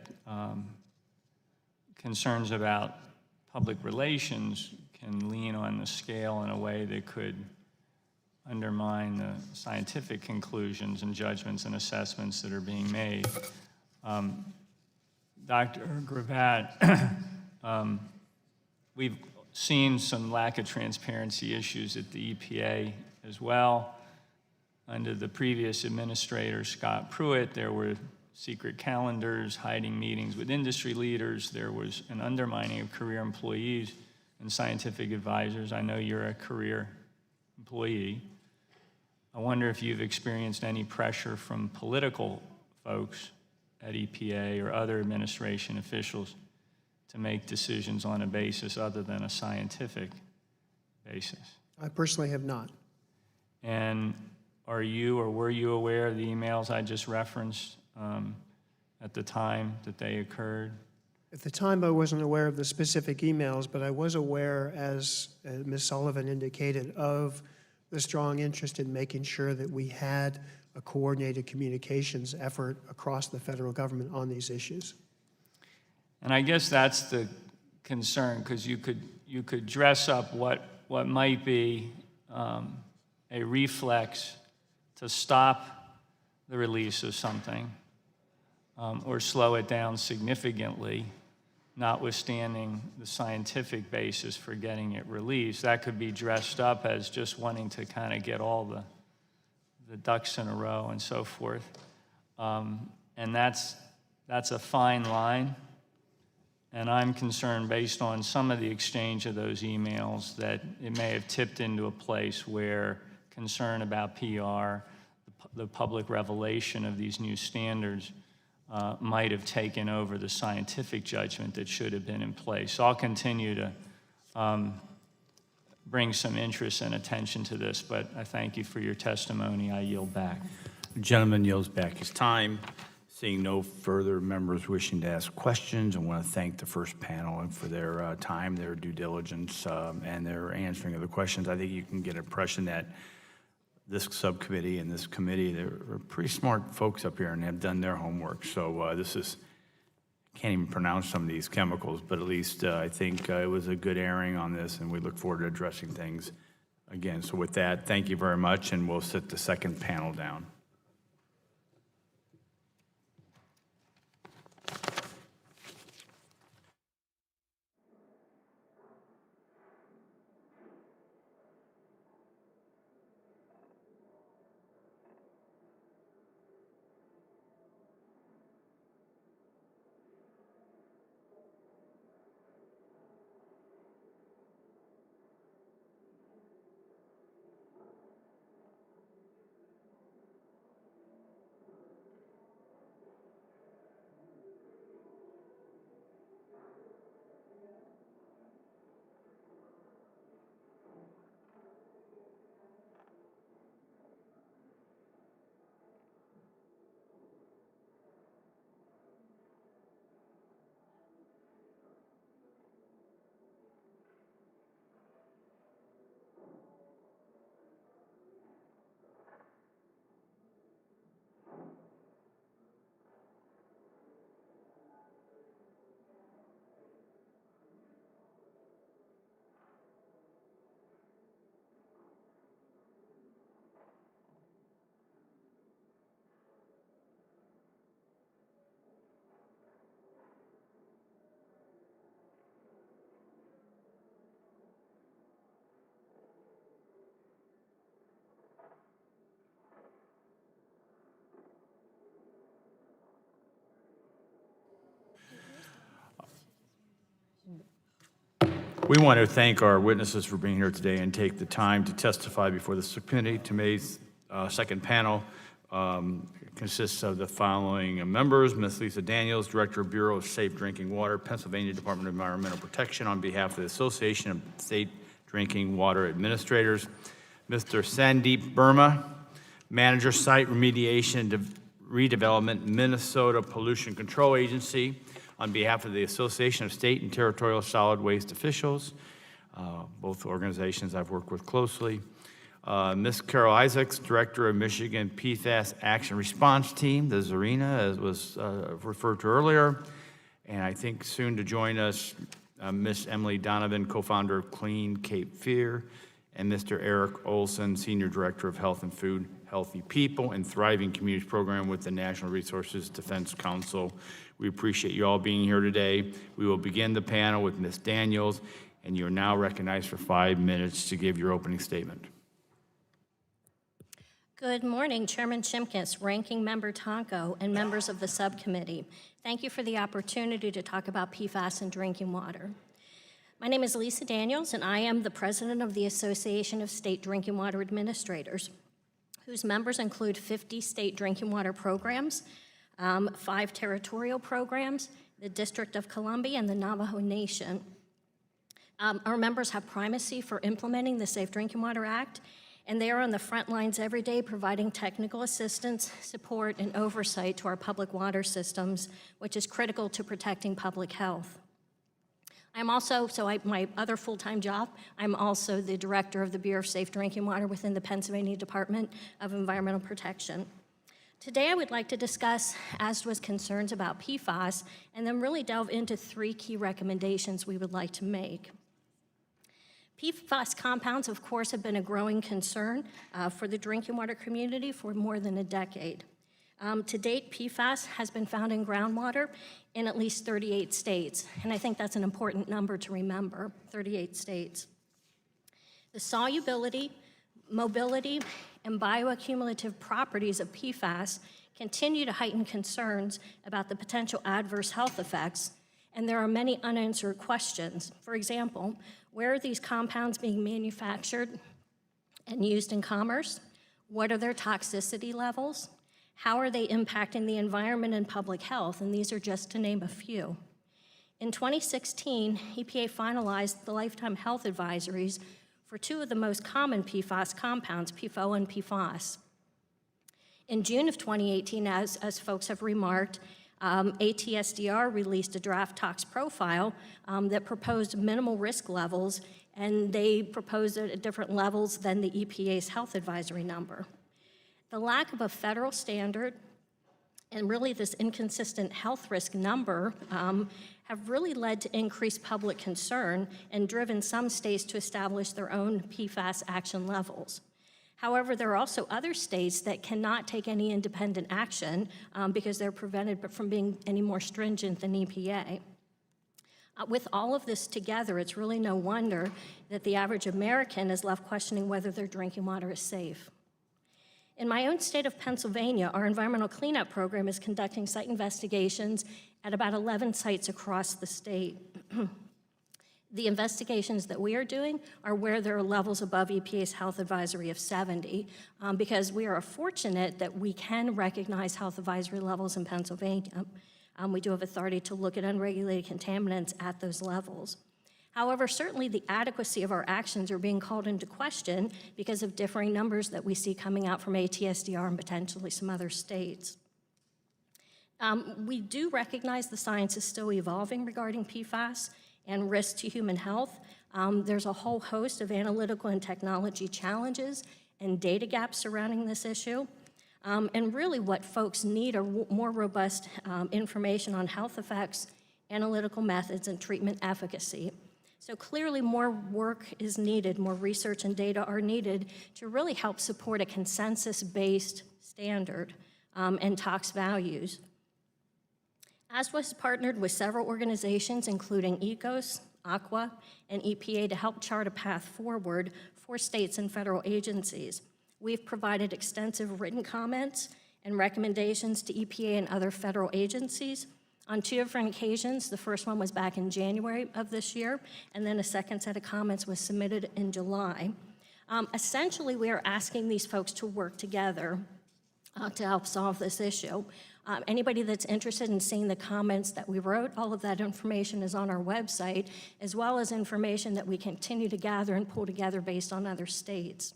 U: concerns about public relations can lean on the scale in a way that could undermine the scientific conclusions and judgments and assessments that are being made. Dr. Gravatt, we've seen some lack of transparency issues at the EPA as well. Under the previous administrator, Scott Pruitt, there were secret calendars, hiding meetings with industry leaders. There was an undermining of career employees and scientific advisors. I know you're a career employee. I wonder if you've experienced any pressure from political folks at EPA or other administration officials to make decisions on a basis other than a scientific basis.
H: I personally have not.
U: And are you or were you aware of the emails I just referenced at the time that they occurred?
H: At the time, I wasn't aware of the specific emails, but I was aware, as Ms. Sullivan indicated, of the strong interest in making sure that we had a coordinated communications effort across the federal government on these issues.
U: And I guess that's the concern, because you could dress up what might be a reflex to stop the release of something or slow it down significantly, notwithstanding the scientific basis for getting it released. That could be dressed up as just wanting to kind of get all the ducks in a row and so forth. And that's a fine line. And I'm concerned, based on some of the exchange of those emails, that it may have tipped into a place where concern about PR, the public revelation of these new standards, might have taken over the scientific judgment that should have been in place. So I'll continue to bring some interest and attention to this, but I thank you for your testimony. I yield back.
T: The gentleman yields back his time. Seeing no further members wishing to ask questions, I want to thank the first panel for their time, their due diligence, and their answering of the questions. I think you can get an impression that this subcommittee and this committee, they're pretty smart folks up here and have done their homework. So this is, can't even pronounce some of these chemicals, but at least I think it was a good airing on this, and we look forward to addressing things again. So with that, thank you very much, and we'll sit the second panel down. We want to thank our witnesses for being here today and take the time to testify before the subcommittee. Today's second panel consists of the following members: Ms. Lisa Daniels, Director of Bureau of Safe Drinking Water, Pennsylvania Department of Environmental Protection, on behalf of the Association of State Drinking Water Administrators; Mr. Sandeep Burma, Manager, Site Remediation and Redevelopment, Minnesota Pollution Control Agency, on behalf of the Association of State and Territorial Solid Waste Officials, both organizations I've worked with closely. Ms. Carol Isaacs, Director of Michigan PFAS Action Response Team, the ZARENA, as was referred to earlier. And I think soon to join us, Ms. Emily Donovan, co-founder of Clean Cape Fear, and Mr. Eric Olson, Senior Director of Health and Food, Healthy People and Thriving Communities Program with the National Resources Defense Council. We appreciate you all being here today. We will begin the panel with Ms. Daniels, and you are now recognized for 5 minutes to give your opening statement.
D: Good morning, Chairman Shimkus, Ranking Member Tonko, and members of the subcommittee. Thank you for the opportunity to talk about PFAS in drinking water. My name is Lisa Daniels, and I am the president of the Association of State Drinking Water Administrators, whose members include 50 state drinking water programs, 5 territorial programs, the District of Columbia, and the Navajo Nation. Our members have primacy for implementing the Safe Drinking Water Act, and they are on the front lines every day providing technical assistance, support, and oversight to our public water systems, which is critical to protecting public health. I'm also, my other full-time job, I'm also the director of the Bureau of Safe Drinking Water within the Pennsylvania Department of Environmental Protection. Today I would like to discuss ASDWA's concerns about PFAS and then really delve into 3 key recommendations we would like to make. PFAS compounds, of course, have been a growing concern for the drinking water community for more than a decade. To date, PFAS has been found in groundwater in at least 38 states, and I think that's an important number to remember, 38 states. The solubility, mobility, and bioaccumulative properties of PFAS continue to heighten concerns about the potential adverse health effects, and there are many unanswered questions. For example, where are these compounds being manufactured and used in commerce? What are their toxicity levels? How are they impacting the environment and public health? And these are just to name a few. In 2016, EPA finalized the lifetime health advisories for 2 of the most common PFAS compounds, Pfoa and Pfoss. In June of 2018, as folks have remarked, ATSDR released a draft tox profile that proposed minimal risk levels, and they proposed it at different levels than the EPA's health advisory number. The lack of a federal standard and really this inconsistent health risk number have really led to increased public concern and driven some states to establish their own PFAS action levels. However, there are also other states that cannot take any independent action because they're prevented from being any more stringent than EPA. With all of this together, it's really no wonder that the average American is left questioning whether their drinking water is safe. In my own state of Pennsylvania, our environmental cleanup program is conducting site investigations at about 11 sites across the state. The investigations that we are doing are where there are levels above EPA's health advisory of 70, because we are fortunate that we can recognize health advisory levels in Pennsylvania. We do have authority to look at unregulated contaminants at those levels. However, certainly the adequacy of our actions are being called into question because of differing numbers that we see coming out from ATSDR and potentially some other states. We do recognize the science is still evolving regarding PFAS and risk to human health. There's a whole host of analytical and technology challenges and data gaps surrounding this issue. And really what folks need are more robust information on health effects, analytical methods, and treatment efficacy. So clearly more work is needed, more research and data are needed to really help support a consensus-based standard and tox values. ASWA has partnered with several organizations, including ECOS, Aqua, and EPA, to help chart a path forward for states and federal agencies. We've provided extensive written comments and recommendations to EPA and other federal agencies. on 2 different occasions. The first one was back in January of this year, and then a second set of comments was submitted in July. Essentially, we are asking these folks to work together to help solve this issue. Anybody that's interested in seeing the comments that we wrote, all of that information is on our website, as well as information that we continue to gather and pull together based on other states.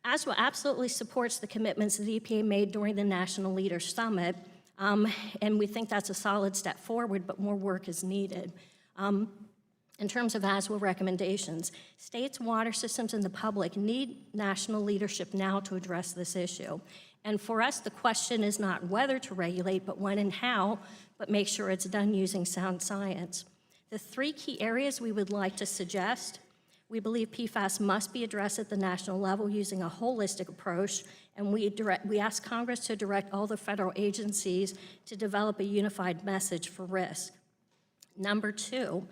D: ASWA absolutely supports the commitments the EPA made during the National Leaders Summit, and we think that's a solid step forward, but more work is needed. In terms of ASWA recommendations, states, water systems, and the public need national leadership now to address this issue. And for us, the question is not whether to regulate, but when and how, but make sure it's done using sound science. The 3 key areas we would like to suggest: we believe PFAS must be addressed at the national level using a holistic approach, and we ask Congress to direct all the federal agencies to develop a unified message for risk. Number 2,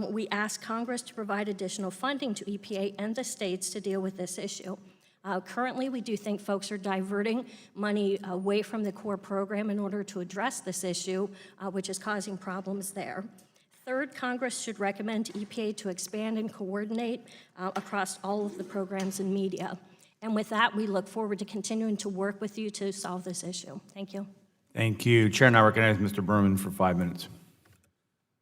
D: we ask Congress to provide additional funding to EPA and the states to deal with this issue. Currently, we do think folks are diverting money away from the core program in order to address this issue, which is causing problems there. Third, Congress should recommend to EPA to expand and coordinate across all of the programs and media. And with that, we look forward to continuing to work with you to solve this issue. Thank you.
T: Thank you. Chair now recognizes Mr. Berman for 5 minutes.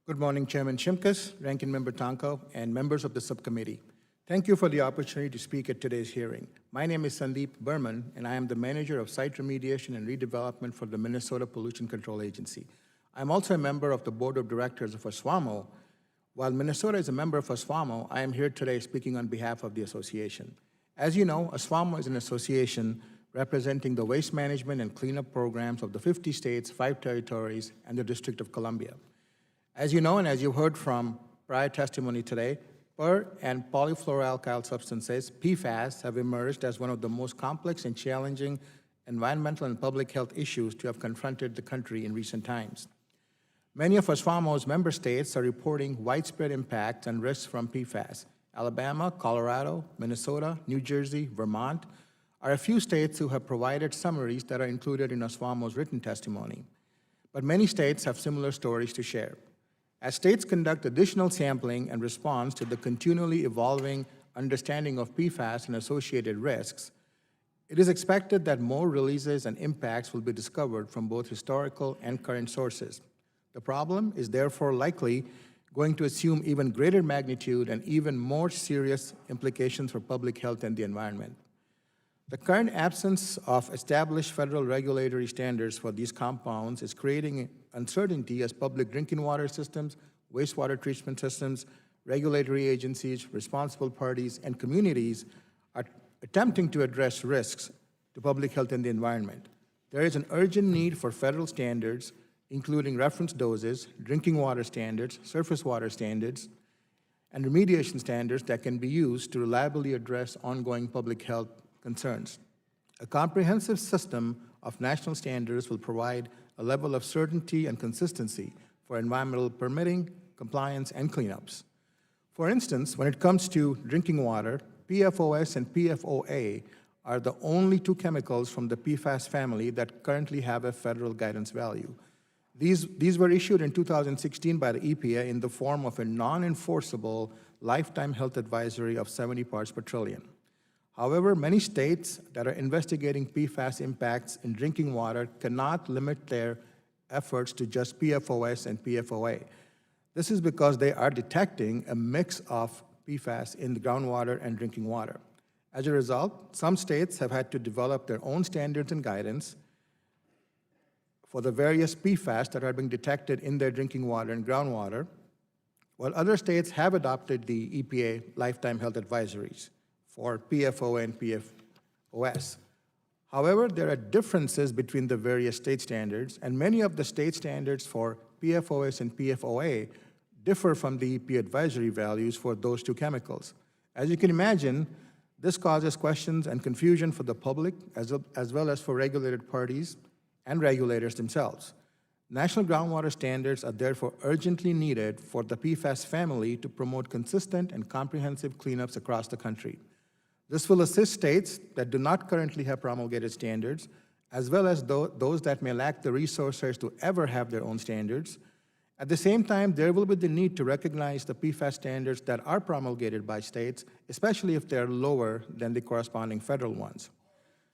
C: Good morning, Chairman Shimkus, Ranking Member Tonko, and members of the subcommittee. Thank you for the opportunity to speak at today's hearing. My name is Sandeep Berman, and I am the Manager of Site Remediation and Redevelopment for the Minnesota Pollution Control Agency. I'm also a member of the Board of Directors of OSWAMO. While Minnesota is a member of OSWAMO, I am here today speaking on behalf of the association. As you know, OSWAMO is an association representing the waste management and cleanup programs of the 50 states, 5 territories, and the District of Columbia. As you know, and as you heard from prior testimony today, per and polyfluoroalkyl substances, PFAS, have emerged as one of the most complex and challenging environmental and public health issues to have confronted the country in recent times. Many of OSWAMO's member states are reporting widespread impacts and risks from PFAS. Alabama, Colorado, Minnesota, New Jersey, Vermont are a few states who have provided summaries that are included in OSWAMO's written testimony. But many states have similar stories to share. As states conduct additional sampling and response to the continually evolving understanding of PFAS and associated risks, it is expected that more releases and impacts will be discovered from both historical and current sources. The problem is therefore likely going to assume even greater magnitude and even more serious implications for public health and the environment. The current absence of established federal regulatory standards for these compounds is creating uncertainty as public drinking water systems, wastewater treatment systems, regulatory agencies, responsible parties, and communities are attempting to address risks to public health and the environment. There is an urgent need for federal standards, including reference doses, drinking water standards, surface water standards, and remediation standards that can be used to reliably address ongoing public health concerns. A comprehensive system of national standards will provide a level of certainty and consistency for environmental permitting, compliance, and cleanups. For instance, when it comes to drinking water, PFOS and PFOA are the only 2 chemicals from the PFAS family that currently have a federal guidance value. These were issued in 2016 by the EPA in the form of a non-enforceable lifetime health advisory of 70 parts per trillion. However, many states that are investigating PFAS impacts in drinking water cannot limit their efforts to just PFOS and PFOA. This is because they are detecting a mix of PFAS in the groundwater and drinking water. As a result, some states have had to develop their own standards and guidance for the various PFAS that are being detected in their drinking water and groundwater, while other states have adopted the EPA lifetime health advisories for PFOA and PFOS. However, there are differences between the various state standards, and many of the state standards for PFOS and PFOA differ from the EPA advisory values for those 2 chemicals. As you can imagine, this causes questions and confusion for the public as well as for regulated parties and regulators themselves. National groundwater standards are therefore urgently needed for the PFAS family to promote consistent and comprehensive cleanups across the country. This will assist states that do not currently have promulgated standards, as well as those that may lack the resources to ever have their own standards. At the same time, there will be the need to recognize the PFAS standards that are promulgated by states, especially if they're lower than the corresponding federal ones.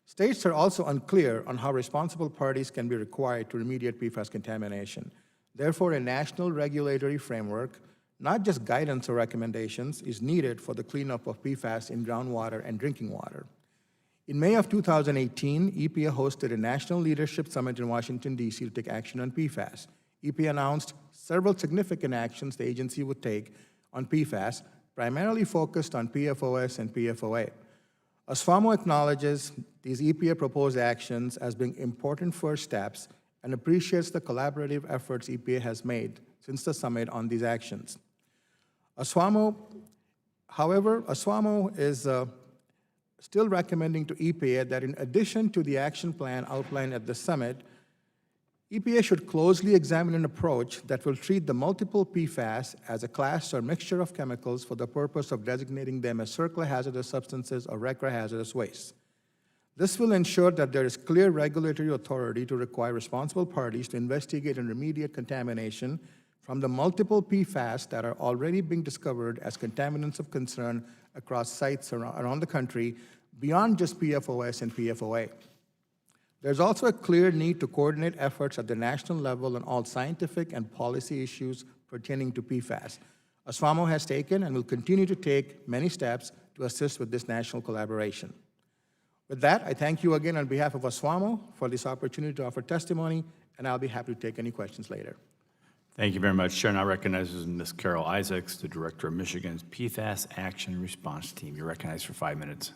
C: States are also unclear on how responsible parties can be required to remediate PFAS contamination. Therefore, a national regulatory framework, not just guidance or recommendations, is needed for the cleanup of PFAS in groundwater and drinking water. In May of 2018, EPA hosted a National Leadership Summit in Washington, D.C. to take action on PFAS. EPA announced several significant actions the agency would take on PFAS, primarily focused on PFOS and PFOA. OSFAMO acknowledges these EPA proposed actions as being important first steps and appreciates the collaborative efforts EPA has made since the summit on these actions. OSFAMO is still recommending to EPA that in addition to the action plan outlined at the summit, EPA should closely examine an approach that will treat the multiple PFAS as a class or mixture of chemicals for the purpose of designating them as Cercla hazardous substances or RCRA hazardous waste. This will ensure that there is clear regulatory authority to require responsible parties to investigate and remediate contamination from the multiple PFAS that are already being discovered as contaminants of concern across sites around the country, beyond just PFOS and PFOA. There's also a clear need to coordinate efforts at the national level on all scientific and policy issues pertaining to PFAS. OSFAMO has taken and will continue to take many steps to assist with this national collaboration. With that, I thank you again on behalf of OSFAMO for this opportunity to offer testimony, and I'll be happy to take any questions later.
T: Thank you very much. Chair now recognizes Ms. Carol Isaacs, the Director of Michigan's PFAS Action Response Team. You're recognized for 5 minutes.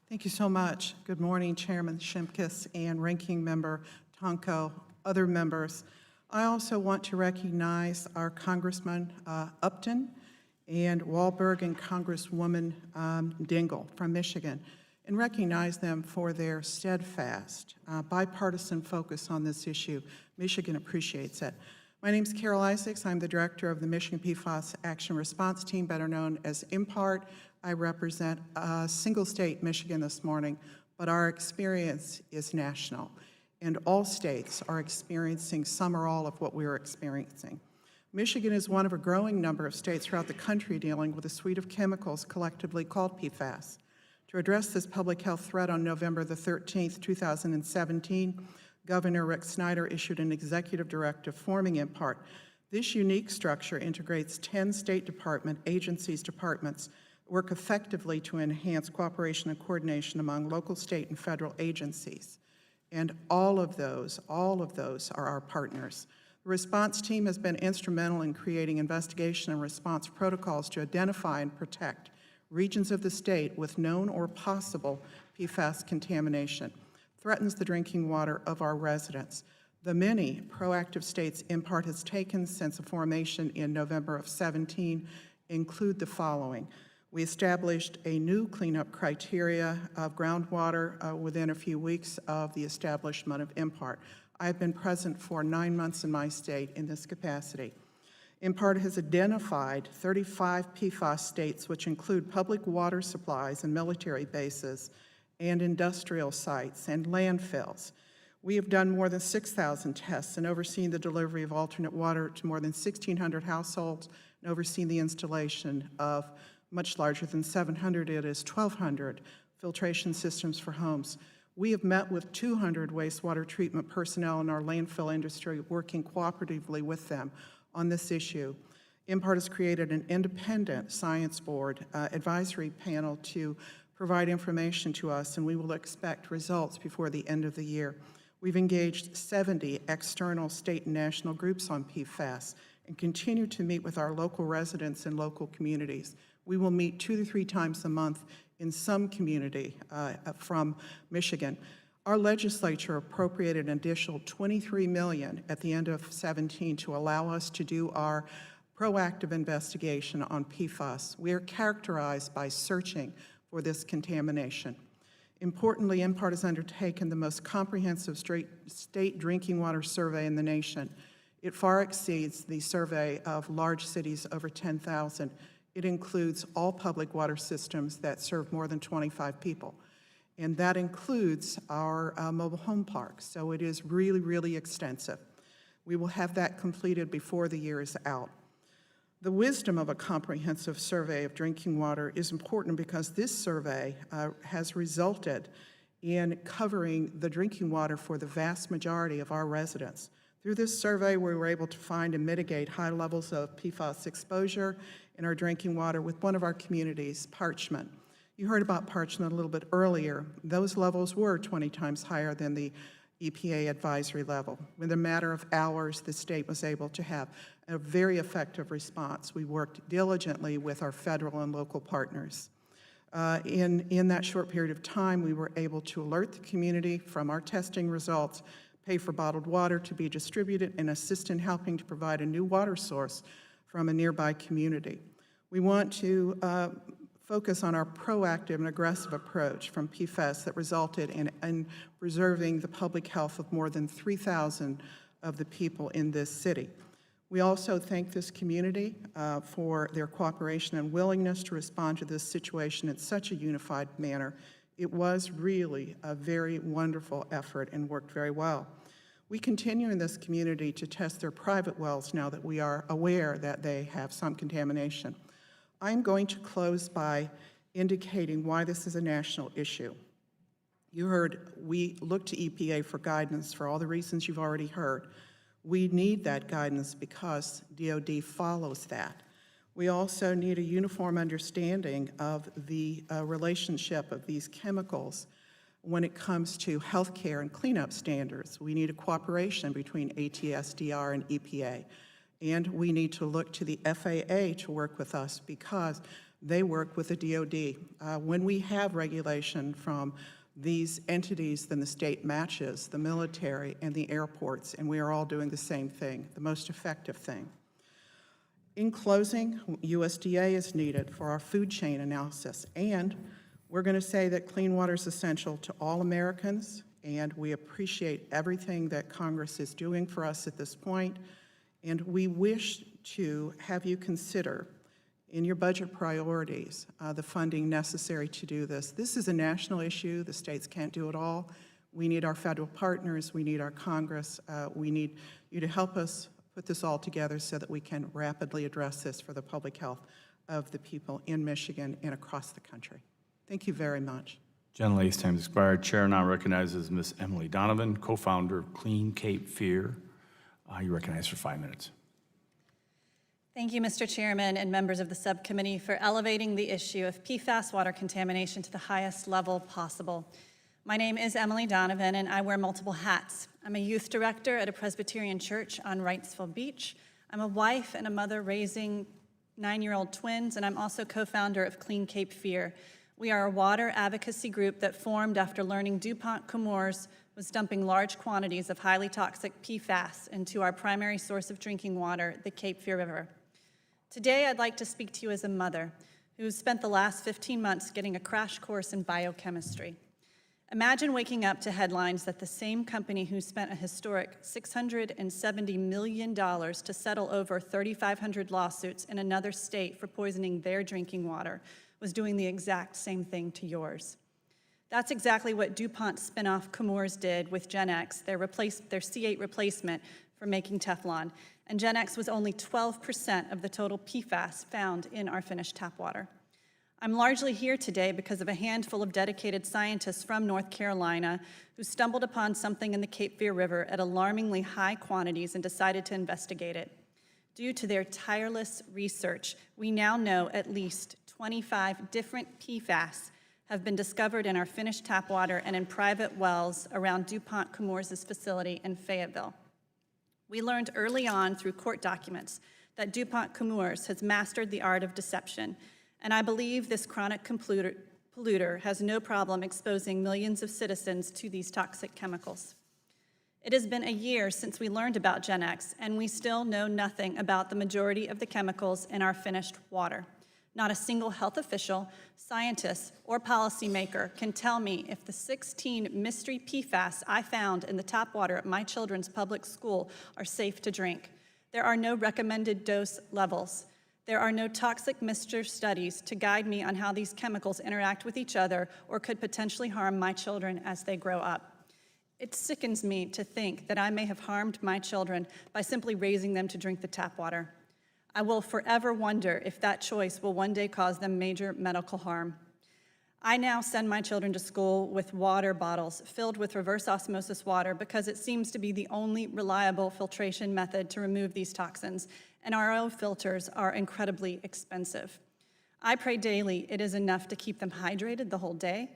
J: Thank you so much. Good morning, Chairman Shimkus and Ranking Member Tonko, other members. I also want to recognize our Congressman Upton and Wahlberg and Congresswoman Dingell from Michigan, and recognize them for their steadfast, bipartisan focus on this issue. Michigan appreciates it. My name is Carol Isaacs. I'm the Director of the Michigan PFAS Action Response Team, better known as MPART. I represent a single state, Michigan, this morning, but our experience is national, and all states are experiencing some or all of what we're experiencing. Michigan is one of a growing number of states throughout the country dealing with a suite of chemicals collectively called PFAS. To address this public health threat on November the 13th, 2017, Governor Rick Snyder issued an executive directive forming MPART. This unique structure integrates 10 state departments work effectively to enhance cooperation and coordination among local, state, and federal agencies. And all of those are our partners. The response team has been instrumental in creating investigation and response protocols to identify and protect regions of the state with known or possible PFAS contamination. Threatens the drinking water of our residents. The many proactive steps MPART has taken since the formation in November of 17 include the following. We established a new cleanup criteria of groundwater within a few weeks of the establishment of MPART. I've been present for 9 months in my state in this capacity. MPART has identified 35 PFAS states, which include public water supplies and military bases and industrial sites and landfills. We have done more than 6,000 tests and overseen the delivery of alternate water to more than 1,600 households and overseen the installation of much larger than 700, it is 1,200 filtration systems for homes. We have met with 200 wastewater treatment personnel in our landfill industry, working cooperatively with them on this issue. MPART has created an independent science board advisory panel to provide information to us, and we will expect results before the end of the year. We've engaged 70 external state and national groups on PFAS and continue to meet with our local residents and local communities. We will meet 2 to 3 times a month in some community from Michigan. Our legislature appropriated an additional $23 million at the end of 17 to allow us to do our proactive investigation on PFAS. We are characterized by searching for this contamination. Importantly, MPART has undertaken the most comprehensive state drinking water survey in the nation. It far exceeds the survey of large cities over 10,000. It includes all public water systems that serve more than 25 people. and that includes our mobile home parks. So it is really, really extensive. We will have that completed before the year is out. The wisdom of a comprehensive survey of drinking water is important because this survey has resulted in covering the drinking water for the vast majority of our residents. Through this survey, we were able to find and mitigate high levels of PFAS exposure in our drinking water with one of our communities, Parchment. You heard about Parchment a little bit earlier. Those levels were 20 times higher than the EPA advisory level. Within a matter of hours, the state was able to have a very effective response. We worked diligently with our federal and local partners. In that short period of time, we were able to alert the community from our testing results, pay for bottled water to be distributed, and assist in helping to provide a new water source from a nearby community. We want to focus on our proactive and aggressive approach from PFAS that resulted in preserving the public health of more than 3,000 of the people in this city. We also thank this community for their cooperation and willingness to respond to this situation in such a unified manner. It was really a very wonderful effort and worked very well. We continue in this community to test their private wells now that we are aware that they have some contamination. I'm going to close by indicating why this is a national issue. You heard we look to EPA for guidance for all the reasons you've already heard. We need that guidance because DOD follows that. We also need a uniform understanding of the relationship of these chemicals when it comes to healthcare and cleanup standards. We need a cooperation between ATSDR and EPA. And we need to look to the FAA to work with us because they work with the DOD. When we have regulation from these entities, then the state matches the military and the airports, and we are all doing the same thing, the most effective thing. In closing, USDA is needed for our food chain analysis, and we're going to say that clean water is essential to all Americans, and we appreciate everything that Congress is doing for us at this point, and we wish to have you consider in your budget priorities the funding necessary to do this. This is a national issue. The states can't do it all. We need our federal partners. We need our Congress. We need you to help us put this all together so that we can rapidly address this for the public health of the people in Michigan and across the country. Thank you very much.
T: Gentlelady's time has expired. Chair now recognizes Ms. Emily Donovan, co-founder of Clean Cape Fear. You recognize for 5 minutes.
F: Thank you, Mr. Chairman and members of the subcommittee for elevating the issue of PFAS water contamination to the highest level possible. My name is Emily Donovan, and I wear multiple hats. I'm a youth director at a Presbyterian church on Wrightsville Beach. I'm a wife and a mother raising 9-year-old twins, and I'm also co-founder of Clean Cape Fear. We are a water advocacy group that formed after learning DuPont Chemours was dumping large quantities of highly toxic PFAS into our primary source of drinking water, the Cape Fear River. Today, I'd like to speak to you as a mother who's spent the last 15 months getting a crash course in biochemistry. Imagine waking up to headlines that the same company who spent a historic $670 million to settle over 3,500 lawsuits in another state for poisoning their drinking water was doing the exact same thing to yours. That's exactly what DuPont spinoff Chemours did with GenX, their C8 replacement for making Teflon. And GenX was only 12% of the total PFAS found in our finished tap water. I'm largely here today because of a handful of dedicated scientists from North Carolina who stumbled upon something in the Cape Fear River at alarmingly high quantities and decided to investigate it. Due to their tireless research, we now know at least 25 different PFAS have been discovered in our finished tap water and in private wells around DuPont Chemours' facility in Fayetteville. We learned early on through court documents that DuPont Chemours has mastered the art of deception, and I believe this chronic polluter has no problem exposing millions of citizens to these toxic chemicals. It has been a year since we learned about GenX, and we still know nothing about the majority of the chemicals in our finished water. Not a single health official, scientist, or policymaker can tell me if the 16 mystery PFAS I found in the tap water at my children's public school are safe to drink. There are no recommended dose levels. There are no toxic mixture studies to guide me on how these chemicals interact with each other or could potentially harm my children as they grow up. It sickens me to think that I may have harmed my children by simply raising them to drink the tap water. I will forever wonder if that choice will one day cause them major medical harm. I now send my children to school with water bottles filled with reverse osmosis water because it seems to be the only reliable filtration method to remove these toxins, and RO filters are incredibly expensive. I pray daily it is enough to keep them hydrated the whole day.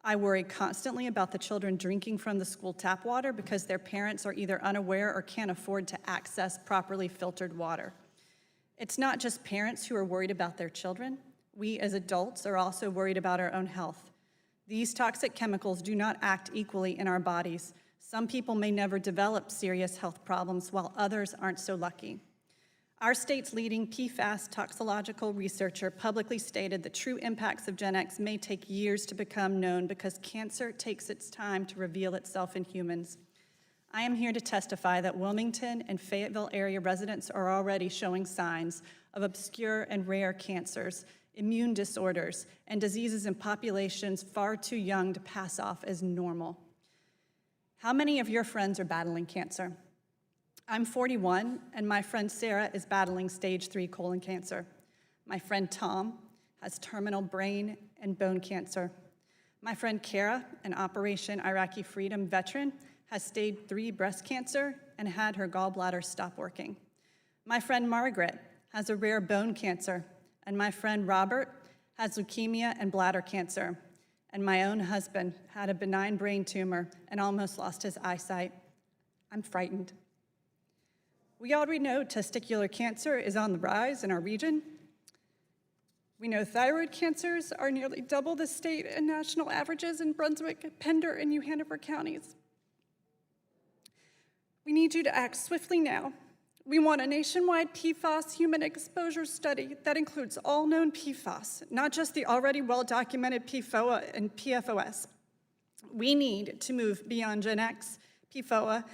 F: I worry constantly about the children drinking from the school tap water because their parents are either unaware or can't afford to access properly filtered water. It's not just parents who are worried about their children. We as adults are also worried about our own health. These toxic chemicals do not act equally in our bodies. Some people may never develop serious health problems while others aren't so lucky. Our state's leading PFAS toxicological researcher publicly stated the true impacts of Gen X may take years to become known because cancer takes its time to reveal itself in humans. I am here to testify that Wilmington and Fayetteville area residents are already showing signs of obscure and rare cancers, immune disorders, and diseases in populations far too young to pass off as normal. How many of your friends are battling cancer? I'm 41, and my friend Sarah is battling stage 3 colon cancer. My friend Tom has terminal brain and bone cancer. My friend Kara, an Operation Iraqi Freedom veteran, has stage 3 breast cancer and had her gallbladder stop working. My friend Margaret has a rare bone cancer, and my friend Robert has leukemia and bladder cancer. And my own husband had a benign brain tumor and almost lost his eyesight. I'm frightened. We already know testicular cancer is on the rise in our region. We know thyroid cancers are nearly double the state and national averages in Brunswick, Pender, and New Hanover counties. We need you to act swiftly now. We want a nationwide PFAS human exposure study that includes all known PFAS, not just the already well-documented Pfoa and PFOS. We need to move beyond Gen X, Pfoa,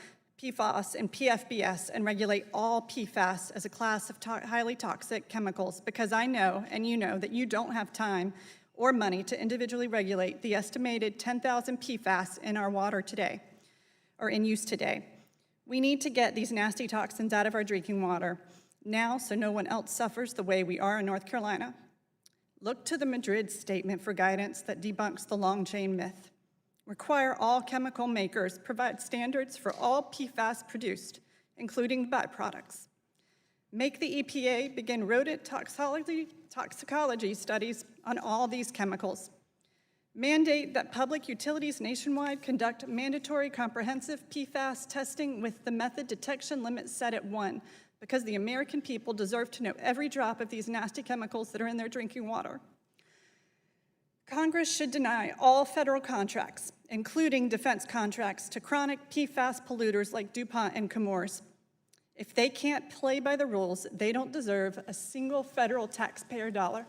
F: PFOS, and PFBS and regulate all PFAS as a class of highly toxic chemicals because I know, and you know, that you don't have time or money to individually regulate the estimated 10,000 PFAS in our water today, or in use today. We need to get these nasty toxins out of our drinking water now so no one else suffers the way we are in North Carolina. Look to the Madrid statement for guidance that debunks the long chain myth. Require all chemical makers provide standards for all PFAS produced, including byproducts. Make the EPA begin rodent toxicology studies on all these chemicals. Mandate that public utilities nationwide conduct mandatory comprehensive PFAS testing with the method detection limit set at 1, because the American people deserve to know every drop of these nasty chemicals that are in their drinking water. Congress should deny all federal contracts, including defense contracts, to chronic PFAS polluters like DuPont and Chemours. If they can't play by the rules, they don't deserve a single federal taxpayer dollar.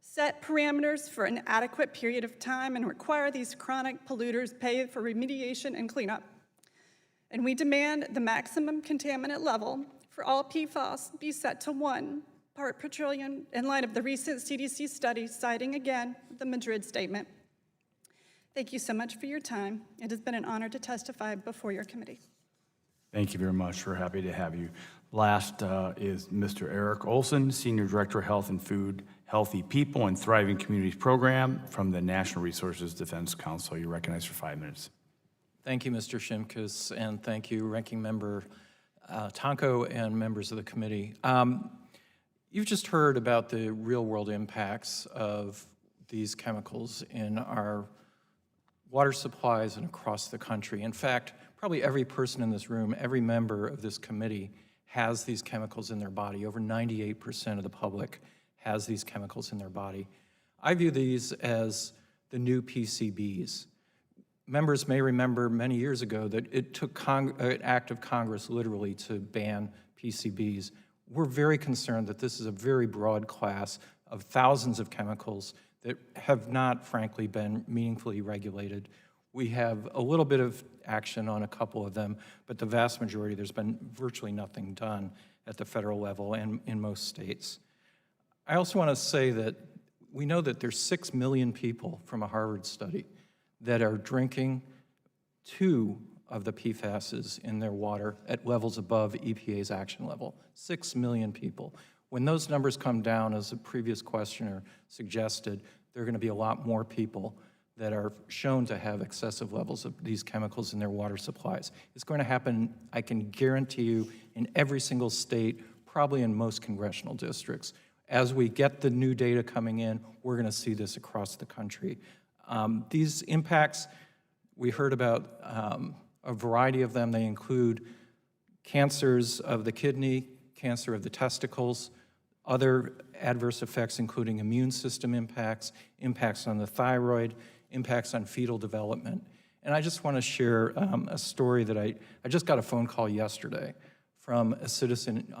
F: Set parameters for an adequate period of time and require these chronic polluters pay for remediation and cleanup. And we demand the maximum contaminant level for all PFAS be set to 1 part per trillion in light of the recent CDC study citing again the Madrid statement. Thank you so much for your time. It has been an honor to testify before your committee.
T: Thank you very much. We're happy to have you. Last is Mr. Eric Olson, Senior Director, Health and Food, Healthy People and Thriving Communities Program from the National Resources Defense Council. You're recognized for 5 minutes.
K: Thank you, Mr. Shimkus, and thank you, Ranking Member Tonko and members of the committee. You've just heard about the real-world impacts of these chemicals in our water supplies and across the country. In fact, probably every person in this room, every member of this committee has these chemicals in their body. Over 98% of the public has these chemicals in their body. I view these as the new PCBs. Members may remember many years ago that it took an act of Congress literally to ban PCBs. We're very concerned that this is a very broad class of thousands of chemicals that have not, frankly, been meaningfully regulated. We have a little bit of action on a couple of them, but the vast majority, there's been virtually nothing done at the federal level and in most states. I also want to say that we know that there's 6 million people from a Harvard study that are drinking 2 of the PFASs in their water at levels above EPA's action level. 6 million people. When those numbers come down, as the previous questioner suggested, there are going to be a lot more people that are shown to have excessive levels of these chemicals in their water supplies. It's going to happen, I can guarantee you, in every single state, probably in most congressional districts. As we get the new data coming in, we're going to see this across the country. These impacts, we heard about a variety of them. They include cancers of the kidney, cancer of the testicles, other adverse effects including immune system impacts, impacts on the thyroid, impacts on fetal development. And I just want to share a story that I just got a phone call yesterday from a citizen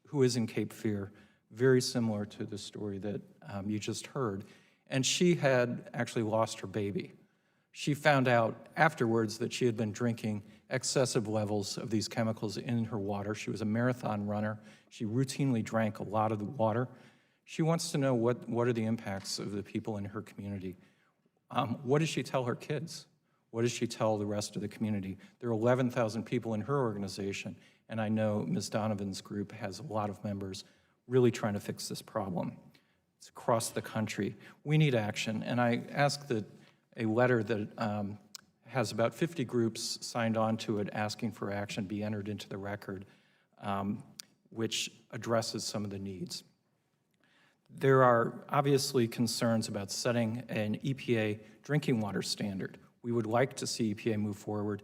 K: who is in Cape Fear, very similar to the story that you just heard. And she had actually lost her baby. She found out afterwards that she had been drinking excessive levels of these chemicals in her water. She was a marathon runner. She routinely drank a lot of the water. She wants to know what are the impacts of the people in her community. What does she tell her kids? What does she tell the rest of the community? There are 11,000 people in her organization, and I know Ms. Donovan's group has a lot of members really trying to fix this problem. It's across the country. We need action, and I ask that a letter that has about 50 groups signed on to it asking for action be entered into the record, which addresses some of the needs. There are obviously concerns about setting an EPA drinking water standard. We would like to see EPA move forward.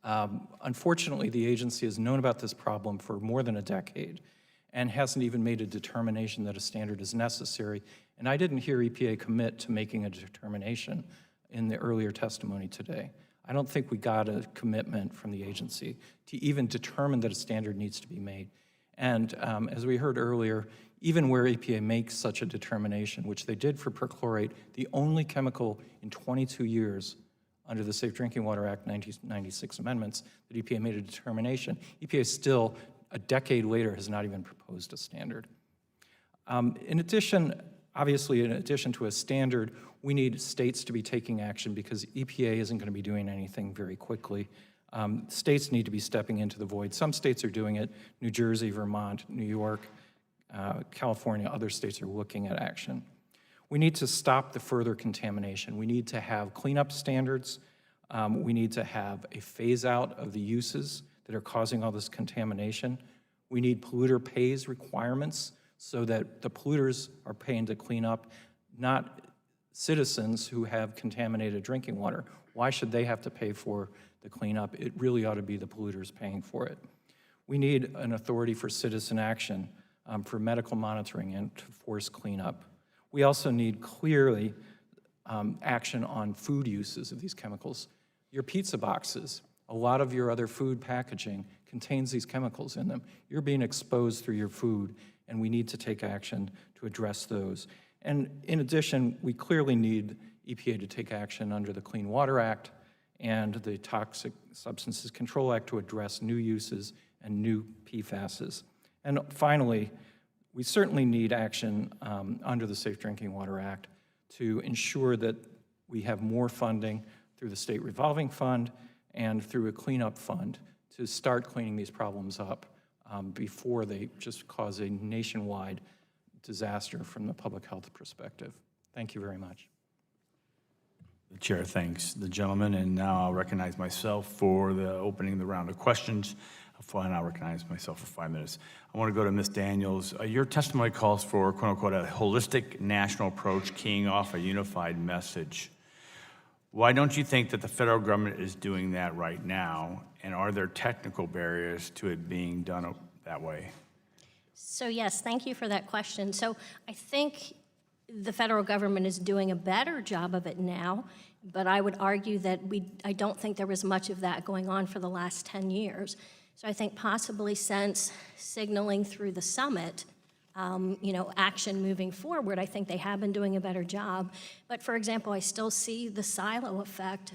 K: Unfortunately, the agency has known about this problem for more than a decade and hasn't even made a determination that a standard is necessary. And I didn't hear EPA commit to making a determination in the earlier testimony today. I don't think we got a commitment from the agency to even determine that a standard needs to be made. And as we heard earlier, even where EPA makes such a determination, which they did for perchlorate, the only chemical in 22 years under the Safe Drinking Water Act 1996 amendments that EPA made a determination, EPA still, a decade later, has not even proposed a standard. In addition, obviously, in addition to a standard, we need states to be taking action because EPA isn't going to be doing anything very quickly. States need to be stepping into the void. Some states are doing it. New Jersey, Vermont, New York, California, other states are looking at action. We need to stop the further contamination. We need to have cleanup standards. We need to have a phase out of the uses that are causing all this contamination. We need polluter pays requirements so that the polluters are paying to clean up, not citizens who have contaminated drinking water. Why should they have to pay for the cleanup? It really ought to be the polluters paying for it. We need an authority for citizen action, for medical monitoring and to force cleanup. We also need clearly action on food uses of these chemicals. Your pizza boxes, a lot of your other food packaging contains these chemicals in them. You're being exposed through your food, and we need to take action to address those. And in addition, we clearly need EPA to take action under the Clean Water Act and the Toxic Substances Control Act to address new uses and new PFASs. And finally, we certainly need action under the Safe Drinking Water Act to ensure that we have more funding through the State Revolving Fund and through a cleanup fund to start cleaning these problems up before they just cause a nationwide disaster from the public health perspective. Thank you very much.
T: The chair thanks the gentleman, and now I'll recognize myself for the opening the round of questions. And I'll recognize myself for 5 minutes. I want to go to Ms. Daniels. Your testimony calls for, quote unquote, a holistic national approach keying off a unified message. Why don't you think that the federal government is doing that right now? And are there technical barriers to it being done that way?
D: So yes, thank you for that question. So I think the federal government is doing a better job of it now, but I would argue that I don't think there was much of that going on for the last 10 years. So I think possibly since signaling through the summit, action moving forward, I think they have been doing a better job. But for example, I still see the silo effect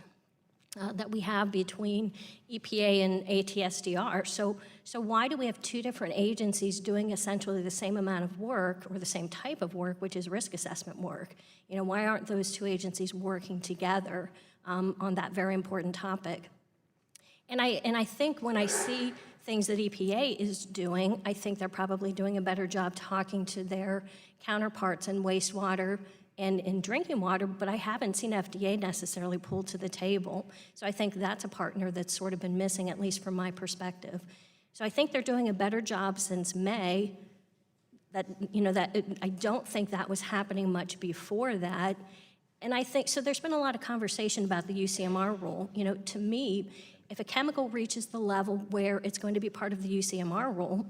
D: that we have between EPA and ATSDR. So why do we have two different agencies doing essentially the same amount of work or the same type of work, which is risk assessment work? You know, why aren't those two agencies working together on that very important topic? And I think when I see things that EPA is doing, I think they're probably doing a better job talking to their counterparts in wastewater and in drinking water, but I haven't seen FDA necessarily pulled to the table. So I think that's a partner that's sort of been missing, at least from my perspective. So I think they're doing a better job since May. That, you know, that I don't think that was happening much before that. And I think, so there's been a lot of conversation about the UCMR rule. You know, to me, if a chemical reaches the level where it's going to be part of the UCMR rule,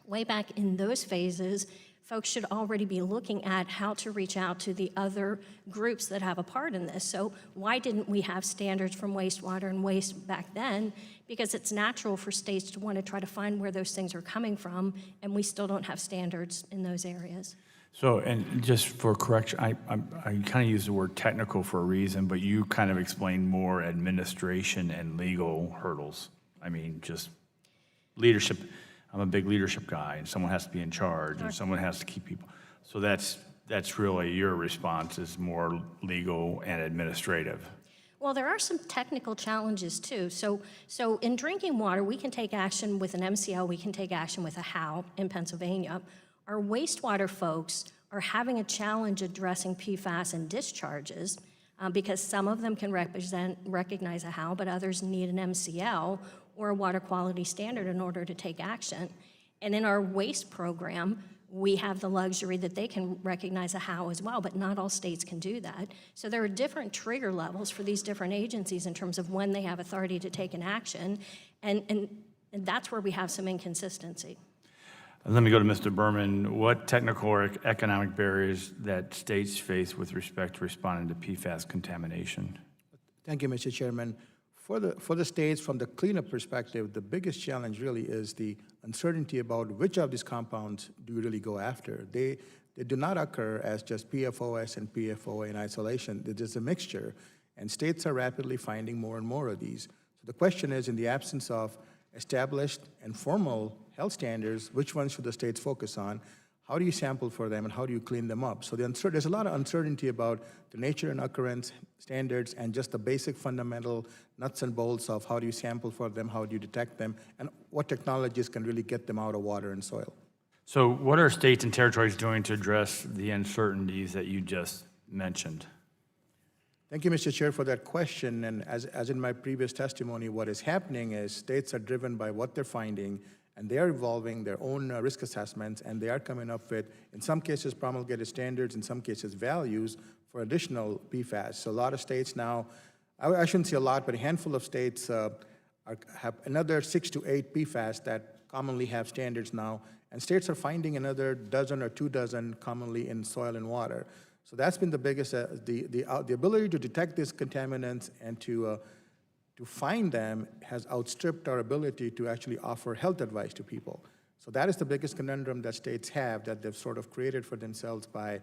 D: way back in those phases, folks should already be looking at how to reach out to the other groups that have a part in this. So why didn't we have standards from wastewater and waste back then? Because it's natural for states to want to try to find where those things are coming from, and we still don't have standards in those areas.
T: So, and just for correction, I kind of use the word technical for a reason, but you kind of explained more administration and legal hurdles. I mean, just leadership. I'm a big leadership guy, and someone has to be in charge, and someone has to keep people. So that's really your response is more legal and administrative.
D: Well, there are some technical challenges too. So in drinking water, we can take action with an MCL, we can take action with a HAL in Pennsylvania. Our wastewater folks are having a challenge addressing PFAS and discharges because some of them can recognize a HAL, but others need an MCL or a water quality standard in order to take action. And in our waste program, we have the luxury that they can recognize a HAL as well, but not all states can do that. So there are different trigger levels for these different agencies in terms of when they have authority to take an action, and that's where we have some inconsistency.
T: Let me go to Mr. Berman. What technical or economic barriers that states face with respect to responding to PFAS contamination?
C: Thank you, Mr. Chairman. For the states, from the cleanup perspective, the biggest challenge really is the uncertainty about which of these compounds do you really go after. They do not occur as just PFOS and PFOA in isolation. There's a mixture, and states are rapidly finding more and more of these. So the question is, in the absence of established and formal health standards, which ones should the states focus on? How do you sample for them, and how do you clean them up? So there's a lot of uncertainty about the nature and occurrence standards and just the basic fundamental nuts and bolts of how do you sample for them, how do you detect them, and what technologies can really get them out of water and soil.
T: So what are states and territories doing to address the uncertainties that you just mentioned?
C: Thank you, Mr. Chair, for that question. And as in my previous testimony, what is happening is states are driven by what they're finding, and they are evolving their own risk assessments, and they are coming up with, in some cases, promulgated standards, in some cases, values for additional PFAS. So a lot of states now, I shouldn't say a lot, but a handful of states have another 6 to 8 PFAS that commonly have standards now, and states are finding another dozen or 2 dozen commonly in soil and water. So that's been the biggest, the ability to detect these contaminants and to find them has outstripped our ability to actually offer health advice to people. So that is the biggest conundrum that states have, that they've sort of created for themselves by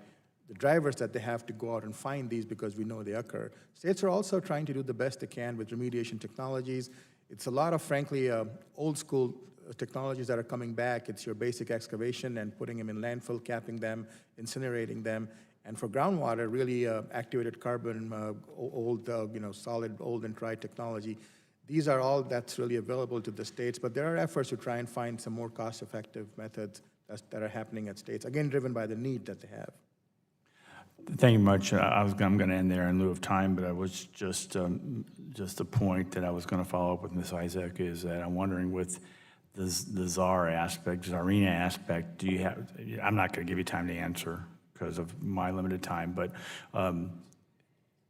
C: the drivers that they have to go out and find these because we know they occur. States are also trying to do the best they can with remediation technologies. It's a lot of, frankly, old school technologies that are coming back. It's your basic excavation and putting them in landfill, capping them, incinerating them. And for groundwater, really activated carbon, old, solid, old and tried technology. These are all that's really available to the states, but there are efforts to try and find some more cost-effective methods that are happening at states, again, driven by the need that they have.
T: Thank you much. I'm going to end there in lieu of time, but I was just a point that I was going to follow up with Ms. Isaac is that I'm wondering with the czar aspect, czarina aspect, do you have, I'm not going to give you time to answer because of my limited time, but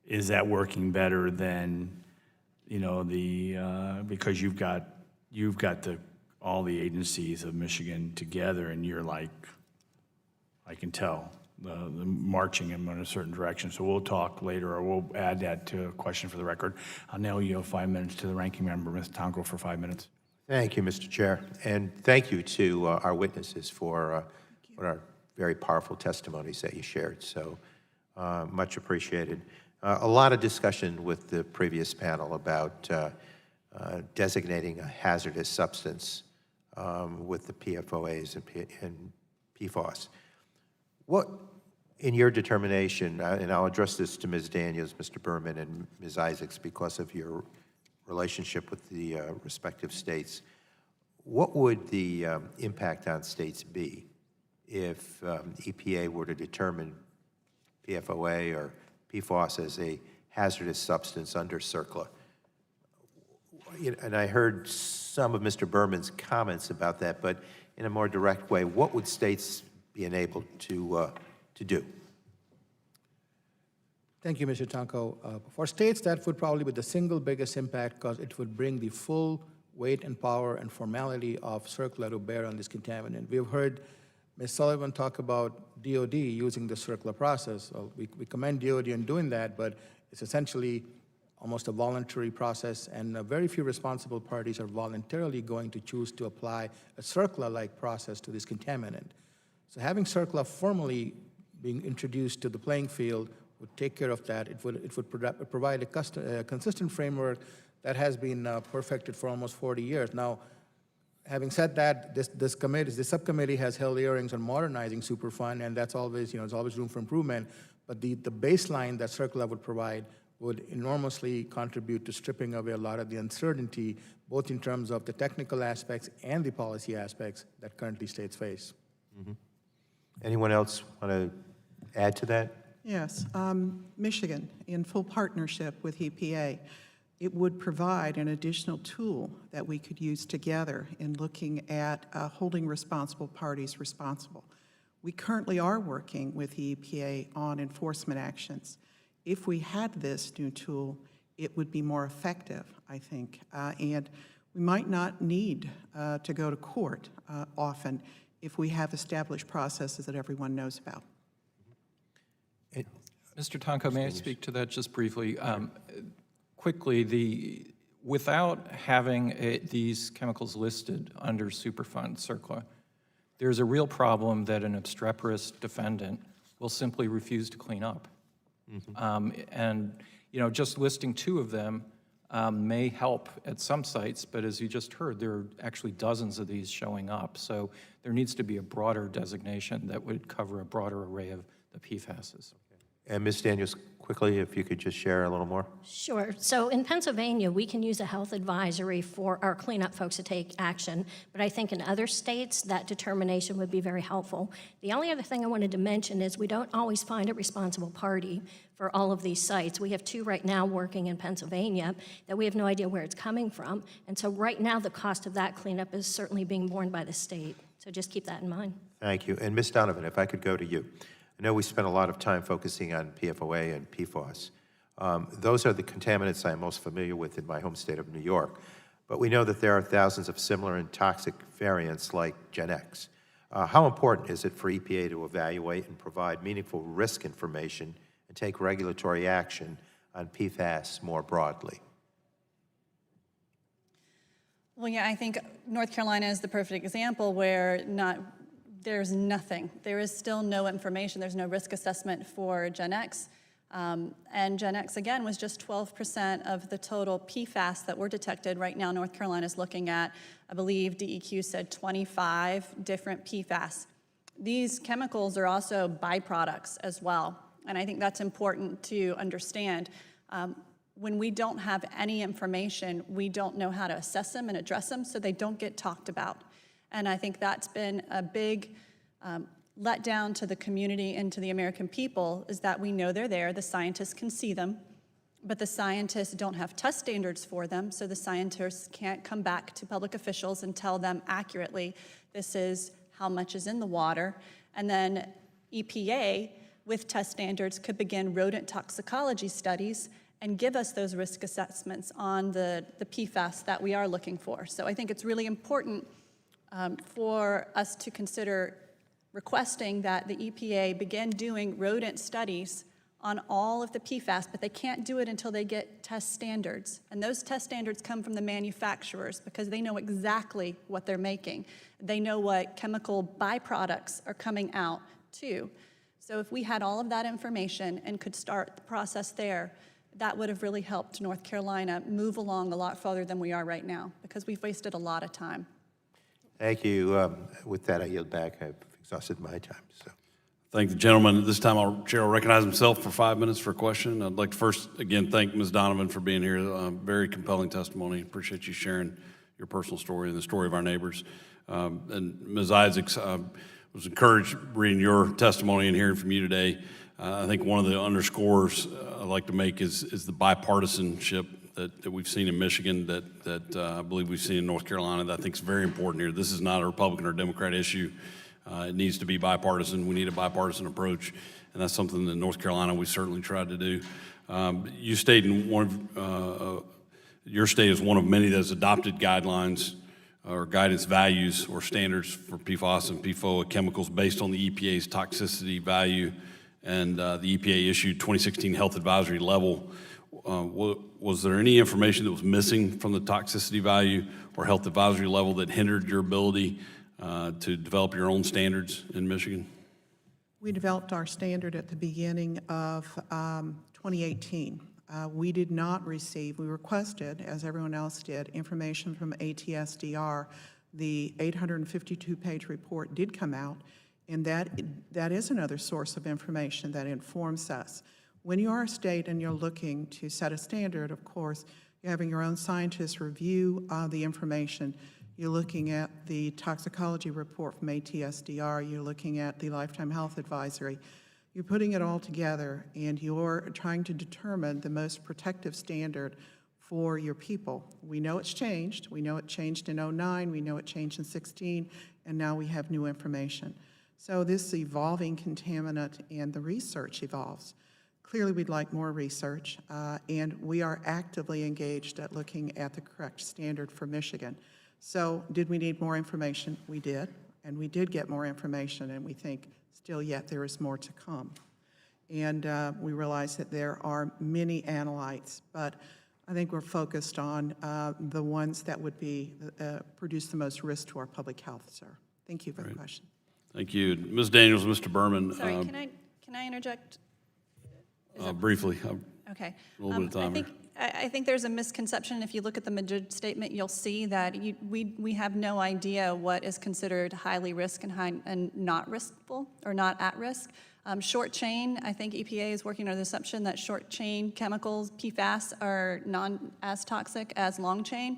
T: is that working better than, because you've got all the agencies of Michigan together and you're like, I can tell, the marching in a certain direction. So we'll talk later, or we'll add that to a question for the record. I'll now yield 5 minutes to the ranking member, Ms. Tonko, for 5 minutes.
L: Thank you, Mr. Chair, and thank you to our witnesses for what are very powerful testimonies that you shared. So Much appreciated. A lot of discussion with the previous panel about designating a hazardous substance with the PFOAs and PFOS. What, in your determination, and I'll address this to Ms. Daniels, Mr. Berman, and Ms. Isaacs because of your relationship with the respective states, what would the impact on states be if EPA were to determine PFOA or PFOS as a hazardous substance under Cercla? And I heard some of Mr. Berman's comments about that, but in a more direct way, what would states be enabled to do?
C: Thank you, Mr. Tonko. For states, that would probably be the single biggest impact because it would bring the full weight and power and formality of Cercla to bear on this contaminant. We've heard Ms. Sullivan talk about DOD using the Cercla process. So we commend DOD in doing that, but it's essentially almost a voluntary process, and very few responsible parties are voluntarily going to choose to apply a Cercla-like process to this contaminant. So having Cercla formally being introduced to the playing field would take care of that. It would provide a consistent framework that has been perfected for almost 40 years. Now, having said that, this subcommittee has held hearings on modernizing Superfund, and that's always, there's always room for improvement. But the baseline that Cercla would provide would enormously contribute to stripping away a lot of the uncertainty, both in terms of the technical aspects and the policy aspects that currently states face.
L: Mm-hmm. Anyone else want to add to that?
J: Yes. Michigan, in full partnership with EPA, it would provide an additional tool that we could use together in looking at holding responsible parties responsible. We currently are working with the EPA on enforcement actions. If we had this new tool, it would be more effective, I think, and we might not need to go to court often if we have established processes that everyone knows about.
K: Mr. Tonko, may I speak to that just briefly? Quickly, without having these chemicals listed under Superfund Cercla, there's a real problem that an obstreperous defendant will simply refuse to clean up. Mm-hmm. And just listing 2 of them may help at some sites, but as you just heard, there are actually dozens of these showing up. So there needs to be a broader designation that would cover a broader array of the PFASs.
L: And Ms. Daniels, quickly, if you could just share a little more.
D: Sure. So in Pennsylvania, we can use a health advisory for our cleanup folks to take action, but I think in other states, that determination would be very helpful. The only other thing I wanted to mention is we don't always find a responsible party for all of these sites. We have 2 right now working in Pennsylvania that we have no idea where it's coming from, and so right now the cost of that cleanup is certainly being borne by the state. So just keep that in mind.
L: Thank you. And Ms. Donovan, if I could go to you. I know we spent a lot of time focusing on PFOA and PFOS. Those are the contaminants I'm most familiar with in my home state of New York. But we know that there are thousands of similar and toxic variants like Gen X. How important is it for EPA to evaluate and provide meaningful risk information and take regulatory action on PFAS more broadly?
F: Well, yeah, I think North Carolina is the perfect example where there's nothing. There is still no information. There's no risk assessment for Gen X. And Gen X, again, was just 12% of the total PFAS that were detected. Right now, North Carolina is looking at, I believe DEQ said 25 different PFAS. These chemicals are also byproducts as well. And I think that's important to understand. When we don't have any information, we don't know how to assess them and address them, so they don't get talked about. And I think that's been a big letdown to the community and to the American people, is that we know they're there, the scientists can see them, but the scientists don't have test standards for them, so the scientists can't come back to public officials and tell them accurately, this is how much is in the water. And then EPA, with test standards, could begin rodent toxicology studies and give us those risk assessments on the PFAS that we are looking for. So I think it's really important for us to consider requesting that the EPA begin doing rodent studies on all of the PFAS, but they can't do it until they get test standards. And those test standards come from the manufacturers because they know exactly what they're making. They know what chemical byproducts are coming out too. So if we had all of that information and could start the process there, that would have really helped North Carolina move along a lot further than we are right now, because we've wasted a lot of time.
L: Thank you. With that, I yield back. I've exhausted my time. So.
B: Thank the gentleman. At this time, Chair will recognize himself for 5 minutes for a question. I'd like to first, again, thank Ms. Donovan for being here. Very compelling testimony. Appreciate you sharing your personal story and the story of our neighbors. And Ms. Isaacs, was encouraged reading your testimony and hearing from you today. I think one of the underscores I'd like to make is the bipartisanship that we've seen in Michigan, that I believe we've seen in North Carolina, that I think is very important here. This is not a Republican or Democrat issue. It needs to be bipartisan. We need a bipartisan approach, and that's something that in North Carolina we certainly tried to do. You stayed in your state is one of many that has adopted guidelines or guidance values or standards for PFAS and Pfoa chemicals based on the EPA's toxicity value and the EPA issued 2016 health advisory level. Was there any information that was missing from the toxicity value or health advisory level that hindered your ability to develop your own standards in Michigan?
J: We developed our standard at the beginning of 2018. We did not receive, we requested, as everyone else did, information from ATSDR. The 852-page report did come out, and that is another source of information that informs us. When you are a state and you're looking to set a standard, of course, you're having your own scientists review the information. You're looking at the toxicology report from ATSDR. You're looking at the lifetime health advisory. You're putting it all together, and you're trying to determine the most protective standard for your people. We know it's changed. We know it changed in 2009. We know it changed in 2016, and now we have new information. So this evolving contaminant and the research evolves. Clearly, we'd like more research, and we are actively engaged at looking at the correct standard for Michigan. So did we need more information? We did, and we did get more information, and we think still yet there is more to come. And we realize that there are many analytes, but I think we're focused on the ones that would be produce the most risk to our public health, sir. Thank you for the question.
B: Thank you. Ms. Daniels, Mr. Berman.
F: Sorry, can I interject?
B: Briefly.
F: Okay.
B: A little bit of time here.
F: I think there's a misconception. If you look at the Madrid statement, you'll see that we have no idea what is considered highly risk and not riskful or not at risk. Short chain, I think EPA is working on the assumption that short chain chemicals, PFAS, are not as toxic as long chain.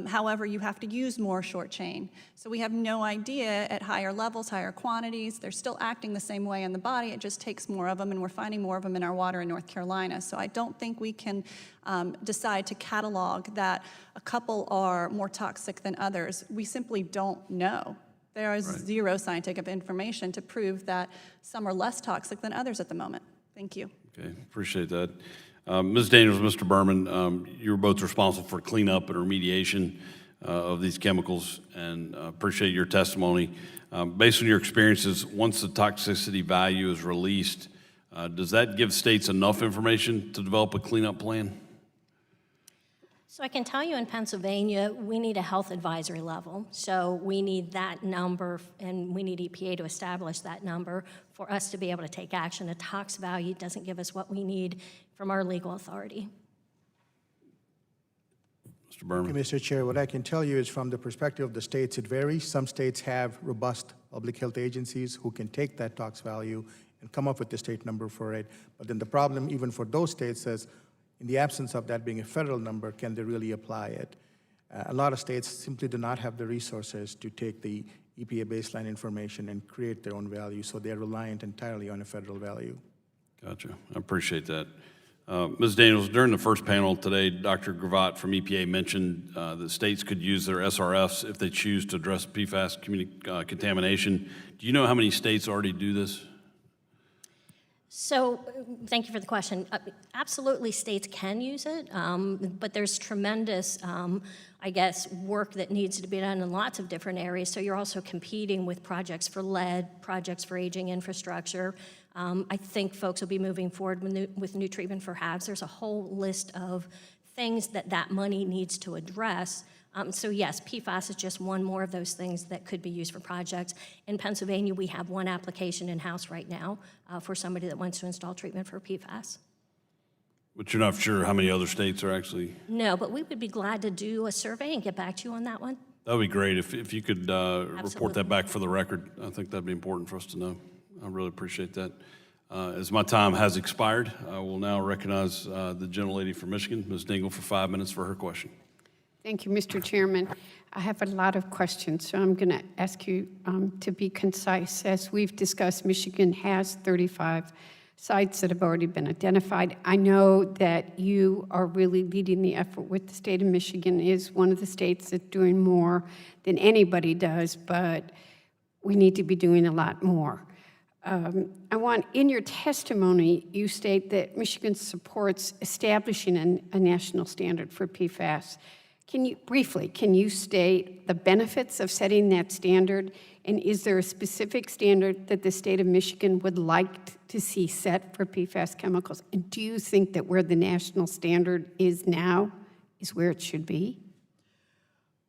F: However, you have to use more short chain. So we have no idea at higher levels, higher quantities. They're still acting the same way in the body. It just takes more of them, and we're finding more of them in our water in North Carolina. So I don't think we can decide to catalog that a couple are more toxic than others. We simply don't know. There is zero scientific information to prove that some are less toxic than others at the moment. Thank you.
B: Okay, appreciate that. Ms. Daniels, Mr. Berman, you were both responsible for cleanup and remediation of these chemicals, and appreciate your testimony. Based on your experiences, once the toxicity value is released, does that give states enough information to develop a cleanup plan?
D: So I can tell you in Pennsylvania, we need a health advisory level. So we need that number, and we need EPA to establish that number for us to be able to take action. A tox value doesn't give us what we need from our legal authority.
B: Mr. Berman.
C: Mr. Chair, what I can tell you is from the perspective of the states, it varies. Some states have robust public health agencies who can take that tox value and come up with the state number for it. But then the problem, even for those states, is in the absence of that being a federal number, can they really apply it? A lot of states simply do not have the resources to take the EPA baseline information and create their own value, so they're reliant entirely on a federal value.
B: Gotcha. I appreciate that. Ms. Daniels, during the first panel today, Dr. Gravatt from EPA mentioned that states could use their SRFs if they choose to address PFAS contamination. Do you know how many states already do this?
D: So thank you for the question. Absolutely, states can use it, but there's tremendous, I guess, work that needs to be done in lots of different areas. So you're also competing with projects for lead, projects for aging infrastructure. I think folks will be moving forward with new treatment for HAVs. There's a whole list of things that money needs to address. So yes, PFAS is just one more of those things that could be used for projects. In Pennsylvania, we have one application in-house right now for somebody that wants to install treatment for PFAS.
B: But you're not sure how many other states are actually?
D: No, but we would be glad to do a survey and get back to you on that one.
B: That would be great if you could report that back for the record. I think that'd be important for us to know. I really appreciate that. As my time has expired, I will now recognize the gentlelady from Michigan, Ms. Dingle, for 5 minutes for her question.
G: Thank you, Mr. Chairman. I have a lot of questions, so I'm going to ask you to be concise. As we've discussed, Michigan has 35 sites that have already been identified. I know that you are really leading the effort with the state of Michigan. Is one of the states that's doing more than anybody does, but we need to be doing a lot more. I want, in your testimony, you state that Michigan supports establishing a national standard for PFAS. Can you state the benefits of setting that standard? And is there a specific standard that the state of Michigan would like to see set for PFAS chemicals? And do you think that where the national standard is now is where it should be?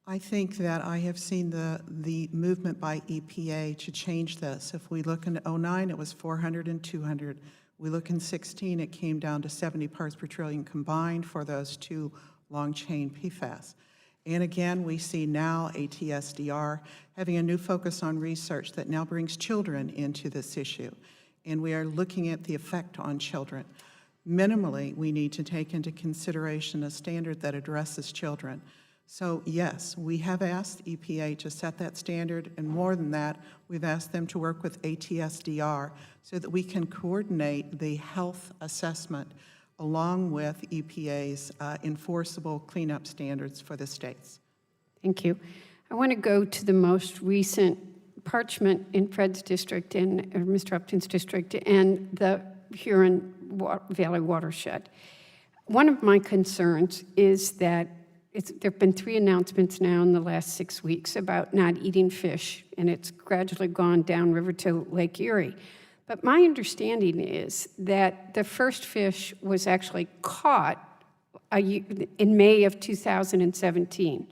J: I think that I have seen the movement by EPA to change this. If we look in 2009, it was 400 and 200. We look in 2016, it came down to 70 parts per trillion combined for those two long-chain PFAS. And again, we see now ATSDR having a new focus on research that now brings children into this issue. And we are looking at the effect on children. Minimally, we need to take into consideration a standard that addresses children. So yes, we have asked EPA to set that standard, and more than that, we've asked them to work with ATSDR so that we can coordinate the health assessment along with EPA's enforceable cleanup standards for the states.
G: Thank you. I want to go to the most recent parchment in Fred's district and Mr. Upton's district and the Huron Valley watershed. One of my concerns is that there have been 3 announcements now in the last 6 weeks about not eating fish, and it's gradually gone downriver to Lake Erie. But my understanding is that the first fish was actually caught in May of 2017,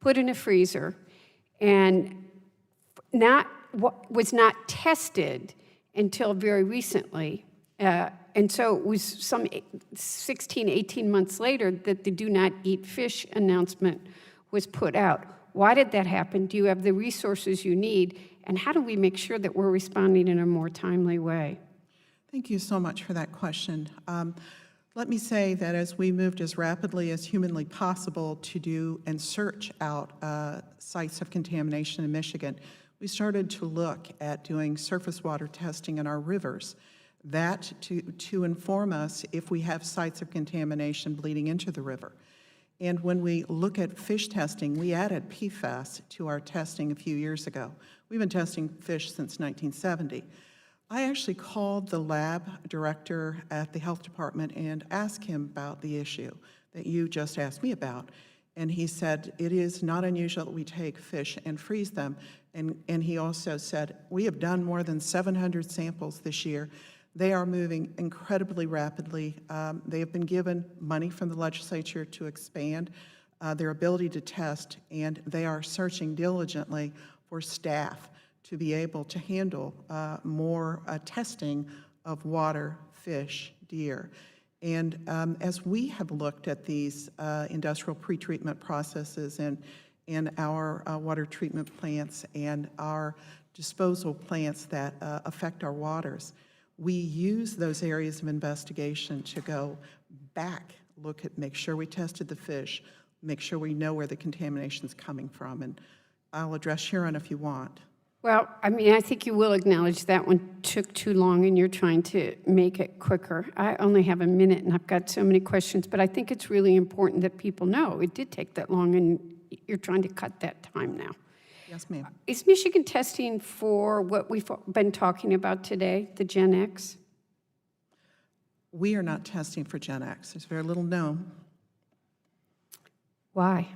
G: put in a freezer, and was not tested until very recently. And so it was some 16, 18 months later that the do not eat fish announcement was put out. Why did that happen? Do you have the resources you need? And how do we make sure that we're responding in a more timely way?
J: Thank you so much for that question. Let me say that as we moved as rapidly as humanly possible to do and search out sites of contamination in Michigan, we started to look at doing surface water testing in our rivers. That to inform us if we have sites of contamination bleeding into the river. And when we look at fish testing, we added PFAS to our testing a few years ago. We've been testing fish since 1970. I actually called the lab director at the health department and asked him about the issue that you just asked me about. And he said, it is not unusual that we take fish and freeze them. And he also said, we have done more than 700 samples this year. They are moving incredibly rapidly. They have been given money from the legislature to expand their ability to test, and they are searching diligently for staff to be able to handle more testing of water, fish, deer. And as we have looked at these industrial pretreatment processes and our water treatment plants and our disposal plants that affect our waters, we use those areas of investigation to go back, make sure we tested the fish, make sure we know where the contamination is coming from. And I'll address Huron if you want.
G: Well, I mean, I think you will acknowledge that one took too long and you're trying to make it quicker. I only have a minute and I've got so many questions, but I think it's really important that people know it did take that long and you're trying to cut that time now.
J: Yes, ma'am.
G: Is Michigan testing for what we've been talking about today, the Gen X?
J: We are not testing for Gen X. There's very little known.
G: Why?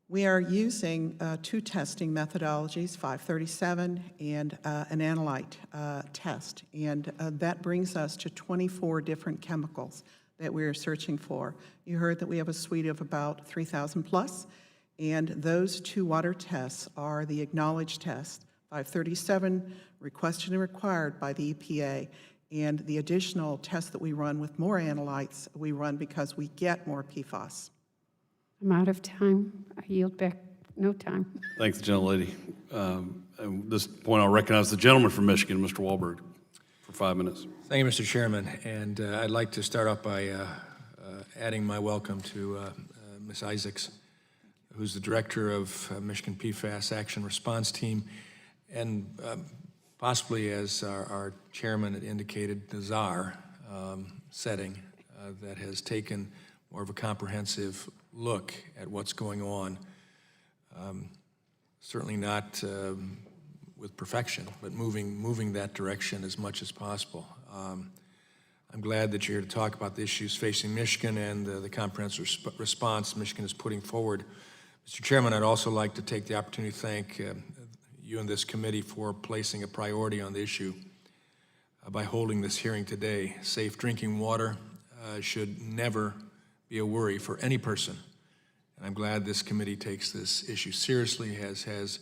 J: We are using 2 testing methodologies, 537 and an analyte test. And that brings us to 24 different chemicals that we're searching for. You heard that we have a suite of about 3,000 plus, and those 2 water tests are the acknowledged tests, 537 requested and required by the EPA, and the additional tests that we run with more analytes, we run because we get more PFAS.
G: I'm out of time. I yield back. No time.
B: Thanks, gentlelady. At this point, I'll recognize the gentleman from Michigan, Mr. Wahlberg, for 5 minutes.
O: Thank you, Mr. Chairman. And I'd like to start off by adding my welcome to Ms. Isaacs, who's the director of Michigan PFAS Action Response Team, and possibly, as our chairman had indicated, the czar setting that has taken more of a comprehensive look at what's going on. Certainly not with perfection, but moving that direction as much as possible. I'm glad that you're here to talk about the issues facing Michigan and the comprehensive response Michigan is putting forward. Mr. Chairman, I'd also like to take the opportunity to thank you and this committee for placing a priority on the issue by holding this hearing today. Safe drinking water should never be a worry for any person. And I'm glad this committee takes this issue seriously, has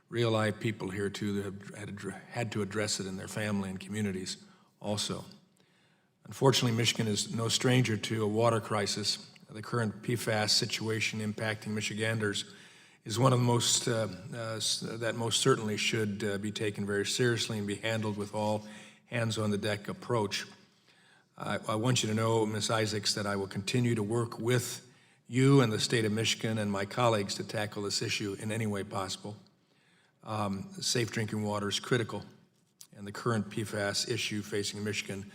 O: real live people here too that have had to address it in their family and communities also. Unfortunately, Michigan is no stranger to a water crisis. The current PFAS situation impacting Michiganders is one of the most, that most certainly should be taken very seriously and be handled with all hands-on-the-deck approach. I want you to know, Ms. Isaacs, that I will continue to work with you and the state of Michigan and my colleagues to tackle this issue in any way possible. Safe drinking water is critical, and the current PFAS issue facing Michigan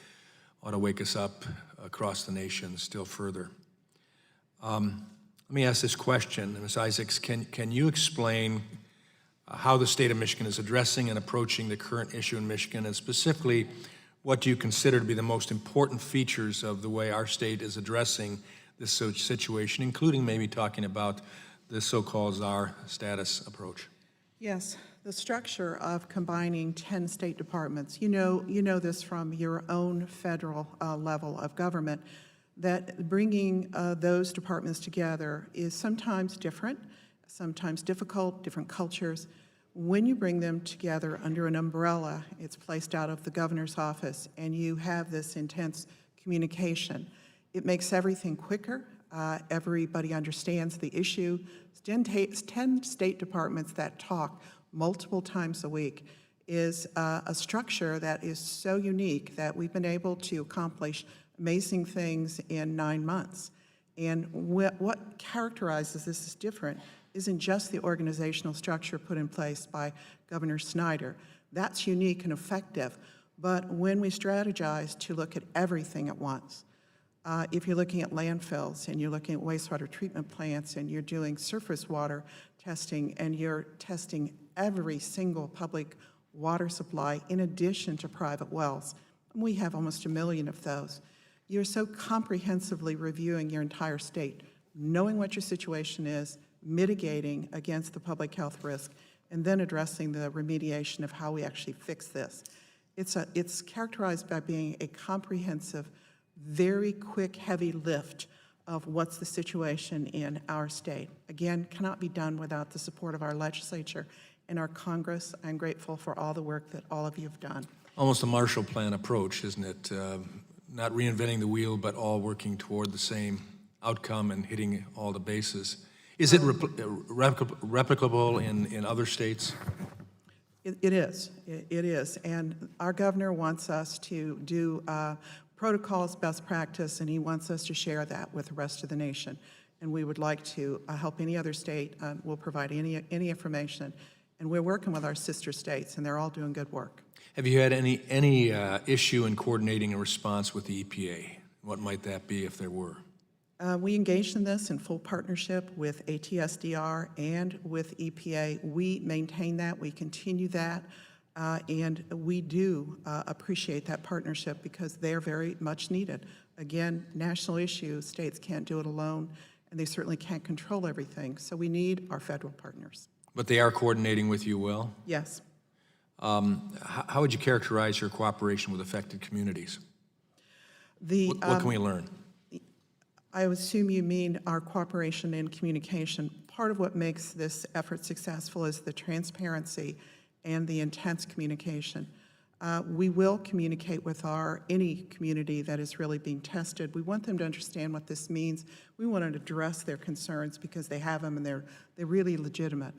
O: ought to wake us up across the nation still further. Let me ask this question, Ms. Isaacs. Can you explain how the state of Michigan is addressing and approaching the current issue in Michigan, and specifically, what do you consider to be the most important features of the way our state is addressing this situation, including maybe talking about the so-called czar status approach?
J: Yes, the structure of combining 10 state departments, you know this from your own federal level of government, that bringing those departments together is sometimes different, sometimes difficult, different cultures. When you bring them together under an umbrella, it's placed out of the governor's office, and you have this intense communication. It makes everything quicker. Everybody understands the issue. It's 10 state departments that talk multiple times a week is a structure that is so unique that we've been able to accomplish amazing things in 9 months. And what characterizes this as different isn't just the organizational structure put in place by Governor Snyder. That's unique and effective. But when we strategize to look at everything at once, if you're looking at landfills and you're looking at wastewater treatment plants and you're doing surface water testing and you're testing every single public water supply in addition to private wells, we have almost 1 million of those. You're so comprehensively reviewing your entire state, knowing what your situation is, mitigating against the public health risk, and then addressing the remediation of how we actually fix this. It's characterized by being a comprehensive, very quick, heavy lift of what's the situation in our state. Again, cannot be done without the support of our legislature and our Congress. I'm grateful for all the work that all of you have done.
O: Almost a Marshall Plan approach, isn't it? Not reinventing the wheel, but all working toward the same outcome and hitting all the bases. Is it replicable in other states?
J: It is. It is. And our governor wants us to do protocols, best practice, and he wants us to share that with the rest of the nation. And we would like to help any other state. We'll provide any information. And we're working with our sister states, and they're all doing good work.
O: Have you had any issue in coordinating a response with the EPA? What might that be if there were?
J: We engaged in this in full partnership with ATSDR and with EPA. We maintain that, we continue that, and we do appreciate that partnership because they're very much needed. Again, national issues, states can't do it alone, and they certainly can't control everything, so we need our federal partners.
O: But they are coordinating with you well?
J: Yes.
O: How would you characterize your cooperation with affected communities? What can we learn?
J: I assume you mean our cooperation and communication. Part of what makes this effort successful is the transparency and the intense communication. We will communicate with any community that is really being tested. We want them to understand what this means. We want to address their concerns because they have them and they're really legitimate.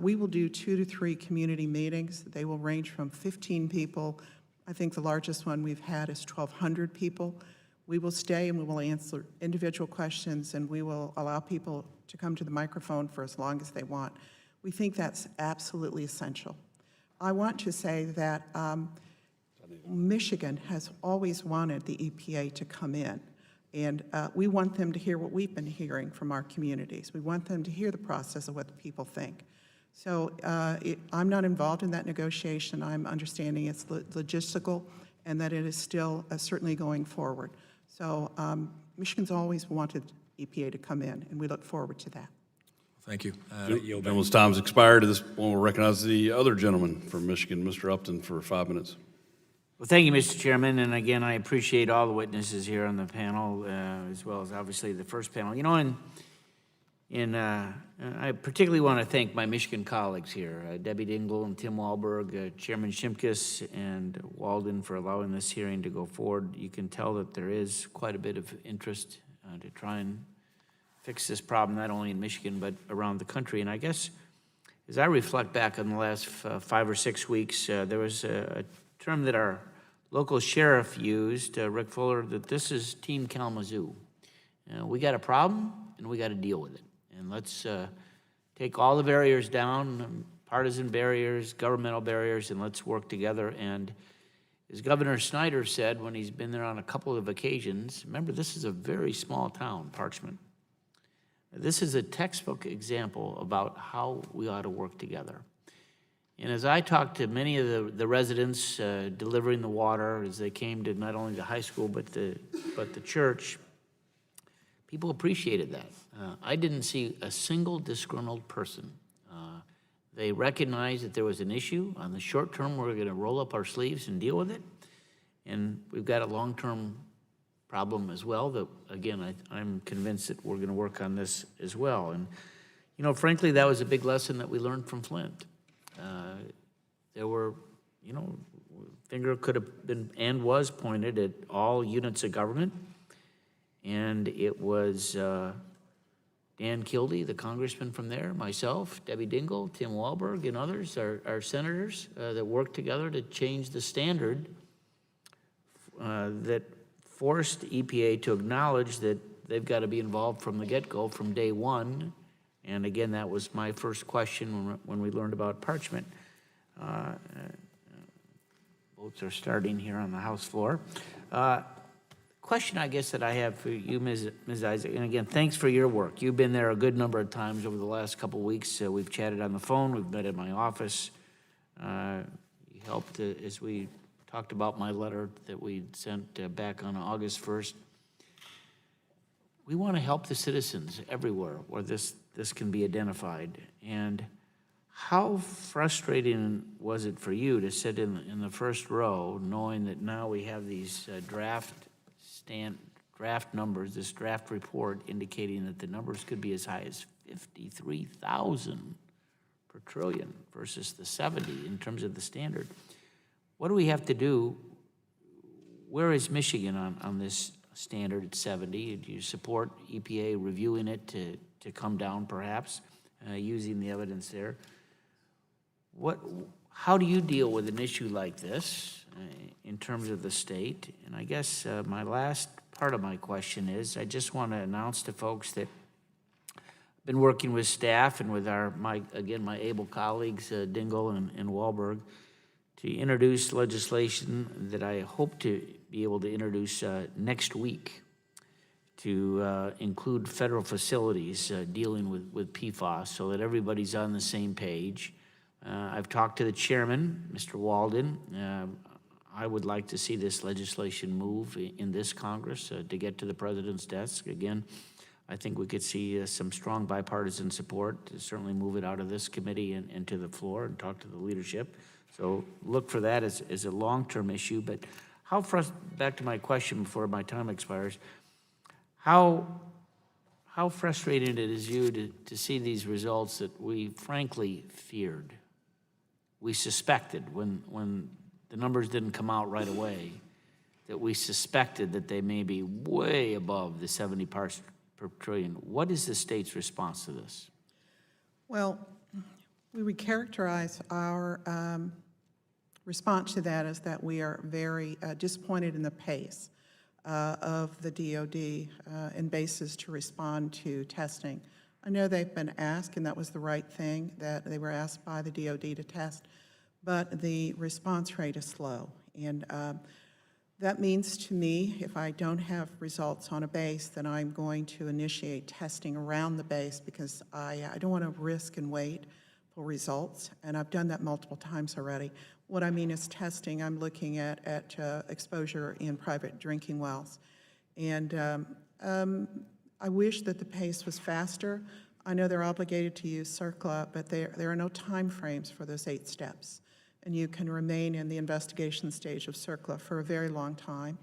J: We will do 2 to 3 community meetings. They will range from 15 people. I think the largest one we've had is 1,200 people. We will stay and we will answer individual questions, and we will allow people to come to the microphone for as long as they want. We think that's absolutely essential. I want to say that Michigan has always wanted the EPA to come in, and we want them to hear what we've been hearing from our communities. We want them to hear the process of what the people think. So I'm not involved in that negotiation. I'm understanding it's logistical and that it is still certainly going forward. So Michigan's always wanted EPA to come in, and we look forward to that.
O: Thank you.
B: Gentleman's time's expired. At this point, we'll recognize the other gentleman from Michigan, Mr. Upton, for 5 minutes.
E: Well, thank you, Mr. Chairman, and again, I appreciate all the witnesses here on the panel, as well as obviously the first panel. You know, I particularly want to thank my Michigan colleagues here, Debbie Dingell and Tim Wahlberg, Chairman Shimkus and Walden, for allowing this hearing to go forward. You can tell that there is quite a bit of interest to try and fix this problem, not only in Michigan, but around the country. And I guess, as I reflect back on the last 5 or 6 weeks, there was a term that our local sheriff used, Rick Fuller, that this is Team Kalamazoo. We got a problem, and we got to deal with it. And let's take all the barriers down, partisan barriers, governmental barriers, and let's work together. And as Governor Snyder said when he's been there on a couple of occasions, remember, this is a very small town, Parchment. This is a textbook example about how we ought to work together. And as I talked to many of the residents delivering the water as they came to not only the high school but the church, people appreciated that. I didn't see a single disgruntled person. They recognized that there was an issue. On the short term, we're going to roll up our sleeves and deal with it. And we've got a long-term problem as well that, again, I'm convinced that we're going to work on this as well. And, you know, frankly, that was a big lesson that we learned from Flint. There were, you know, finger could have been and was pointed at all units of government. And it was Dan Kildee, the congressman from there, myself, Debbie Dingell, Tim Wahlberg, and others, our senators, that worked together to change the standard that forced EPA to acknowledge that they've got to be involved from the get-go, from day one. And again, that was my first question when we learned about Parchment. Votes are starting here on the House floor. Question, I guess, that I have for you, Ms. Isaac, and again, thanks for your work. You've been there a good number of times over the last couple of weeks. We've chatted on the phone. We've met in my office. You helped as we talked about my letter that we sent back on August 1st. We want to help the citizens everywhere where this can be identified. And how frustrating was it for you to sit in the first row knowing that now we have these draft numbers, this draft report indicating that the numbers could be as high as 53,000 per trillion versus the 70 in terms of the standard? What do we have to do? Where is Michigan on this standard at 70? Do you support EPA reviewing it to come down perhaps, using the evidence there? How do you deal with an issue like this in terms of the state? And I guess my last part of my question is, I just want to announce to folks that I've been working with staff and with my able colleagues, Dingell and Wahlberg, to introduce legislation that I hope to be able to introduce next week to include federal facilities dealing with PFAS so that everybody's on the same page. I've talked to the chairman, Mr. Walden. I would like to see this legislation move in this Congress to get to the president's desk. Again, I think we could see some strong bipartisan support to certainly move it out of this committee and to the floor and talk to the leadership. So look for that as a long-term issue. But back to my question before my time expires, How frustrating it is you to see these results that we frankly feared? We suspected when the numbers didn't come out right away, that we suspected that they may be way above the 70 parts per trillion. What is the state's response to this?
J: Well, we would characterize our response to that as that we are very disappointed in the pace of the DOD and bases to respond to testing. I know they've been asked, and that was the right thing, that they were asked by the DOD to test, but the response rate is slow. And that means to me, if I don't have results on a base, then I'm going to initiate testing around the base because I don't want to risk and wait for results, and I've done that multiple times already. What I mean is testing, I'm looking at exposure in private drinking wells. And I wish that the pace was faster. I know they're obligated to use Cercla, but there are no time frames for those 8 steps. And you can remain in the investigation stage of Cercla for a very long time.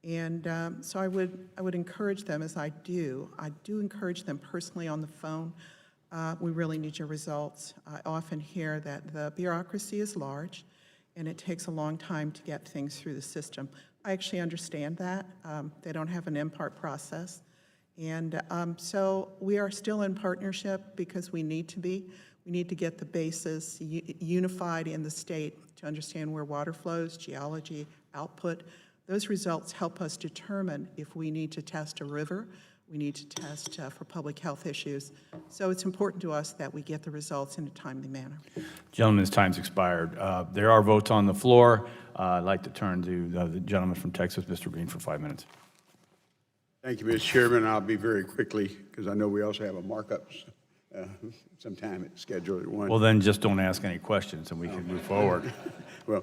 J: And so I would encourage them, as I do encourage them personally on the phone. We really need your results. I often hear that the bureaucracy is large and it takes a long time to get things through the system. I actually understand that. They don't have an impart process. And so we are still in partnership because we need to be. We need to get the bases unified in the state to understand where water flows, geology, output. Those results help us determine if we need to test a river, we need to test for public health issues. So it's important to us that we get the results in a timely manner.
T: Gentleman's time's expired. There are votes on the floor. I'd like to turn to the gentleman from Texas, Mr. Green, for 5 minutes.
M: Thank you, Mr. Chairman. I'll be very quickly because I know we also have a markups sometime scheduled at 1.
T: Well, then just don't ask any questions and we can move forward.
M: Well,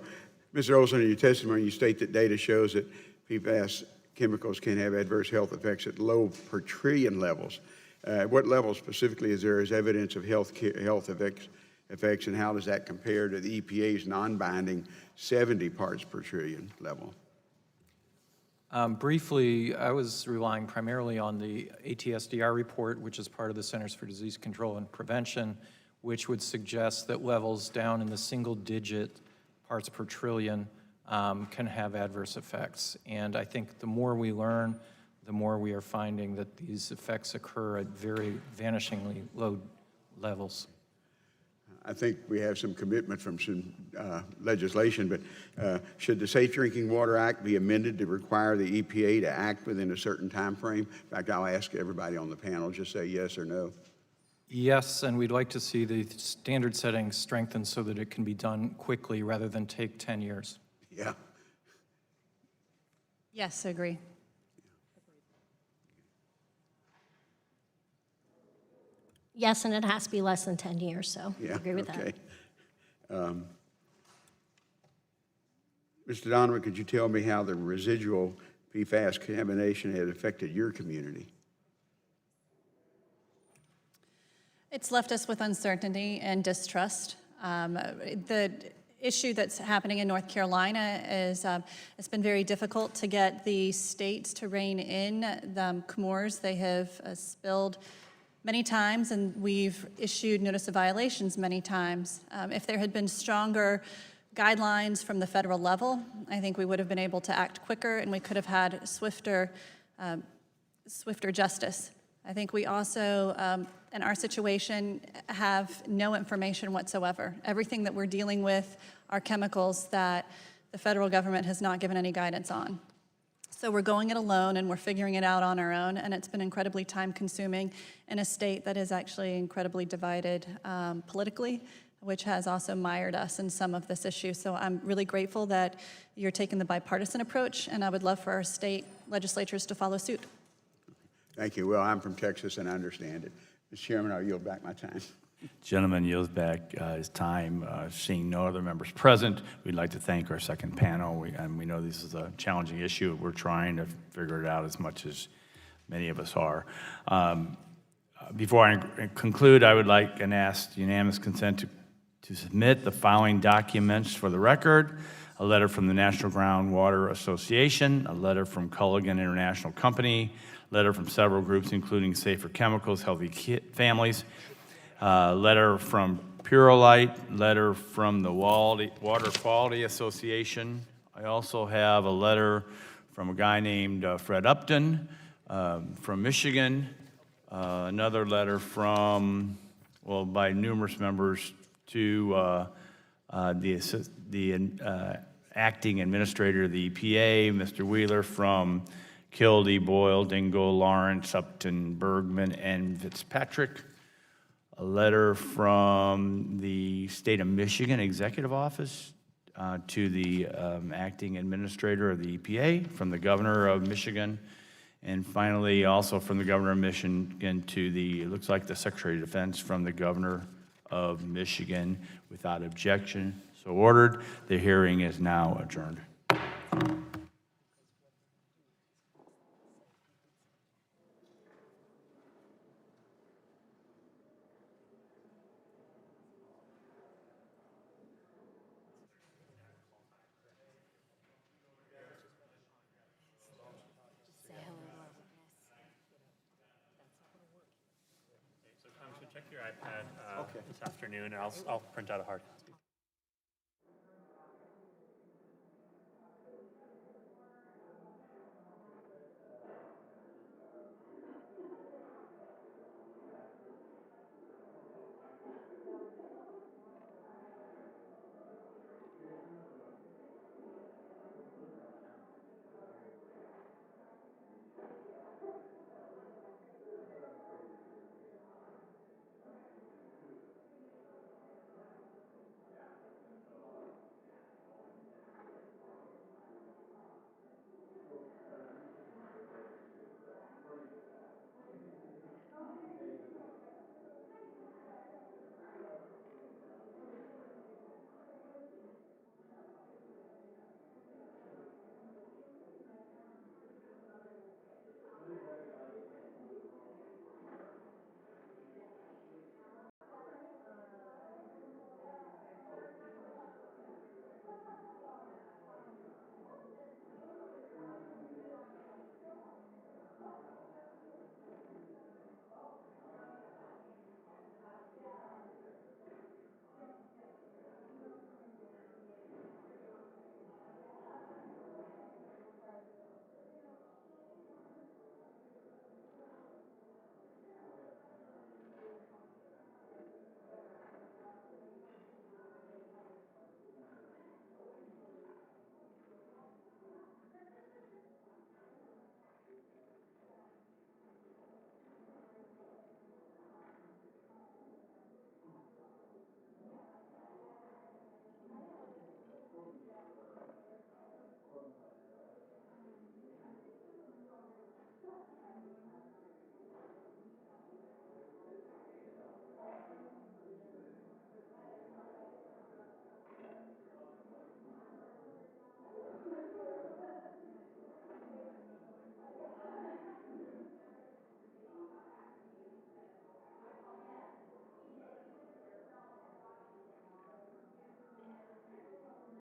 M: Mr. Olson, in your testimony, you state that data shows that PFAS chemicals can have adverse health effects at low per trillion levels. What level specifically is there as evidence of health effects, and how does that compare to the EPA's non-binding 70 parts per trillion level?
K: Briefly, I was relying primarily on the ATSDR report, which is part of the Centers for Disease Control and Prevention, which would suggest that levels down in the single-digit parts per trillion can have adverse effects. And I think the more we learn, the more we are finding that these effects occur at very vanishingly low levels.
M: I think we have some commitment from some legislation, but should the Safe Drinking Water Act be amended to require the EPA to act within a certain time frame? In fact, I'll ask everybody on the panel, just say yes or no.
K: Yes, and we'd like to see the standard settings strengthened so that it can be done quickly rather than take 10 years.
M: Yeah.
F: Yes, I agree.
D: Yes, and it has to be less than 10 years, so I
M: Yeah,
D: agree with
M: okay.
D: that.
M: Mr. Donovan, could you tell me how the residual PFAS contamination has affected your community?
F: It's left us with uncertainty and distrust. The issue that's happening in North Carolina is it's been very difficult to get the states to rein in the Comores. They have spilled many times, and we've issued notice of violations many times. If there had been stronger guidelines from the federal level, I think we would have been able to act quicker and we could have had swifter justice. I think we also, in our situation, have no information whatsoever. Everything that we're dealing with are chemicals that the federal government has not given any guidance on. So we're going it alone and we're figuring it out on our own, and it's been incredibly time-consuming in a state that is actually incredibly divided politically, which has also mired us in some of this issue. So I'm really grateful that you're taking the bipartisan approach, and I would love for our state legislatures to follow suit.
M: Thank you. Well, I'm from Texas and I understand it. Mr. Chairman, I'll yield back my time.
T: Gentleman yields back his time. Seeing no other members present, we'd like to thank our second panel. We know this is a challenging issue. We're trying to figure it out as much as many of us are. Before I conclude, I would like and ask unanimous consent to submit the following documents for the record: a letter from the National Groundwater Association, a letter from Culligan International Company, letter from several groups including Safer Chemicals, Healthy Families, letter from Perchlorate, letter from the Water Quality Association. I also have a letter from a guy named Fred Upton from Michigan, another letter from, well, by numerous members to the acting administrator of the EPA, Mr. Wheeler, from Kildee, Boyle, Dingle, Lawrence, Upton, Bergman, and Fitzpatrick. A letter from the State of Michigan Executive Office to the acting administrator of the EPA, from the governor of Michigan, and finally also from the governor of Michigan to the, it looks like the Secretary of Defense, from the governor of Michigan, without objection. So ordered. The hearing is now adjourned.
N: So check your iPad this afternoon, and I'll print out a hard copy.